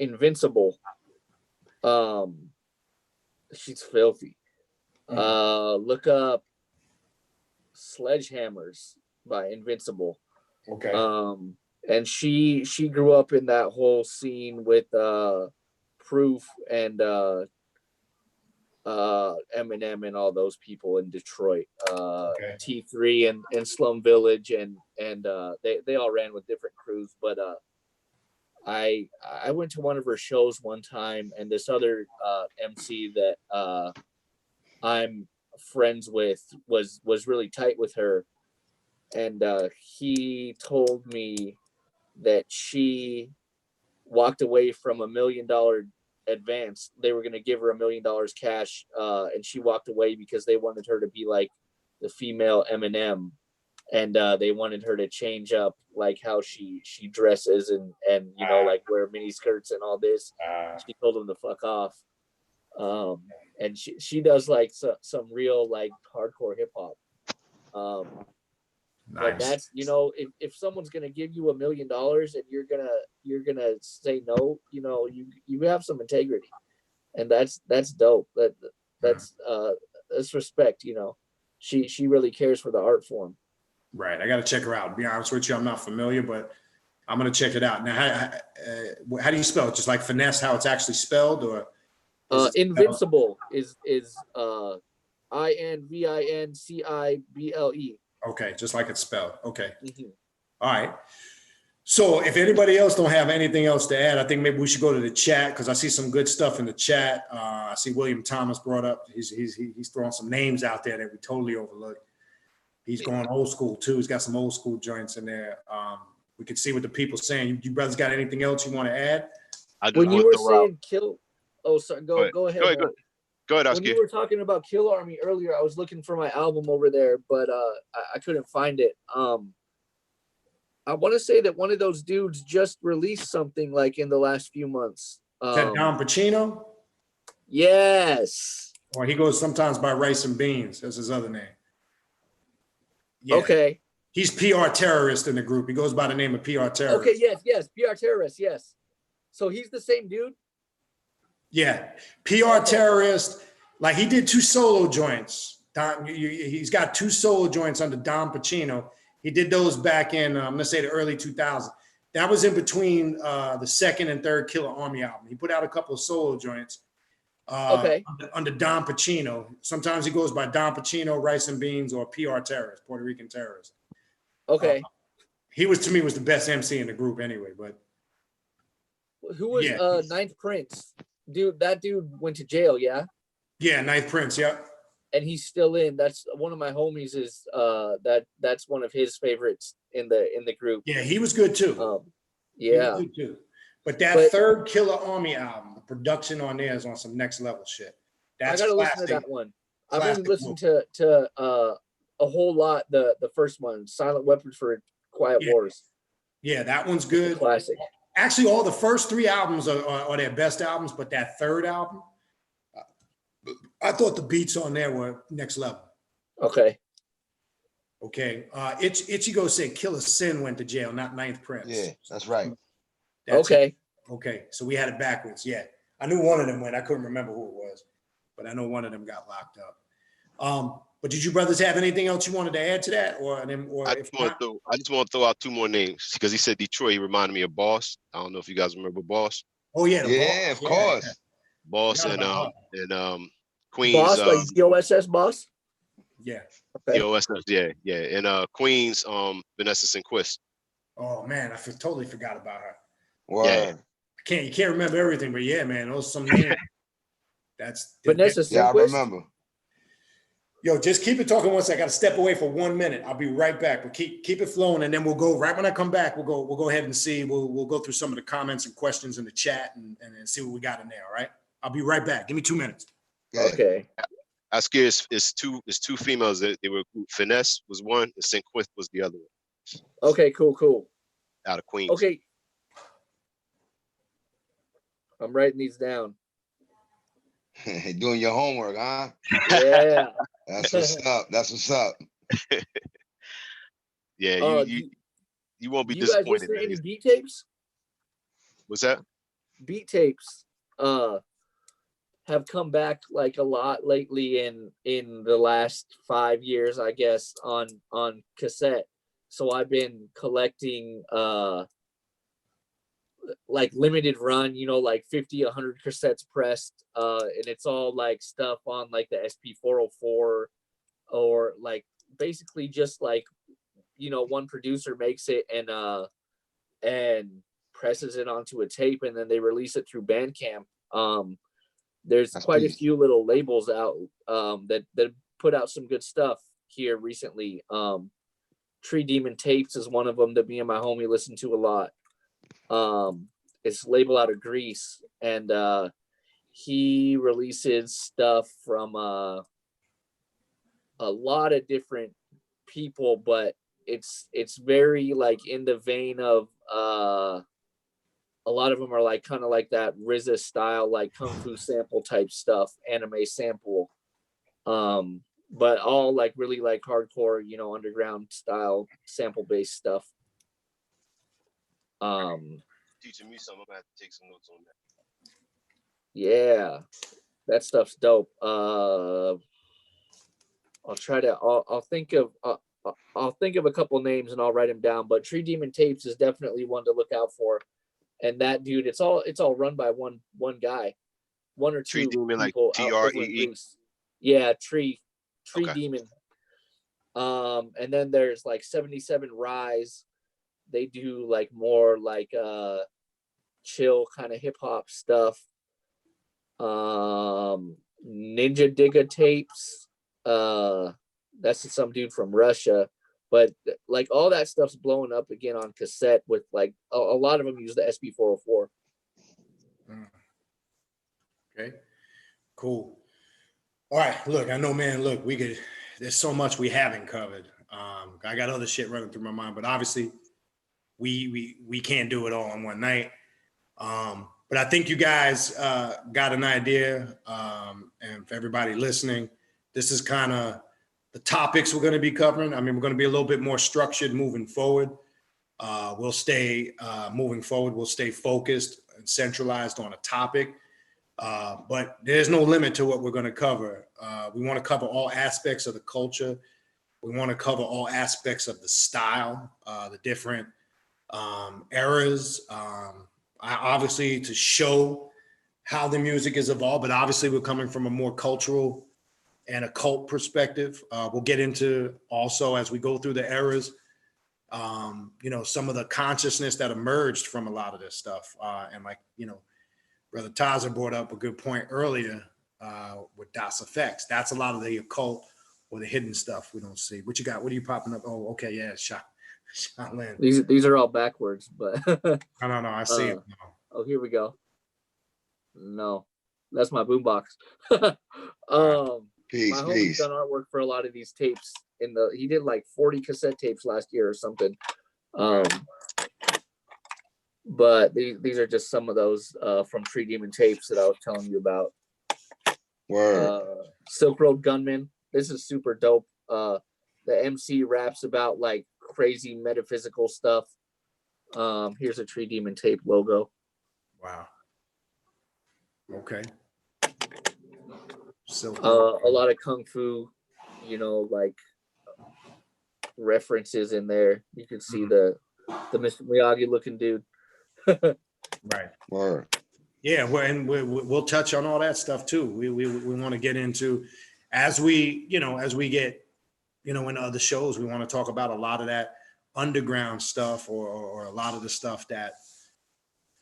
Invincible. She's filthy. Look up Sledgehammers by Invincible. Okay. And she grew up in that whole scene with Proof and Eminem and all those people in Detroit. Okay. T3 and Slum Village and they all ran with different crews, but I went to one of her shows one time, and this other MC that I'm friends with was really tight with her, and he told me that she walked away from $1 million advance. They were going to give her $1 million cash, and she walked away because they wanted her to be like the female Eminem, and they wanted her to change up like how she dresses and like wear mini skirts and all this. She told them to fuck off. And she does like some real like hardcore hip hop. Nice. But that's if someone's gonna give you $1 million and you're gonna say no, you have some integrity, and that's dope. That's respect. She really cares for the art form. Right. I got to check her out. To be honest with you, I'm not familiar, but I'm going to check it out. Now, how do you spell it? Just like finesse, how it's actually spelled, or? Invincible is INVINCIBLE. Okay, just like it's spelled. Okay. Mm-hmm. All right. So if anybody else don't have anything else to add, I think maybe we should go to the chat because I see some good stuff in the chat. I see William Thomas brought up. He's throwing some names out there that we totally overlooked. He's going old school too. He's got some old school joints in there. We can see what the people saying. You brothers got anything else you want to add? When you were saying kill, sorry, go ahead. Go ahead, When you were talking about Kill Army earlier, I was looking for my album over there, but I couldn't find it. I want to say that one of those dudes just released something like in the last few months. Is that Don Pacino? Yes. Or he goes sometimes by Rice and Beans. That's his other name. Yeah. Okay. He's PR Terrorist in the group. He goes by the name of PR Terrorist. Okay, yes. PR Terrorist, yes. So he's the same dude? Yeah. PR Terrorist. Like he did 2 solo joints. He's got 2 solo joints under Don Pacino. He did those back in, I'm going to say the early 2000s. That was in between the second and third Killer Army album. He put out a couple of solo joints under Don Pacino. Sometimes he goes by Don Pacino, Rice and Beans, or PR Terrorist, Puerto Rican Terrorist. Okay. He was, to me, was the best MC in the group anyway. But who was Ninth Prince? Dude, that dude went to jail, yeah? Yeah, Ninth Prince, yeah. And he's still in. That's one of my homies. Is that's one of his favorites in the group. Yeah, he was good too. Yeah, good too. But third Killer Army album, the production on there is on some next level shit. That's I gotta listen to that one. I've only listened to a whole lot. The first one, Silent Weapons for Quiet Wars. Yeah, that one's good. Classic. Actually, all the first 3 albums are their best albums, but that third album, I thought the beats on there were next level. Okay. Ichigo said Killer Sin went to jail, not Ninth Prince. Yeah, that's right. Okay. Okay, so we had it backwards. Yeah, I knew one of them went. I couldn't remember who it was, but I know one of them got locked up. But did you brothers have anything else you wanted to add to that, I just want to throw out 2 more names because he said Detroit. He reminded me of Boss. I don't know if you guys remember Boss. Oh yeah, Boss. Of course. Boss and Queens. Boss, like DOSS Boss. Yeah. Okay. DOSS, yeah, and Queens, Vanessa Sinquist. Oh man, totally forgot about her. Word. You can't remember everything, but yeah, man, those some names. That's Vanessa Yeah, I Simquist. remember. Yo, just keep it talking once. I got to step away for 1 minute. I'll be right back. But keep it flowing, and then we'll go right when I come back. We'll go ahead and see. We'll go through some of the comments and questions in the chat and see what we got in there. All right. I'll be right back. Give me 2 minutes. Yeah. Okay. I scared it's two females that they were. Finesse was one, and Sinquith was the other one. Okay. Cool. Out of Queens. Okay. I'm writing these down. Doing your homework, huh? Yeah. That's what's up. That's what's up. Yeah, you won't be you guys disappointed. listen to any beat tapes? What's that? Beat tapes have come back like a lot lately in the last 5 years, I guess, on cassette. So I've been collecting like limited run, like 50, 100 cassettes pressed, and it's all like stuff on like the SP404, or like basically just like, one producer makes it and presses it onto a tape, and then they release it through Bandcamp. There's That's quite a peace. few little labels out that put out some good stuff here recently. Tree Demon Tapes is one of them that me and my homie listen to a lot. It's label out of Greece, and he releases stuff from a lot of different people, but it's very like in the vein of a lot of them are like kind of like that RZA style, like kung fu sample type stuff, anime sample, but all like really like hardcore, underground style sample based stuff. Teaching me something. I'm gonna have to take some notes on that. Yeah, that stuff's dope. I'll think of a couple names and I'll write them down, but Tree Demon Tapes is definitely one to look out for. And that dude, it's all run by one guy, one or two Tree Demon, like people out over in TREE? Greece. Yeah, Tree Okay. Demon. And then there's like 77 Rise. They do like more like chill kind of hip hop stuff. Ninja Digga Tapes. That's some dude from Russia. But like all that stuff's blowing up again on cassette with like a lot of them use the SP404. Okay, cool. All right, look, I know, man, look, there's so much we haven't covered. I got other shit running through my mind, but obviously we can't do it all in one night. But I think you guys got an idea, and for everybody listening, this is kind of the topics we're going to be covering. I mean, we're going to be a little bit more structured moving forward. We'll stay moving forward. We'll stay focused and centralized on a topic, but there's no limit to what we're going to cover. We want to cover all aspects of the culture. We want to cover all aspects of the style, the different eras. Obviously, to show how the music has evolved, but obviously we're coming from a more cultural and occult perspective. We'll get into also as we go through the eras, some of the consciousness that emerged from a lot of this stuff. And like, Brother Taza brought up a good point earlier with Das Effects. That's a lot of the occult or the hidden stuff we don't see. What you got? What are you popping up? Oh, okay, yeah, Shaolin. These are all backwards, but No, I see it. Oh, here we go. No, that's my boombox. Peace, My homie's peace. done artwork for a lot of these tapes. He did like 40 cassette tapes last year or something. But these are just some of those from Tree Demon Tapes that I was telling you about. Word. Silk Road Gunman. This is super dope. The MC raps about like crazy metaphysical stuff. Here's a Tree Demon Tape logo. Wow. Okay. A lot of kung fu, like references in there. You can see the Mr. Miyagi looking dude. Right. Word. Yeah, we'll touch on all that stuff too. We want to get into as we get into other shows. We want to talk about a lot of that underground stuff or a lot of the stuff that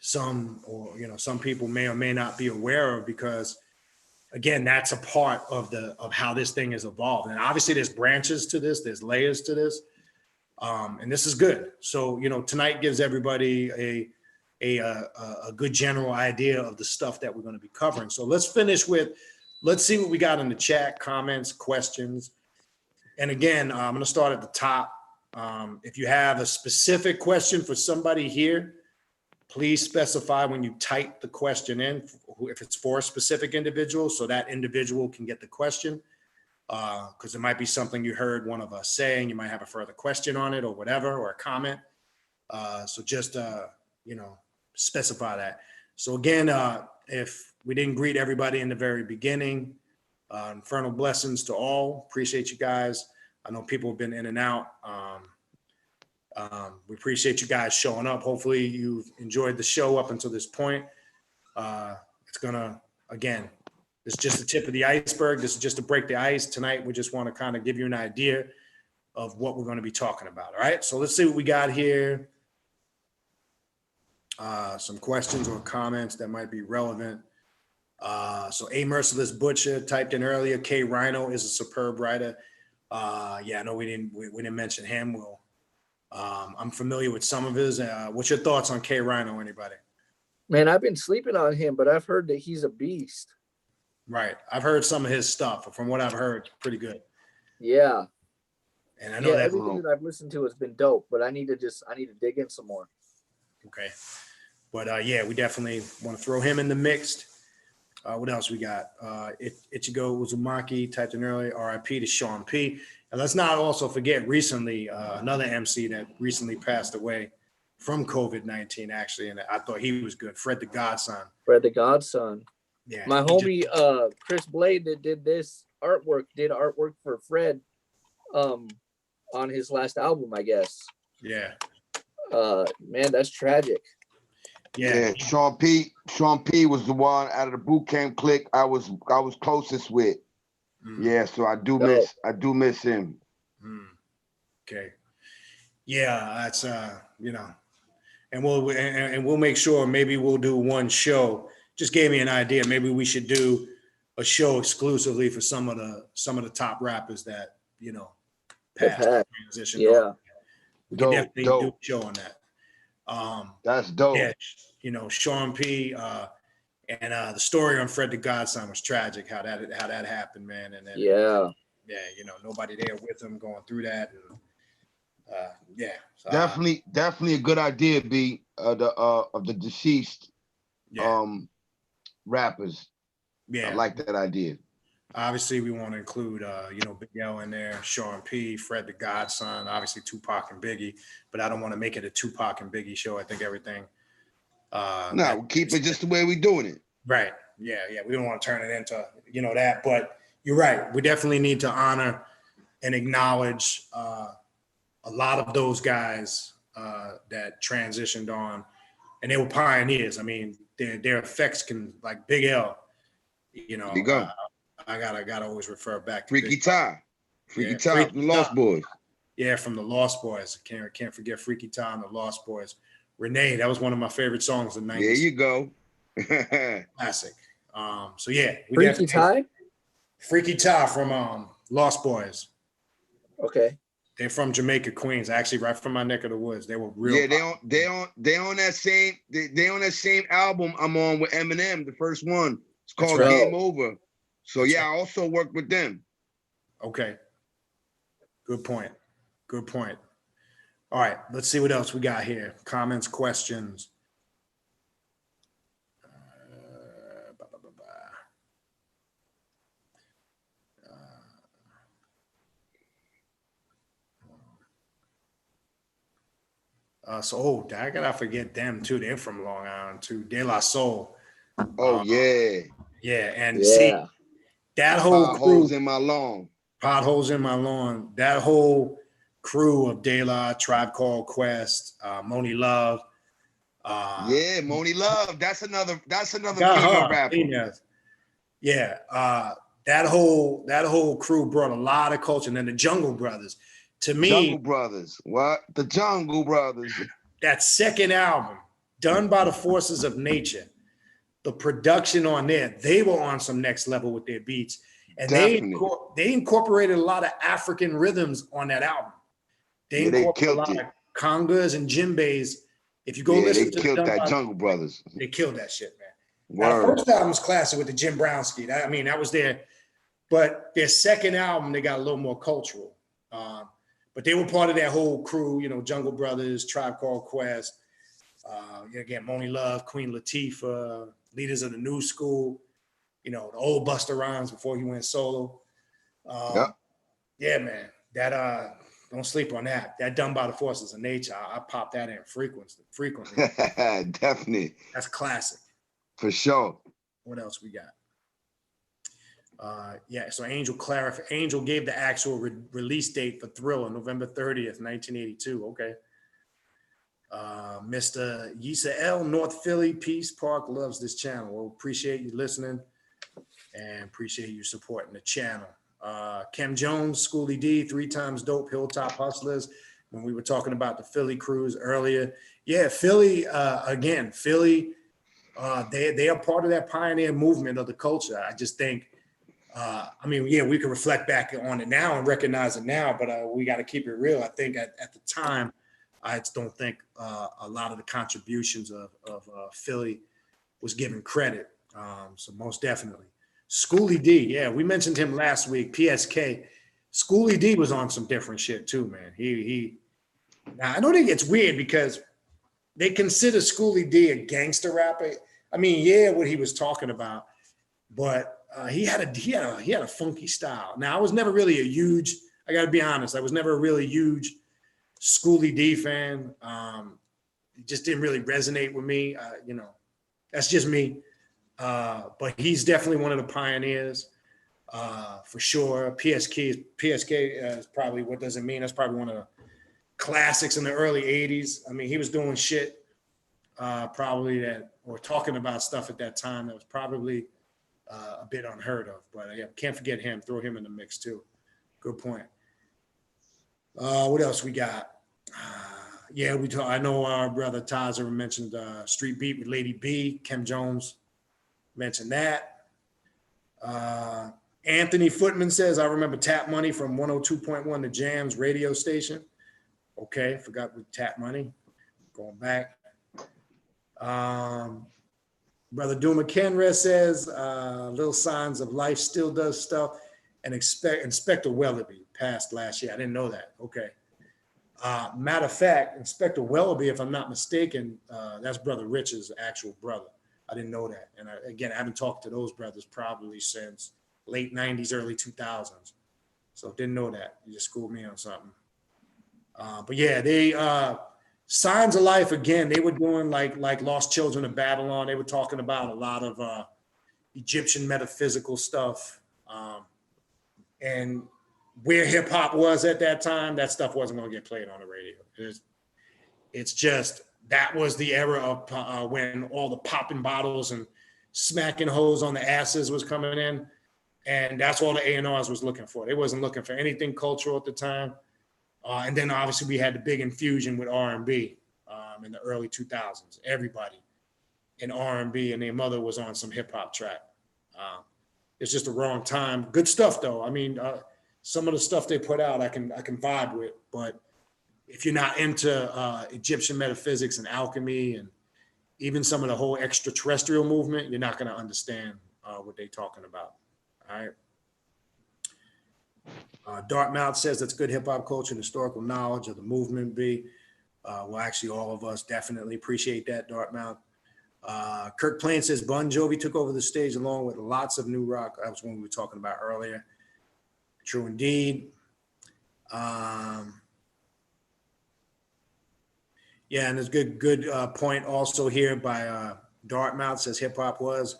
some, or, you know, some people may or may not be aware of, because again, that's a part of how this thing is evolved. And obviously there's branches to this, there's layers to this. And this is good. So, you know, tonight gives everybody a good general idea of the stuff that we're going to be covering. So let's finish with, let's see what we got in the chat, comments, questions. And again, I'm going to start at the top. If you have a specific question for somebody here, please specify when you type the question in, if it's for a specific individual, so that individual can get the question. Because it might be something you heard one of us saying, you might have a further question on it or whatever, or a comment. So just, you know, specify that. So again, if we didn't greet everybody in the very beginning, infernal blessings to all. Appreciate you guys. I know people have been in and out. We appreciate you guys showing up. Hopefully you've enjoyed the show up until this point. It's gonna, again, this is just the tip of the iceberg. This is just to break the ice. Tonight, we just want to kind of give you an idea of what we're going to be talking about. All right, so let's see what we got here. Some questions or comments that might be relevant. So A Merciless Butcher typed in earlier, K Rhino is a superb writer. Yeah, I know we didn't mention him. Well, I'm familiar with some of his. What's your thoughts on K Rhino, anybody? Man, I've been sleeping on him, but I've heard that he's a beast. Right. I've heard some of his stuff. From what I've heard, it's pretty good. Yeah. And I know that everything that I've listened to has been dope, but I need to dig in some more. Okay. But yeah, we definitely want to throw him in the mix. What else we got? Ichigo Uzumaki typed in earlier, RIP to Sean P. And let's not also forget recently, another MC that recently passed away from COVID-19, actually. And I thought he was good. Fred the Godson. Fred the Godson. Yeah. My homie, Chris Blade, that did artwork for Fred on his last album, I guess. Yeah. Man, that's tragic. Yeah, Sean P was the one out of the boot camp clique I was closest with. Yeah, so I do miss him. Okay. Yeah, that's you know, and we'll make sure maybe we'll do one show. Just gave me an idea. Maybe we should do a show exclusively for some of the top rappers that, you know, passed transition. Yeah. We can definitely do a show on that. That's dope. Yeah, you know, Sean P. And the story on Fred the Godson was tragic. How that happened, man. And then, yeah, you know, nobody there with him going through that. And yeah, so, definitely a good idea. B of the deceased rappers. Yeah, I like that idea. Obviously, we want to include, you know, Big L in there, Sean P, Fred the Godson, obviously Tupac and Biggie, but I don't want to make it a Tupac and Biggie show. I think everything. No, we'll keep it just the way we're doing it. Right. Yeah. We don't want to turn it into, you know, that. But you're right. We definitely need to honor and acknowledge a lot of those guys that transitioned on, and they were pioneers. I mean, their effects can, like Big L. You know, you go. I gotta always refer back to Freaky Ty from the Lost Boys. Yeah, from the Lost Boys. Can't forget Freaky Ty and the Lost Boys. Renee, that was one of my favorite songs in the 90s. There you go. Classic. So yeah, Freaky Ty? Freaky Ty from Lost Boys. Okay. They're from Jamaica, Queens, actually right from my neck of the woods. They were real. Yeah, they on that same album I'm on with Eminem, the first one. It's called Game Over. So yeah, I also worked with them. Okay. Good point. All right, let's see what else we got here. Comments, questions. I gotta forget them too. They're from Long Island too. De La Soul. Oh yeah. Yeah, and see that whole Potholes in my lawn. Potholes in my lawn. That whole crew of De La, Tribe Called Quest, Moni Love. Yeah, Moni Love. That's another female rapper. Yeah. That whole crew brought a lot of culture. And then the Jungle Brothers. To me, Jungle Brothers. What? The Jungle Brothers. That second album, done by the forces of nature. The production on there, they were on some next level with their beats. And they incorporated a lot of African rhythms on that album. They Yeah, they incorporated a killed lot it. of congas and djembes. If you go Yeah, listen they to killed Done that by- Jungle Brothers. They killed that shit, man. Now, the Word. first album was classic with the Jim Brownski. That was their, but their second album, they got a little more cultural. But they were part of that whole crew, Jungle Brothers, Tribe Called Quest, again, Moni Love, Queen Latifah, Leaders of the New School, the old Busta Rhymes before he went solo. Yep. Yeah, man, that don't sleep on that. That Done by the Forces of Nature. I pop that in frequently. Definitely. That's classic. For sure. What else we got? So Angel gave the actual release date for Thriller, November 30th, 1982. Okay. Mr. Yisa North Philly, Peace Park loves this channel. Well, appreciate you listening and appreciate you supporting the channel. Kem Jones, Schoolie D, 3 times dope, Hilltop Hustlers. When we were talking about the Philly cruise earlier. Yeah, Philly, Philly, they are part of that pioneer movement of the culture. I just think, we can reflect back on it now and recognize it now, but we got to keep it real. I think at the time, I just don't think a lot of the contributions of Philly was given credit. So most definitely. Schoolie D, yeah, we mentioned him last week, PSK. Schoolie D was on some different shit too, man. Now, I don't think it's weird because they consider Schoolie D a gangster rapper. What he was talking about, but he had a funky style. Now, I was never really I got to be honest, I was never a really huge Schoolie D fan. It just didn't really resonate with me. That's just me. But he's definitely one of the pioneers, for sure. PSK is probably, what does it mean? That's probably one of the classics in the early 80s. He was doing shit probably or talking about stuff at that time that was probably a bit unheard of. But can't forget him. Throw him in the mix too. Good point. What else we got? I know our brother Tazer mentioned Street Beat with Lady B. Kem Jones mentioned that. Anthony Footman says, I remember Tap Money from 102.1 The Jam's radio station. Okay, forgot with Tap Money. Going back. Brother Duma Kenra says, Little Signs of Life still does stuff. And Inspector Wellaby passed last year. I didn't know that. Okay. Matter of fact, Inspector Wellaby, if I'm not mistaken, that's Brother Rich's actual brother. I didn't know that. And I haven't talked to those brothers probably since late 90s, early 2000s. So didn't know that. You just schooled me on something. But yeah, they Signs of Life, again, they were doing like Lost Children of Babylon. They were talking about a lot of Egyptian metaphysical stuff. And where hip hop was at that time, that stuff wasn't going to get played on the radio. It's just, that was the era of when all the popping bottles and smacking hoes on the asses was coming in. And that's all the A&Rs was looking for. They wasn't looking for anything cultural at the time. And then obviously we had the big infusion with R&B in the early 2000s. Everybody in R&B and their mother was on some hip hop track. It's just the wrong time. Good stuff though. Some of the stuff they put out, I can vibe with, but if you're not into Egyptian metaphysics and alchemy and even some of the whole extraterrestrial movement, you're not going to understand what they're talking about. All right. Dartmouth says that's good hip hop culture and historical knowledge of the movement. Well, actually, all of us definitely appreciate that, Dartmouth. Kirk Plain says Bon Jovi took over the stage along with lots of new rock. That was one we were talking about earlier. True indeed. And there's good point also here by Dartmouth says hip hop was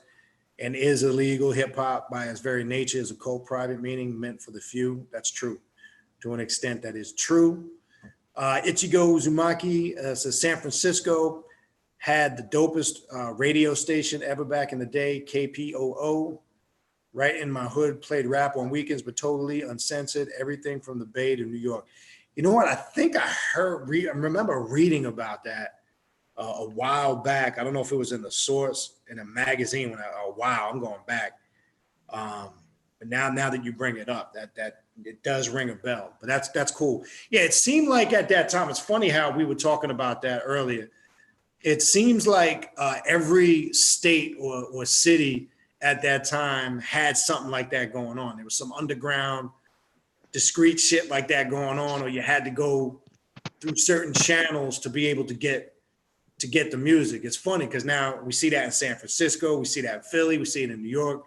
and is illegal. Hip hop by its very nature is a cold private meaning meant for the few. That's true. To an extent, that is true. Ichigo Uzumaki says San Francisco had the dopest radio station ever back in the day, KPOO. Right in my hood, played rap on weekends, but totally uncensored, everything from the Bay to New York. You know what? I think I remember reading about that a while back. I don't know if it was in the Source, in a magazine. I'm going back. But now that you bring it up, that it does ring a bell. But that's cool. Yeah, it seemed like at that time. It's funny how we were talking about that earlier. It seems like every state or city at that time had something like that going on. There was some underground, discreet shit like that going on, or you had to go through certain channels to be able to get the music. It's funny because now we see that in San Francisco, we see that in Philly, we see it in New York.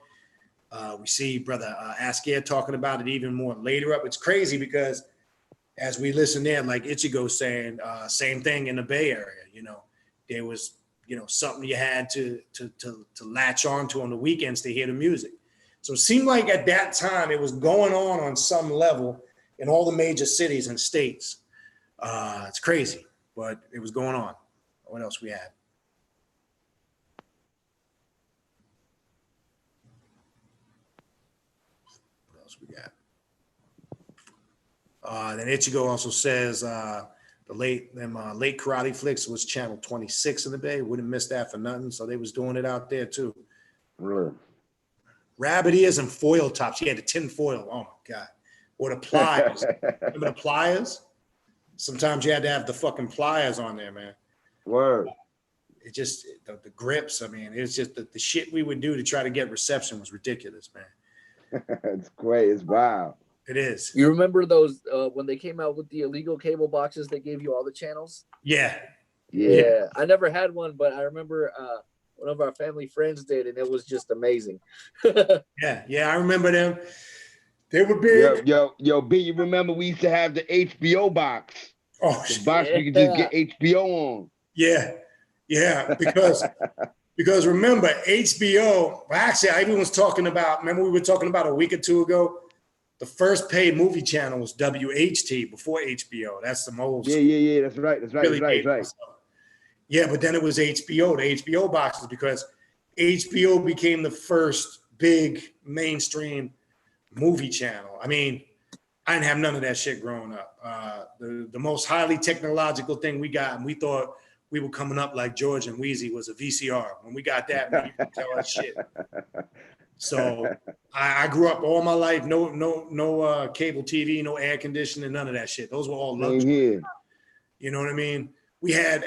We see Brother Asker talking about it even more later up. It's crazy because as we listen there, like Ichigo saying, same thing in the Bay Area. There was something you had to latch on to on the weekends to hear the music. So it seemed like at that time it was going on some level in all the major cities and states. It's crazy, but it was going on. What else we had? What else we got? Then Ichigo also says the late karate flicks was channel 26 in the Bay. Wouldn't miss that for nothing. So they was doing it out there too. Really? Rabbit ears and foil tops. He had the tin foil. Oh my God. Or the pliers. Remember the pliers? Sometimes you had to have the fucking pliers on there, man. Word. It just, the grips, I mean, it's just the shit we would do to try to get reception was ridiculous, man. It's great. It's wild. It is. You remember those when they came out with the illegal cable boxes that gave you all the channels? Yeah. Yeah. I never had one, but I remember one of our family friends did, and it was just amazing. Yeah, I remember them. They were big. Yo, B, you remember we used to have the HBO box. Oh, The box we could just get HBO on. Yeah, because remember HBO, well, actually I even was talking about, remember we were talking about a week or two ago, the first paid movie channel was WHT before HBO. That's the most. Yeah, that's right. Yeah, but then it was HBO, the HBO boxes, because HBO became the first big mainstream movie channel. I mean, I didn't have none of that shit growing up. The most highly technological thing we got, and we thought we were coming up like George and Wheezy, was a VCR. When we got that, man, you could tell us shit. So I grew up all my life, no cable TV, no air conditioning, none of that shit. Those were all luxury. You know what I mean? We had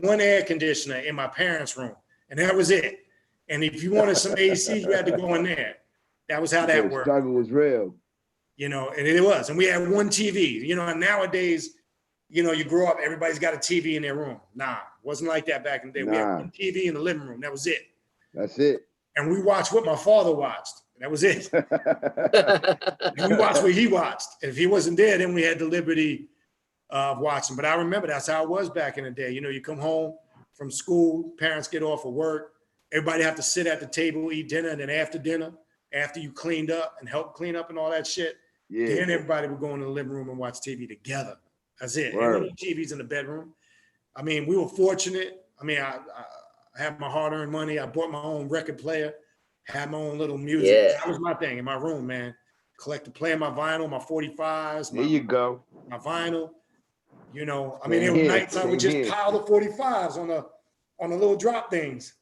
one air conditioner in my parents' room, and that was it. And if you wanted some AC, you had to go in there. That was how that worked. The struggle was real. And it was. And we had one TV. And nowadays, you grow up, everybody's got a TV in their room. Nah, it wasn't like that back in the day. We had one TV in the living room. That was it. That's it. And we watched what my father watched. That was it. And we watched what he watched. And if he wasn't there, then we had the liberty of watching. But I remember that's how it was back in the day. You come home from school, parents get off of work, everybody have to sit at the table, eat dinner, and then after dinner, after you cleaned up and helped clean up and all that shit, then everybody would go in the living room and watch TV together. That's it. There were no TVs in the bedroom. I mean, we were fortunate. I mean, I had my hard-earned money. I bought my own record player, had my own little music. Yeah. That was my thing in my room, man. Collect the player, my vinyl, my 45s. There you go. My vinyl. I mean, there were nights I would just pile the 45s on the little drop things.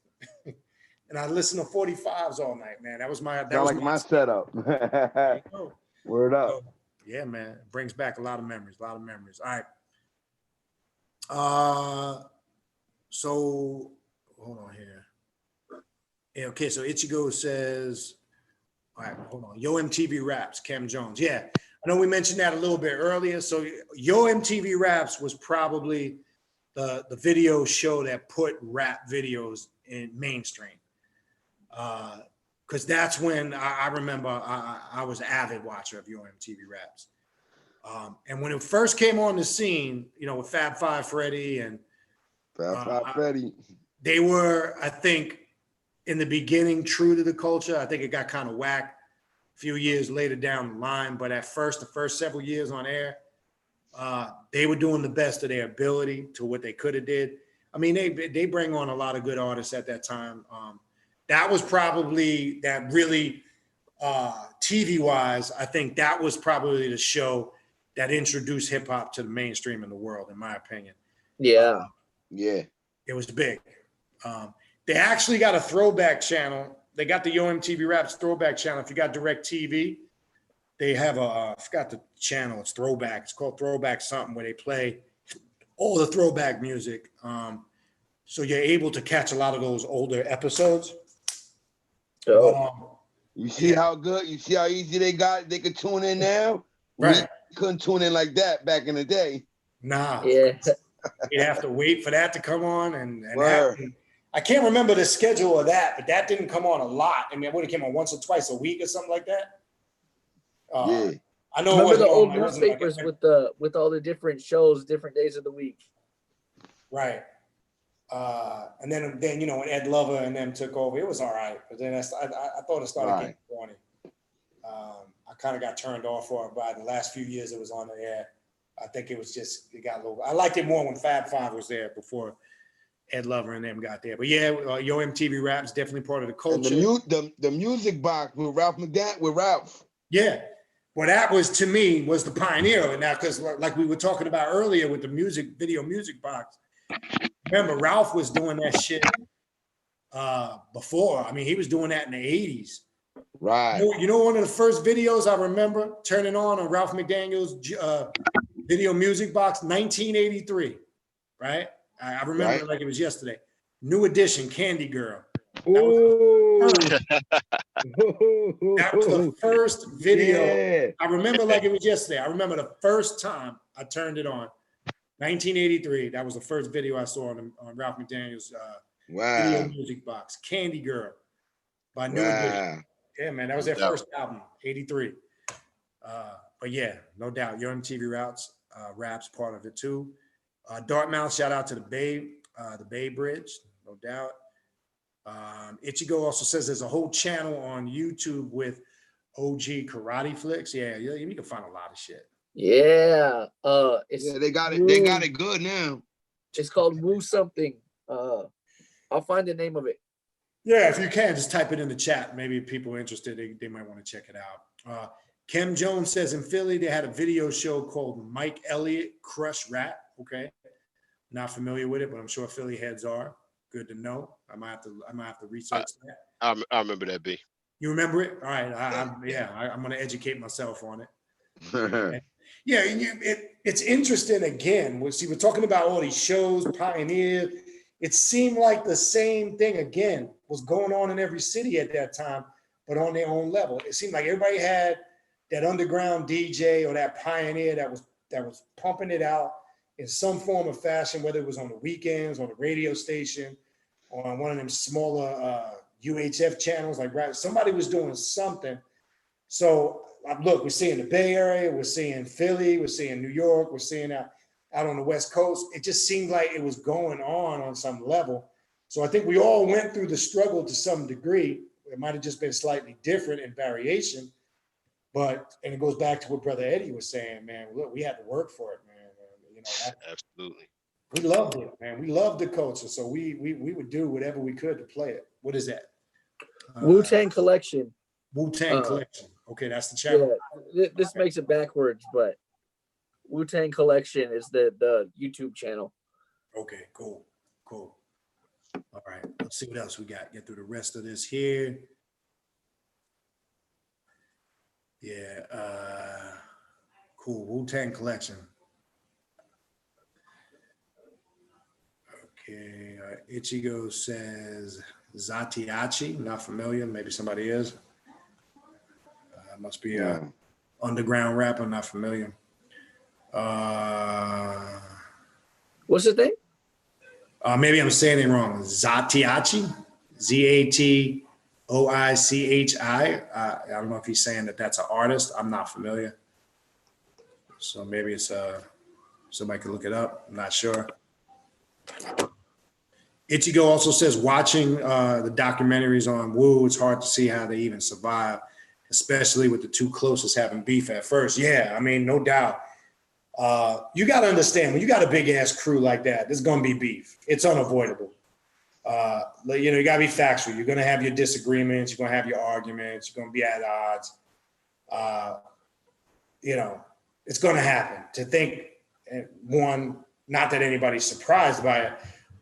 And I listened to 45s all night, man. That was my setup. Word up. So, yeah, man. It brings back a lot of memories. All right. So hold on here. Yeah, okay, so Ichigo says, all right, hold on. Yo MTV Raps, Cam Jones. Yeah, I know we mentioned that a little bit earlier. So Yo MTV Raps was probably the video show that put rap videos in mainstream. Because that's when I remember I was an avid watcher of Yo MTV Raps. And when it first came on the scene, with Fab Five Freddy and Freddy, they were, I think, in the beginning, true to the culture. I think it got kind of whacked a few years later down the line. But the first several years on air, they were doing the best of their ability to what they could have did. I mean, they bring on a lot of good artists at that time. That was probably that really TV-wise, I think that was probably the show that introduced hip hop to the mainstream in the world, in my opinion. Yeah. Yeah. It was big. They actually got a throwback channel. They got the Yo MTV Raps throwback channel. If you got Direct TV, they have I forgot the channel. It's Throwback. It's called Throwback something, where they play all the throwback music. So you're able to catch a lot of those older episodes. Oh. But, You see how good, you see how easy they could tune in now? right. We couldn't tune in like that back in the day. Nah. Yeah. You'd have to wait for that to come on. And Word. that, I can't remember the schedule of that, but that didn't come on a lot. I mean, it would have came on once or twice a week or something like that. Yeah. I know. Remember it the wasn't old long, it wasn't like newspapers with all the different shows, different days of the week. right. And then when Ed Lover and them took over, it was all right. But then I thought it started getting corny. I kind of got turned off for it by the last few years it was on the air. I think it got a little. I liked it more when Fab Five was there before Ed Lover and them got there. But yeah, Yo MTV Raps definitely part of the culture. And the music box with Ralph McDaniel, with Ralph. Yeah. Well, that was, to me, was the pioneer of it now, because like we were talking about earlier with the video music box. Remember, Ralph was doing that shit before. I mean, he was doing that in the 80s. Right. You know, one of the first videos I remember turning on Ralph McDaniel's video music box, 1983, right? I remember it like it was yesterday. New Edition, Candy Girl. That was the first video. Yeah. I remember like it was yesterday. I remember the first time I turned it on. 1983. That was the first video I saw on Ralph McDaniel's video music box. Candy Girl by New Edition. Yeah, man, that was their first album, 83. But yeah, no doubt. Your MTV Raps part of it too. Dartmouth, shout out to the Bay Bridge, no doubt. Ichigo also says there's a whole channel on YouTube with OG karate flicks. Yeah, you can find a lot of shit. Yeah. They got it. They got it good now. It's called Woo something. I'll find the name of it. Yeah, if you can, just type it in the chat. Maybe if people are interested, they might want to check it out. Kim Jones says in Philly, they had a video show called Mike Elliott Crush Rap. Okay. Not familiar with it, but I'm sure Philly heads are. Good to know. I might have to research that. I remember that, B. You remember it? All right. I'm going to educate myself on it. Yeah, it's interesting again. We're talking about all these shows, pioneers. It seemed like the same thing again was going on in every city at that time, but on their own level. It seemed like everybody had that underground DJ or that pioneer that was pumping it out in some form or fashion, whether it was on the weekends, on the radio station, or on one of them smaller UHF channels. Like, right, somebody was doing something. So look, we're seeing the Bay Area, we're seeing Philly, we're seeing New York, we're seeing out on the West Coast. It just seemed like it was going on some level. So I think we all went through the struggle to some degree. It might have just been slightly different in variation, and it goes back to what Brother Eddie was saying, man. Look, we had to work for it, man. Absolutely. We loved it, man. We loved the culture, so we would do whatever we could to play it. What is that? Wu-Tang Collection. Wu-Tang Collection. Okay, that's the channel. Yeah, this makes it backwards, but Wu-Tang Collection is the YouTube channel. Okay, cool. All right, let's see what else we got. Get through the rest of this here. Yeah, cool. Wu-Tang Collection. Okay, Ichigo says Zatiachi, not familiar. Maybe somebody is. Must be a underground rapper, not familiar. What's his name? Maybe I'm saying it wrong. Zatiachi, Zatoichi. I don't know if he's saying that's an artist. I'm not familiar. So maybe it's somebody could look it up. I'm not sure. Ichigo also says watching the documentaries on Wu, it's hard to see how they even survive, especially with the two closest having beef at first. Yeah, I mean, no doubt. You got to understand, when you got a big ass crew like that, there's going to be beef. It's unavoidable. You got to be factual. You're going to have your disagreements. You're going to have your arguments. You're going to be at odds. It's going to happen. To think, one, not that anybody's surprised by it,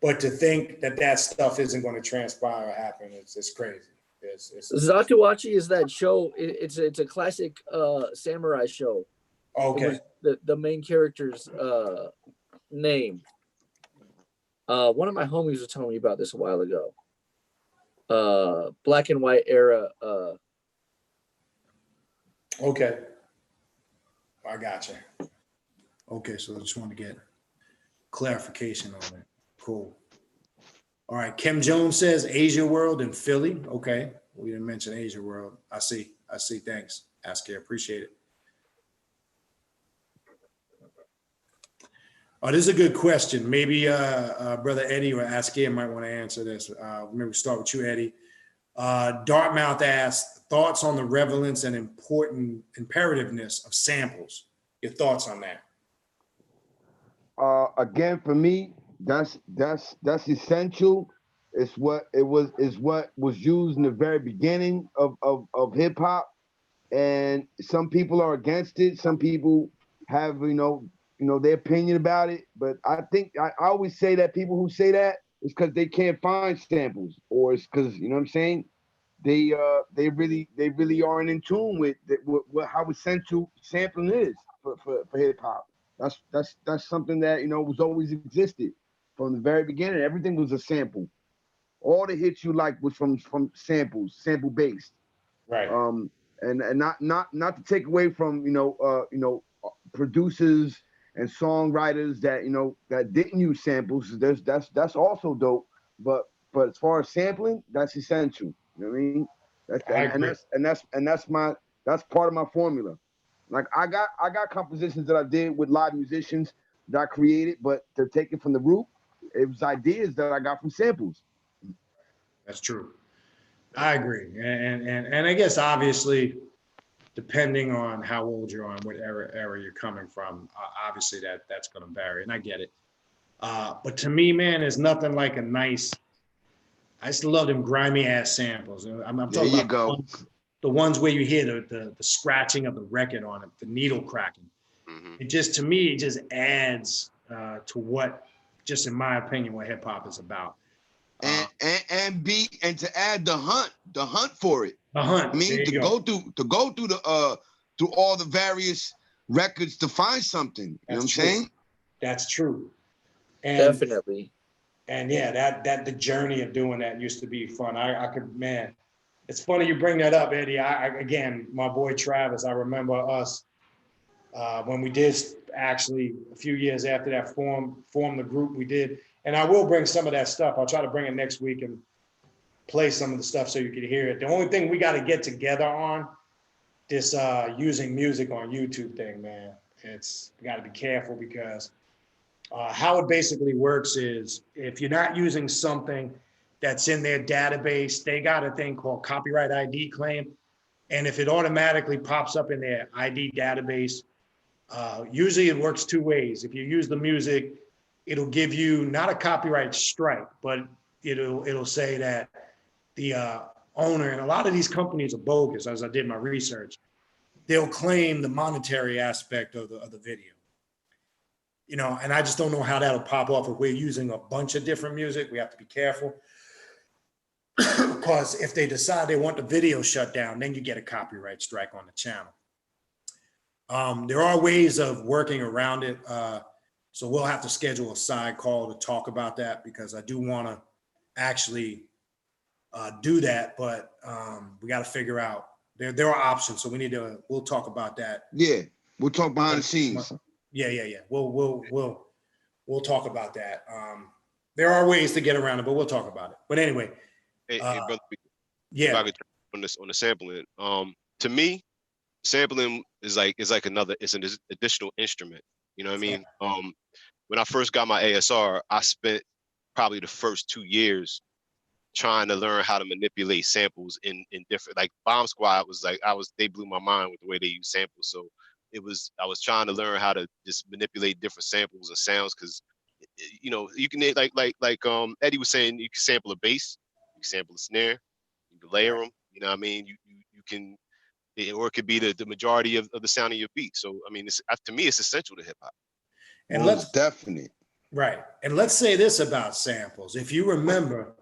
But to think that that stuff isn't going to transpire or happen, it's crazy. It's Zatoichi is that show. It's a classic samurai show. okay. The main character's name. One of my homies was telling me about this a while ago. Black and white era. Okay. I gotcha. Okay, so I just want to get clarification on it. Cool. All right. Kim Jones says Asia World in Philly. Okay. We didn't mention Asia World. I see. Thanks. Ask appreciate it. Oh, this is a good question. Maybe Brother Eddie or Askia might want to answer this. Maybe we start with you, Eddie. Dartmouth asked, thoughts on the relevance and imperativeness of samples. Your thoughts on that? Again, for me, that's essential. It's what was used in the very beginning of hip hop, and some people are against it. Some people have their opinion about it. But I think I always say that people who say that is because they can't find samples, or it's because what I'm saying, they really aren't in tune with how essential sampling is for hip hop. That's something that was always existed from the very beginning. Everything was a sample. All the hits you like was from samples, sample based. Right. And not to take away from producers and songwriters that didn't use samples. That's also dope. But as far as sampling, that's essential. You know what I mean? That's part of my formula. Like I got compositions that I did with live musicians that I created, but they're taken from the root. It was ideas that I got from samples. That's true. I agree. And I guess obviously, depending on how old you are and what era you're coming from, obviously that's going to vary, and I get it. But to me, man, there's nothing like a nice. I used to love them grimy ass samples. I'm talking about the ones where you hear the scratching of the record on it, the needle cracking. Mm-hmm. It just, to me, it just adds to what, just in my opinion, what hip hop is about. And to add the hunt for it. The hunt. I mean, to go through all the various records to find something. You know what I'm saying? That's true. And, Definitely. And yeah, that the journey of doing that used to be fun. I could, man. It's funny you bring that up, Eddie. Again, my boy Travis. I remember us when we did actually a few years after that form the group we did. And I will bring some of that stuff. I'll try to bring it next week and play some of the stuff so you can hear it. The only thing we got to get together on this using music on YouTube thing, man. We got to be careful because how it basically works is if you're not using something that's in their database, they got a thing called copyright ID claim. And if it automatically pops up in their ID database, usually it works two ways. If you use the music, it'll give you not a copyright strike, but it'll say that the owner, and a lot of these companies are bogus, as I did my research, they'll claim the monetary aspect of the video. And I just don't know how that'll pop off if we're using a bunch of different music. We have to be careful. Because if they decide they want the video shut down, then you get a copyright strike on the channel. There are ways of working around it. So we'll have to schedule a side call to talk about that because I do want to actually do that, but we got to figure out there are options. So we'll talk about that. Yeah, we'll talk behind the scenes. Yeah. We'll talk about that. There are ways to get around it, but we'll talk about it. But anyway. Hey, brother, yeah. If I could on the sampling. To me, sampling is like it's an additional instrument. You know what I mean? When I first got my ASR, I spent probably the first 2 years trying to learn how to manipulate samples in different, like Bomb Squad they blew my mind with the way they use samples. So I was trying to learn how to just manipulate different samples and sounds because you can like Eddie was saying, you can sample a bass, you can sample a snare, you can layer them. You know what I mean? You can, or it could be the majority of the sound of your beat. So I mean, to me, it's essential to hip hop. And Most definitely. Right. And let's say this about samples. If you remember,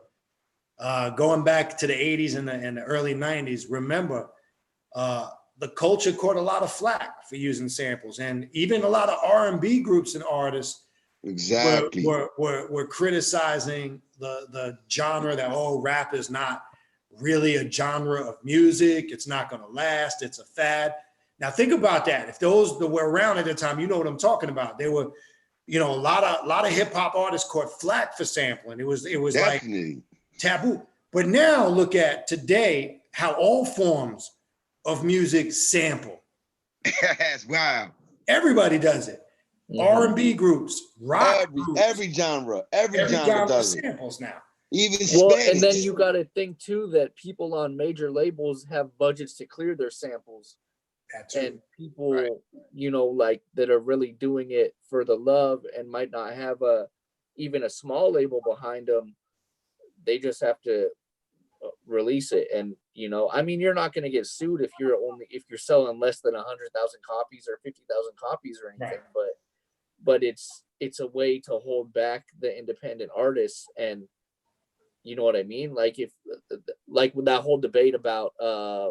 going back to the 80s and the early 90s, remember, the culture caught a lot of flack for using samples, and even a lot of R&B groups and artists Exactly. were criticizing the genre that, oh, rap is not really a genre of music. It's not going to last. It's a fad. Now think about that. If those that were around at the time, you know what I'm talking about. They were, a lot of hip hop artists caught flack for sampling. It was Definitely. like taboo. But now look at today, how all forms of music sample. Wow. Everybody does it. R&B groups, rock groups, every genre does it. samples now. Even Well, Spanish. and then you got to think too that people on major labels have budgets to clear their samples, and people, like that are really doing it for the love and might not have even a small label behind them. They just have to release it, and you're not going to get sued if you're selling less than 100,000 copies or 50,000 copies or anything, right. but it's a way to hold back the independent artists. And you know what I mean? Like with that whole debate about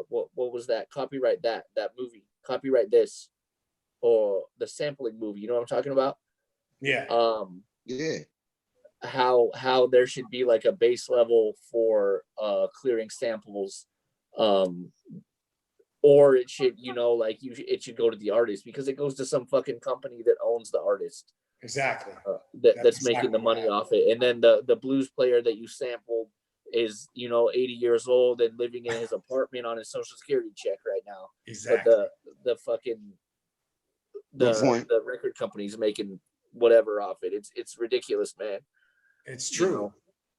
what was that? Copyright that movie, copyright this, or the sampling movie. You know what I'm talking about? Yeah. Yeah. How there should be like a base level for clearing samples, or it should it should go to the artist, because it goes to some fucking company that owns the artist. Exactly. That's making the money off it. And then the blues player that you sampled is 80 years old and living in his apartment on his social security check right now. Exactly. But the fucking the record company's making whatever off it. It's ridiculous, man. It's true.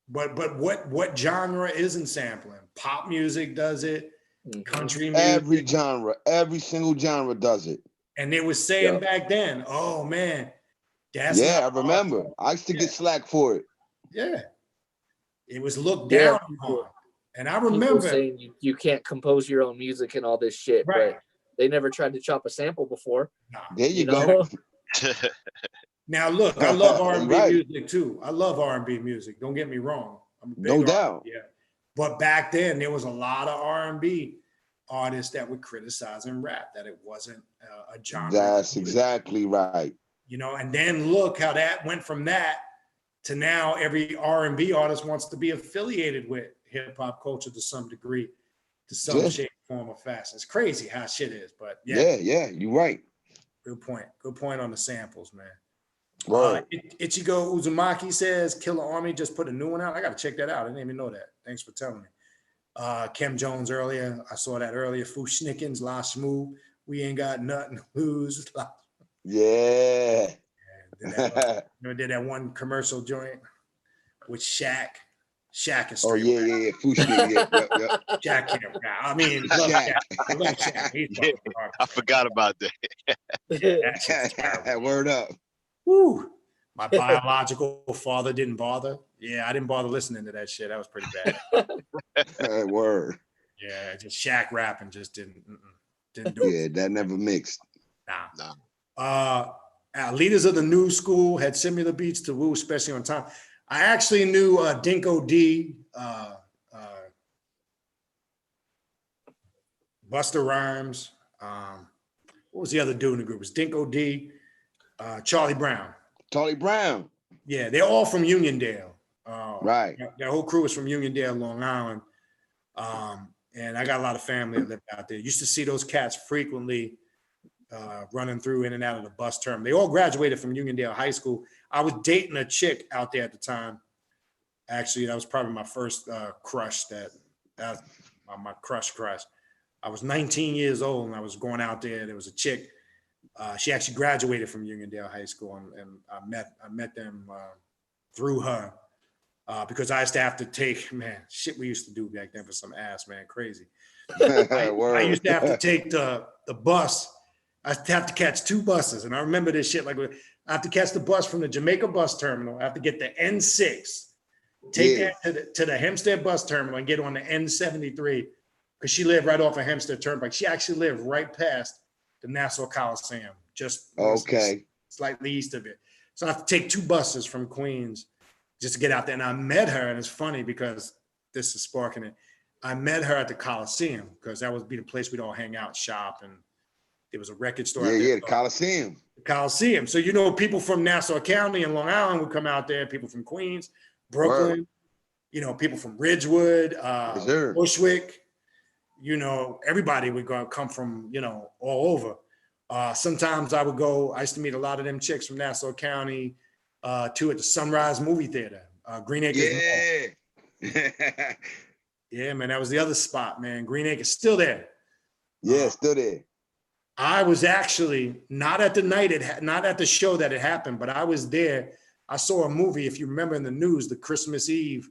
But what genre isn't sampling? Pop music does it. Country music. Every genre, every single genre does it. And they were saying back then, oh man, that's I remember. I used to get slack for it. Yeah. It was looked down on. And I remember saying you can't compose your own music and all this shit, right. But they never tried to chop a sample before. Nah. There you go. Now look, I love R&B music too. I love R&B music. Don't get me wrong. I'm a big no doubt. Yeah. But back then there was a lot of R&B artists that would criticize and rap that it wasn't a genre. That's exactly right. And then look how that went from that to now every R&B artist wants to be affiliated with hip hop culture to some degree, to some shape, form, or fashion. It's crazy how shit is, but yeah, you're right. Good point. Good point on the samples, man. Right. Ichigo Uzumaki says Killer Army just put a new one out. I got to check that out. I didn't even know that. Thanks for telling me. Kim Jones earlier. I saw that earlier. Fu Schnickens, La Schmoo. We ain't got nothing to lose. Yeah. Did that one commercial joint with Shaq. Shaq is straight. Oh, yeah. Fu Schnickens. Shaq can't rap. I mean, love Shaq. I love Shaq. He's I forgot about that. That shit's terrible. Word up. Woo. My biological father didn't bother. Yeah, I didn't bother listening to that shit. That was pretty bad. Word. Yeah, just Shaq rapping just didn't do it. Yeah, that never mixed. Nah. Leaders of the new school had similar beats to Woo, especially on time. I actually knew Dinko D, Busta Rhymes. What was the other dude in the group? It was Dinko D, Charlie Brown. Charlie Brown. Yeah, they're all from Uniondale. Right. That whole crew is from Uniondale, Long Island. And I got a lot of family that lived out there. Used to see those cats frequently running through in and out of the bus terminal. They all graduated from Uniondale High School. I was dating a chick out there at the time. Actually, that was probably my first crush. My crush. I was 19 years old and I was going out there. There was a chick. She actually graduated from Uniondale High School, and I met them through her because I used to have to take, man, shit we used to do back then for some ass, man, crazy. I used to have to take the bus. I have to catch two buses, and I remember this shit. Like, I have to catch the bus from the Jamaica bus terminal. I have to get the N6, take that to the Hempstead bus terminal, and get on the N73 because she lived right off of Hempstead Turnpike. She actually lived right past the Nassau Coliseum, just slightly east of it. So I have to take 2 buses from Queens just to get out there. And I met her, and it's funny because this is sparking it. I met her at the Coliseum because that would be the place we'd all hang out, shop, and there was a record store. Yeah, out there. yeah, the Coliseum. The Coliseum. So, you know, people from Nassau County and Long Island would come out there, people from Queens, Brooklyn, you know, people from Ridgewood, sir. Bushwick, you know, everybody would come from, you know, all over. Sometimes I used to meet a lot of them chicks from Nassau County, too, at the Sunrise Movie Theater, Green Acres Mall. Yeah. Yeah, man, that was the other spot, man. Green Acres still there. Yeah, still there. I was actually not at the night, not at the show that it happened, but I was there. I saw a movie, if you remember in the news, the Christmas Eve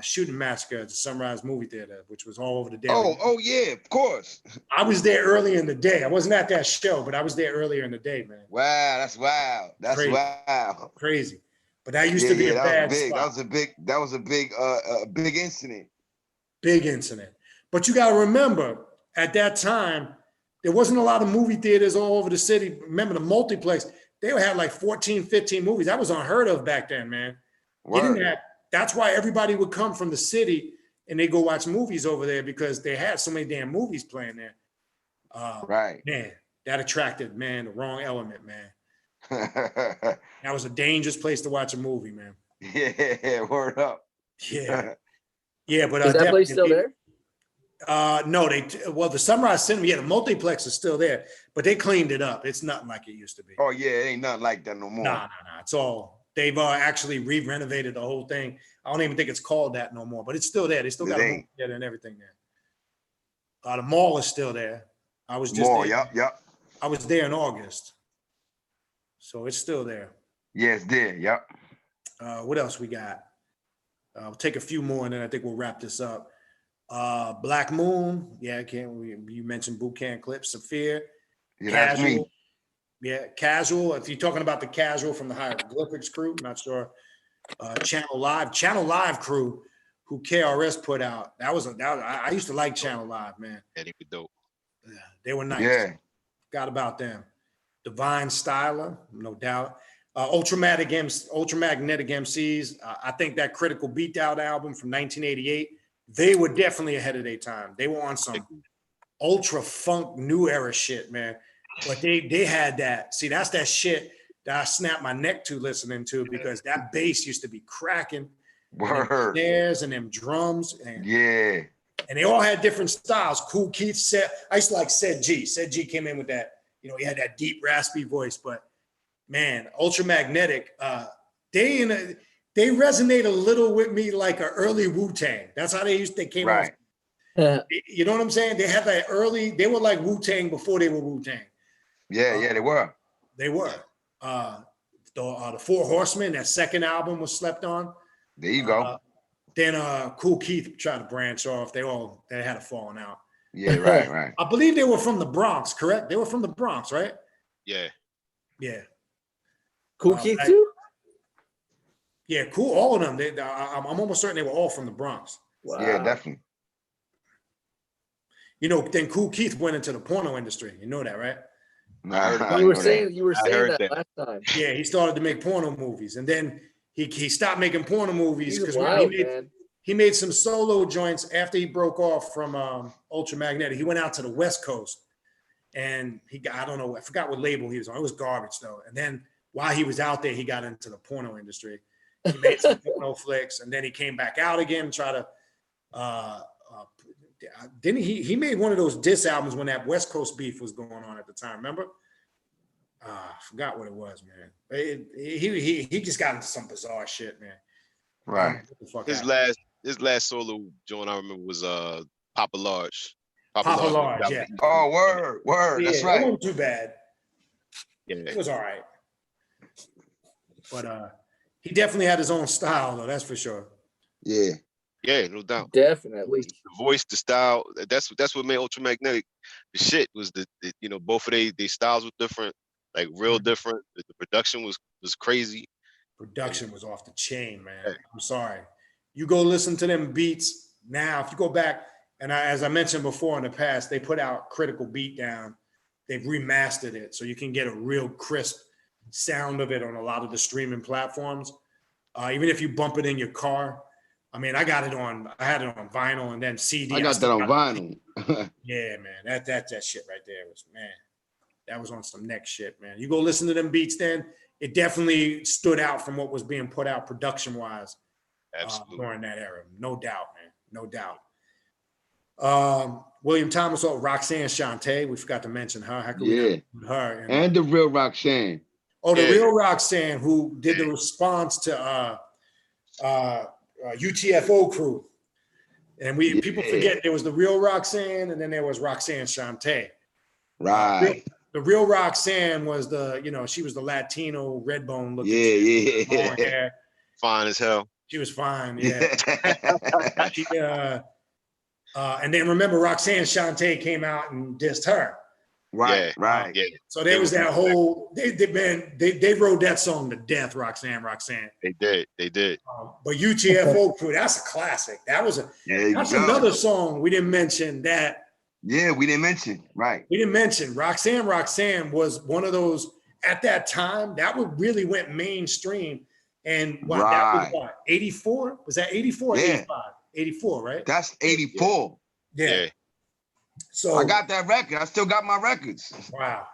shooting massacre at the Sunrise Movie Theater, which was all over the day. Oh yeah, of course. I was there early in the day. I wasn't at that show, but I was there earlier in the day, man. Wow, that's wild. That's Crazy. wild. Crazy. But that used to be a bad big. spot. That was a big incident. Big incident. But you got to remember, at that time, there wasn't a lot of movie theaters all over the city. Remember the multiplex, they had like 14, 15 movies. That was unheard of back then, man. You didn't have, that's why everybody would come from the city and they go watch movies over there because they had so many damn movies playing there. Right. Man, that attracted, man, the wrong element, man. That was a dangerous place to watch a movie, man. Yeah, word up. Yeah. Yeah, but Is that place still there? No, the Sunrise Cinema, yeah, the multiplex is still there, but they cleaned it up. It's nothing like it used to be. Oh yeah, it ain't nothing like that no more. Nah. It's all, they've actually re-renovated the whole thing. I don't even think it's called that no more, but it's still there. They still got a movie theater and everything there. The mall is still there. I was just there. Yep. I was there in August. So it's still there. Yeah, it's there, yep. What else we got? I'll take a few more and then I think we'll wrap this up. Black Moon, yeah, you mentioned Boot Camp Clips, Saphir. Yeah, that's me. Yeah, Casual. If you're talking about the Casual from the Hieroglyphics crew, I'm not sure. Channel Live crew, who KRS put out. I used to like Channel Live, man. Yeah, they were dope. Yeah, they were nice. Yeah. Forgot about them. Divine Styler, no doubt. Ultramagnetic MCs. I think that Critical Beatdown album from 1988, they were definitely ahead of their time. They were on some ultra funk new era shit, man. But they had that. See, that's that shit that I snapped my neck to listening to because that bass used to be cracking. Word. And snares and them drums. And they all had different styles. Cool Keith said, I used to like Said G. Said G came in with that, you know, he had that deep, raspy voice, but man, Ultramagnetic, they resonate a little with me like an early Wu-Tang. That's how they came out. You know what I'm saying? They had that they were like Wu-Tang before they were Wu-Tang. Yeah, they were. They were. The Four Horsemen, that second album was slept on. There you go. Then Cool Keith tried to branch off. They had a falling out. Yeah, right. I believe they were from the Bronx, correct? They were from the Bronx, right? Yeah. Yeah. Cool Keith too? Yeah, cool. All of them. I'm almost certain they were all from the Bronx. Wow. Yeah, definitely. You know, then Cool Keith went into the porno industry. You know that, right? Nah, You were saying heard that that. last time. Yeah, he started to make porno movies, and then he stopped making porno movies He's because wild, man. he made some solo joints after he broke off from Ultramagnetic. He went out to the West Coast, and I don't know, I forgot what label he was on. It was garbage though. And then while he was out there, he got into the porno industry. He made some porno flicks, and then he came back out again and tried to. Didn't he made one of those diss albums when that West Coast beef was going on at the time? Remember? I forgot what it was, man. He just got into some bizarre shit, man. Right. His last solo joint I remember was Papa Large. Papa Large, yeah. Oh, word. That's right. It wasn't too bad. Yeah. It was all right. But he definitely had his own style, though. That's for sure. Yeah. Yeah, no doubt. Definitely. The voice, the style, that's what made Ultramagnetic the shit. Was the both of they styles were different, like real different. The production was crazy. Production was off the chain, man. I'm sorry. You go listen to them beats now. If you go back, and as I mentioned before in the past, they put out Critical Beatdown. They've remastered it so you can get a real crisp sound of it on a lot of the streaming platforms. Even if you bump it in your car. I mean, I had it on vinyl and then CD. I got that on vinyl. Yeah, man, that shit right there was, man, that was on some next shit, man. You go listen to them beats then, it definitely stood out from what was being put out production-wise during that era. No doubt, man, no doubt. William Thomas, Roxanne Shante, we forgot to mention her. How could we not include her? And the real Roxanne. Oh, the real Roxanne, who did the response to UTFO crew. And people forget there was the real Roxanne and then there was Roxanne Shante. Right. The real Roxanne was she was the Latino red bone looking. Long hair. Fine as hell. She was fine, yeah. And then remember Roxanne Shante came out and dissed her. Right. Yeah. So there was that whole they wrote that song to death, Roxanne. They did. But UTFO crew, that's a classic. That's another song we didn't mention that. Yeah, we didn't mention. Right. We didn't mention Roxanne. Roxanne was one of those at that time that really went mainstream. And that was what, 84? Was that 84 or 85? 84, right? That's 84. Yeah. So I got that record. I still got my records. Wow.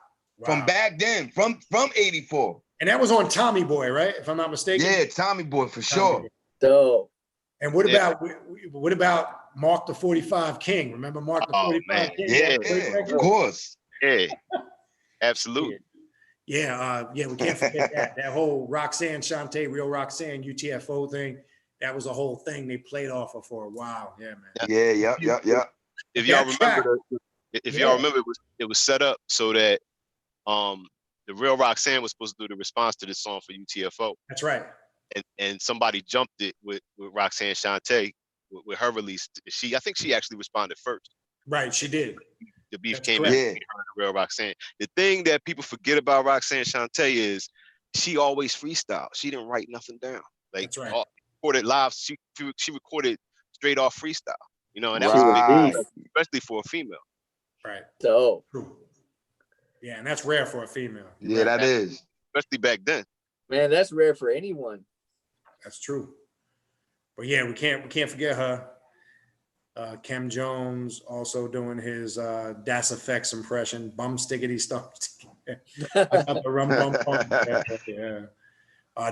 From back then, from 84. And that was on Tommy Boy, right? If I'm not mistaken. Yeah, Tommy Boy for sure. Dope. And what about Mark the 45 King? Remember Mark the 45 King? Yeah, of course. Yeah, absolutely. Yeah, we can't forget that. That whole Roxanne Shante, real Roxanne, UTFO thing. That was a whole thing they played off of for a while. Yeah, man. Yeah. If y'all remember, it was set up so that the real Roxanne was supposed to do the response to this song for UTFO. That's right. And somebody jumped it with Roxanne Shante with her release. I think she actually responded first. Right, she did. The beef came in between her and the real Roxanne. The thing that people forget about Roxanne Shante is she always freestyle. She didn't write nothing down. Like, recorded live. She recorded straight off freestyle. And that was a big deal, especially for a female. Right. So. Yeah, and that's rare for a female. Yeah, that is. Especially back then. Man, that's rare for anyone. That's true. But yeah, we can't forget her. Kem Jones also doing his Das Effects impression, bum stickety stump. I got the rum bum bum. Yeah.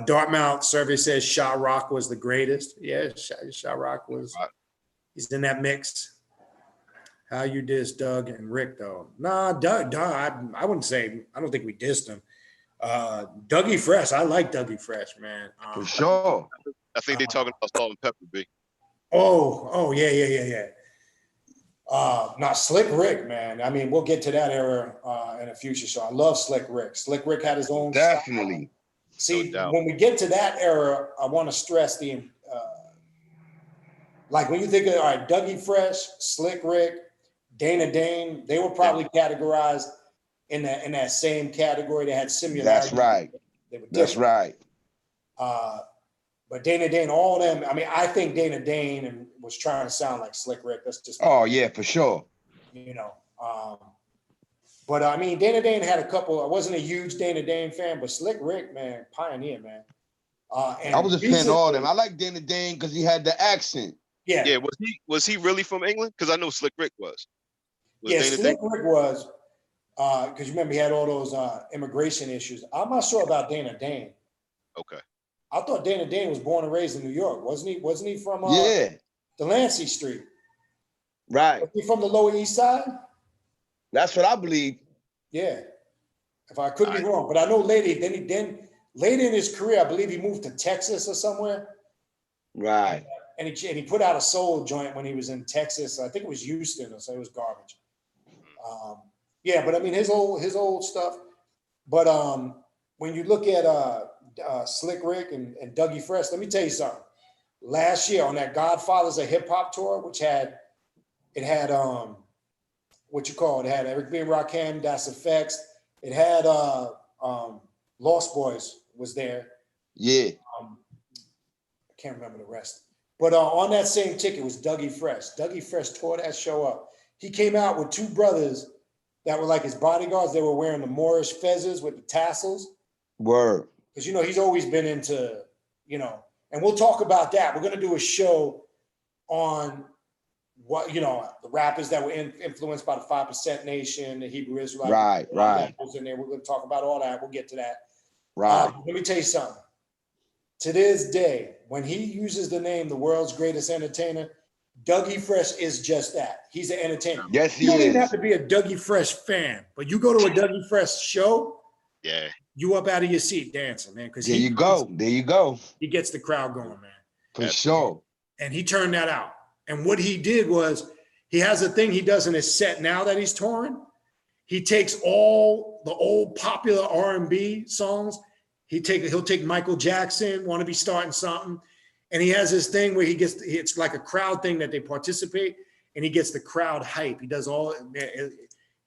Dartmouth survey says Sha Rock was the greatest. Yeah, Sha Rock was. He's in that mix. How you diss Doug and Rick though? Nah, Doug. I wouldn't say. I don't think we dissed him. Dougie Fresh. I like Dougie Fresh, man. For sure. I think they're talking about Salt and Pepper, B. Oh, yeah. Not Slick Rick, man. I mean, we'll get to that era in a future show. I love Slick Rick. Slick Rick had his own definitely. Style. See, when we get to that era, I want to stress like when you think of Dougie Fresh, Slick Rick, Dana Dane, they were probably categorized in that same category. They had similarities. That's right. That's right. But Dana Dane, all of them, I mean, I think Dana Dane was trying to sound like Slick Rick. That's just. Oh, yeah, for sure. But I mean, Dana Dane had a couple. I wasn't a huge Dana Dane fan, but Slick Rick, man, pioneer, man. And I was a fan of all of them. I like Dana Dane because he had the accent. Yeah. Yeah. Was he really from England? Because I know Slick Rick was. Slick Rick was. Because you remember he had all those immigration issues. I'm not sure about Dana Dane. Okay. I thought Dana Dane was born and raised in New York, wasn't he? Wasn't he from Delancey Street? Right. Was he from the Lower East Side? That's what I believe. Yeah. If I could be wrong, but I know later in his career, I believe he moved to Texas or somewhere. Right. And he put out a soul joint when he was in Texas. I think it was Houston, or so it was garbage. Yeah, but I mean his old stuff. But when you look at Slick Rick and Dougie Fresh, let me tell you something. Last year on that Godfathers of Hip Hop tour, which had it had Eric B. and Rakim, Das Effects. It had Lost Boys was there. Yeah. I can't remember the rest. But on that same ticket was Dougie Fresh. Dougie Fresh tore that show up. He came out with two brothers that were like his bodyguards. They were wearing the Moorish fezzes with the tassels. Word. Because, you know, he's always been into, you know, and we'll talk about that. We're going to do a show on what, you know, the rappers that were influenced by the 5% Nation, the Hebrew Israelite. Right, right. That in there. We're going to talk about all that. We'll get to that. Right. Let me tell you something. To this day, when he uses the name the world's greatest entertainer, Dougie Fresh is just that. He's an entertainer. Yes, he You don't even is. have to be a Dougie Fresh fan, but you go to a Dougie Fresh show, Yeah. you up out of your seat dancing, man. Because There you go. There you go. He gets the crowd going, man. For sure. And he turned that out. And what he did was, he has a thing he does in his set now that he's touring. He takes all the old popular R&B songs. He'll take Michael Jackson, Want to Be Starting Something. And he has this thing where it's like a crowd thing that they participate, and he gets the crowd hype. He does all,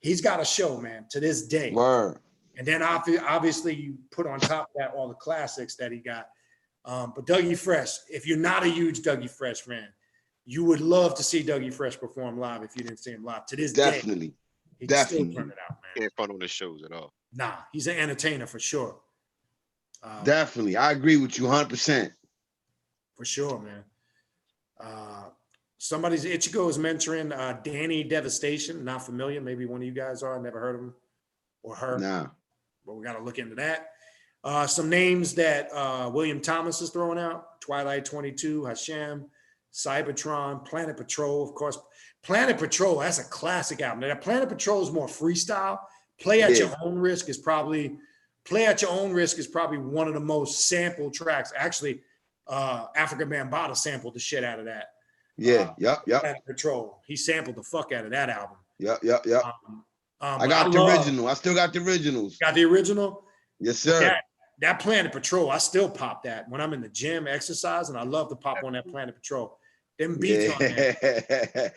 he's got a show, man, to this day. Word. And then obviously you put on top of that all the classics that he got. But Dougie Fresh, if you're not a huge Dougie Fresh fan, you would love to see Dougie Fresh perform live if you didn't see him live. To this day, he can still turn it out, man. Can't front on the shows at all. Nah, he's an entertainer for sure. Definitely. I agree with you 100%. For sure, man. Ichigo is mentoring Danny Devastation. Not familiar. Maybe one of you guys are. Never heard of him or her. Nah. But we got to look into that. Some names that William Thomas is throwing out: Twilight 22, Hashem, Cybertron, Planet Patrol, of course. Planet Patrol, that's a classic album. Now, Planet Patrol is more freestyle. Play at Your Own Risk is probably one of the most sampled tracks. Actually, Africa Bambaataa sampled the shit out of that. Yeah, yep. Planet Patrol. He sampled the fuck out of that album. Yep. I got the original. I still got the originals. Got the original? Yes, sir. That Planet Patrol, I still pop that when I'm in the gym exercising. I love to pop on that Planet Patrol. Them beats on there.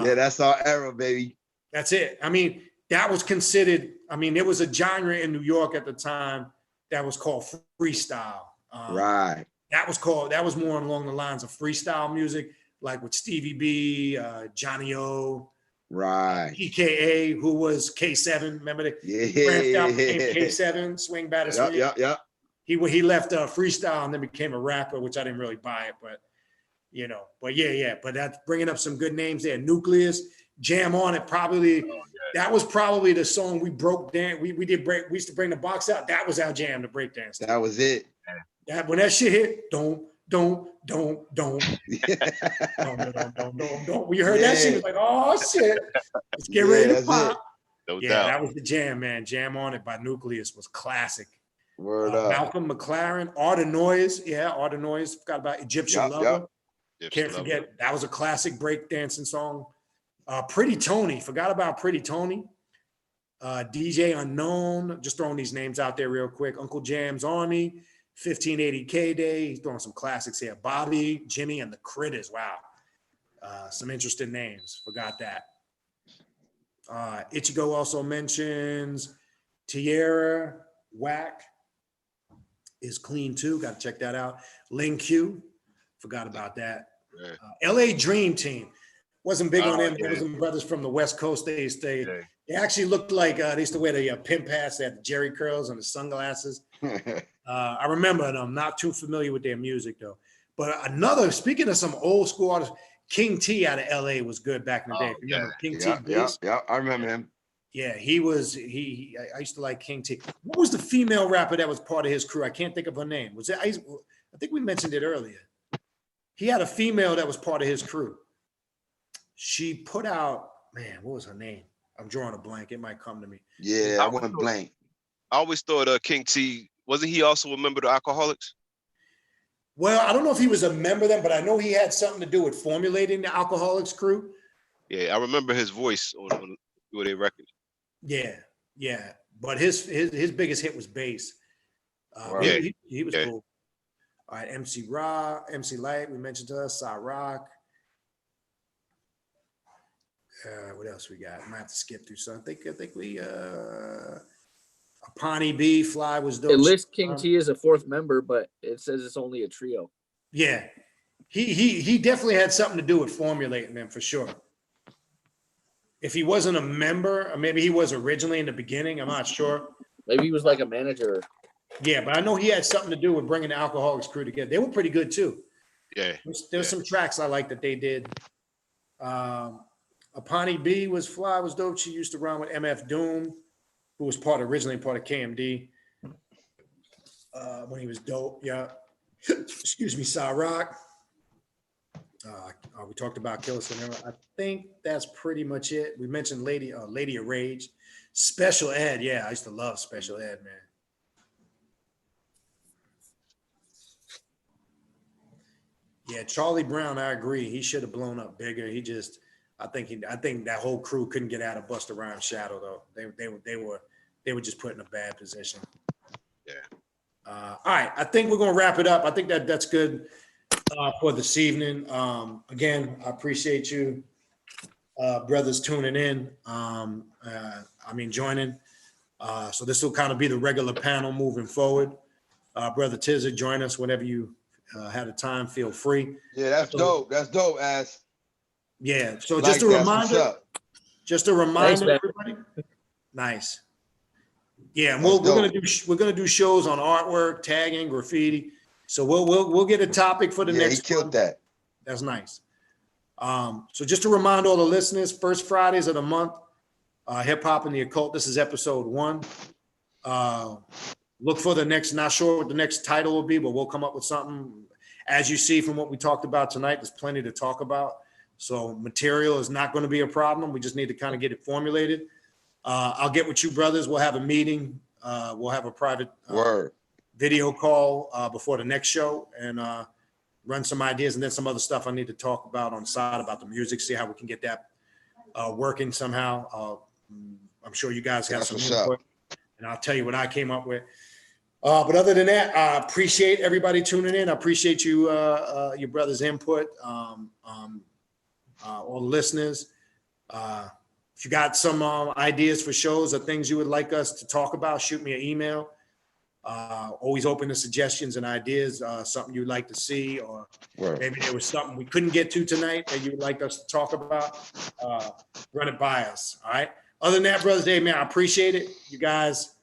Yeah, that's our era, baby. That's it. I mean, that was considered, there was a genre in New York at the time that was called freestyle. Right. That was more along the lines of freestyle music, like with Stevie B, Johnny O, right, EKA, who was K7. Remember that? Yeah. K7, Swing Batter Swing. Yep. He left freestyle and then became a rapper, which I didn't really buy it, but But that's bringing up some good names there. Nucleus, Jam On It, probably. That was probably the song we broke down. We used to bring the box out. That was our jam, the breakdance. That was it. When that shit hit, don't. We heard that shit, was like, oh shit, let's get ready to pop. No doubt. That was the jam, man. Jam On It by Nucleus was classic. Word up. Malcolm McLaren, Art of Noise. Art of Noise. Forgot about Egyptian Lover. Can't forget, that was a classic breakdancing song. Pretty Tony, forgot about Pretty Tony. DJ Unknown, just throwing these names out there real quick. Uncle Jam's Army, 1580 K-Day, he's throwing some classics here. Bobby, Jimmy, and the Critters, wow. Some interesting names, forgot that. Ichigo also mentions Tierra Whack is clean too, got to check that out. Ling Q, forgot about that. LA Dream Team, wasn't big on them. There was some brothers from the West Coast. They actually looked like they used to wear the pimp hats. They had the jerry curls and the sunglasses. I remember them. Not too familiar with their music though. But speaking of some old school artists, King T out of LA was good back in the day. Remember King T? Yeah, I remember him. Yeah, I used to like King T. What was the female rapper that was part of his crew? I can't think of her name. I think we mentioned it earlier. He had a female that was part of his crew. She put out, what was her name? I'm drawing a blank. It might come to me. Yeah, I went blank. I always thought King T, wasn't he also a member of the Alcoholics? Well, I don't know if he was a member of them, but I know he had something to do with formulating the Alcoholics crew. Yeah, I remember his voice on their record. Yeah. But his biggest hit was Bass. He was cool. All right, MC Light, we mentioned to us, Cy Rock. What else we got? I might have to skip through some. I think we Apani B, Fly was dope. It lists King T as a fourth member, but it says it's only a trio. Yeah. He definitely had something to do with formulating them for sure. If he wasn't a member, or maybe he was originally in the beginning, I'm not sure. Maybe he was like a manager. Yeah, but I know he had something to do with bringing the Alcoholics crew together. They were pretty good too. Yeah. There's some tracks I like that they did. Apani B was fly, was dope. She used to run with MF Doom, who was originally part of KMD. When he was dope, yeah. Excuse me, Cyrock. We talked about Killer Cinema. I think that's pretty much it. We mentioned Lady of Rage. Special Ed, yeah, I used to love Special Ed, man. Yeah, Charlie Brown, I agree. He should have blown up bigger. I think that whole crew couldn't get out of Busta Rhymes' shadow though. They were just put in a bad position. Yeah. All right, I think we're gonna wrap it up. I think that's good for this evening. Again, I appreciate you, brothers, tuning in. Joining. So this will kind of be the regular panel moving forward. Brother Tizzer, join us whenever you had a time. Feel free. Yeah, that's dope. That's dope, ass. Yeah. So Like just a that's what's reminder. up. Just a reminder, man. everybody. Nice. Yeah, and That's we're gonna do shows on artwork, tagging, graffiti. So we'll get a topic for the Yeah, next he killed one. that. That's nice. So just to remind all the listeners, first Fridays of the month, hip hop and the occult. This is episode 1. Look for the next. Not sure what the next title will be, but we'll come up with something. As you see from what we talked about tonight, there's plenty to talk about. So material is not going to be a problem. We just need to kind of get it formulated. I'll get with you, brothers. We'll have a meeting. We'll have a private Word. video call before the next show and run some ideas, and then some other stuff I need to talk about on the side about the music, see how we can get that working somehow. I'm sure you guys have That's some what's input, and I'll tell you what I came up with. But other than that, I appreciate everybody tuning in. I appreciate you, your brother's input, all the listeners. If you got some ideas for shows or things you would like us to talk about, shoot me an email. Always open to suggestions and ideas, something you'd like to see, or Word. maybe there was something we couldn't get to tonight that you would like us to talk about. Run it by us. All right. Other than that, brothers, Dave, man, I appreciate it. You guys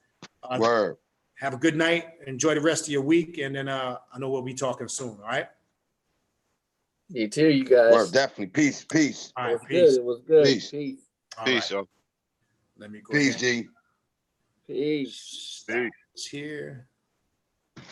Word. have a good night. Enjoy the rest of your week. And then I know we'll be talking soon. All right. You too, you guys. Word. Definitely. Peace. Peace. All It right. was good. Peace. It was good. Peace. Peace. All Peace, right. yo. Let me go Peace, ahead. G. Peace. Stop this here.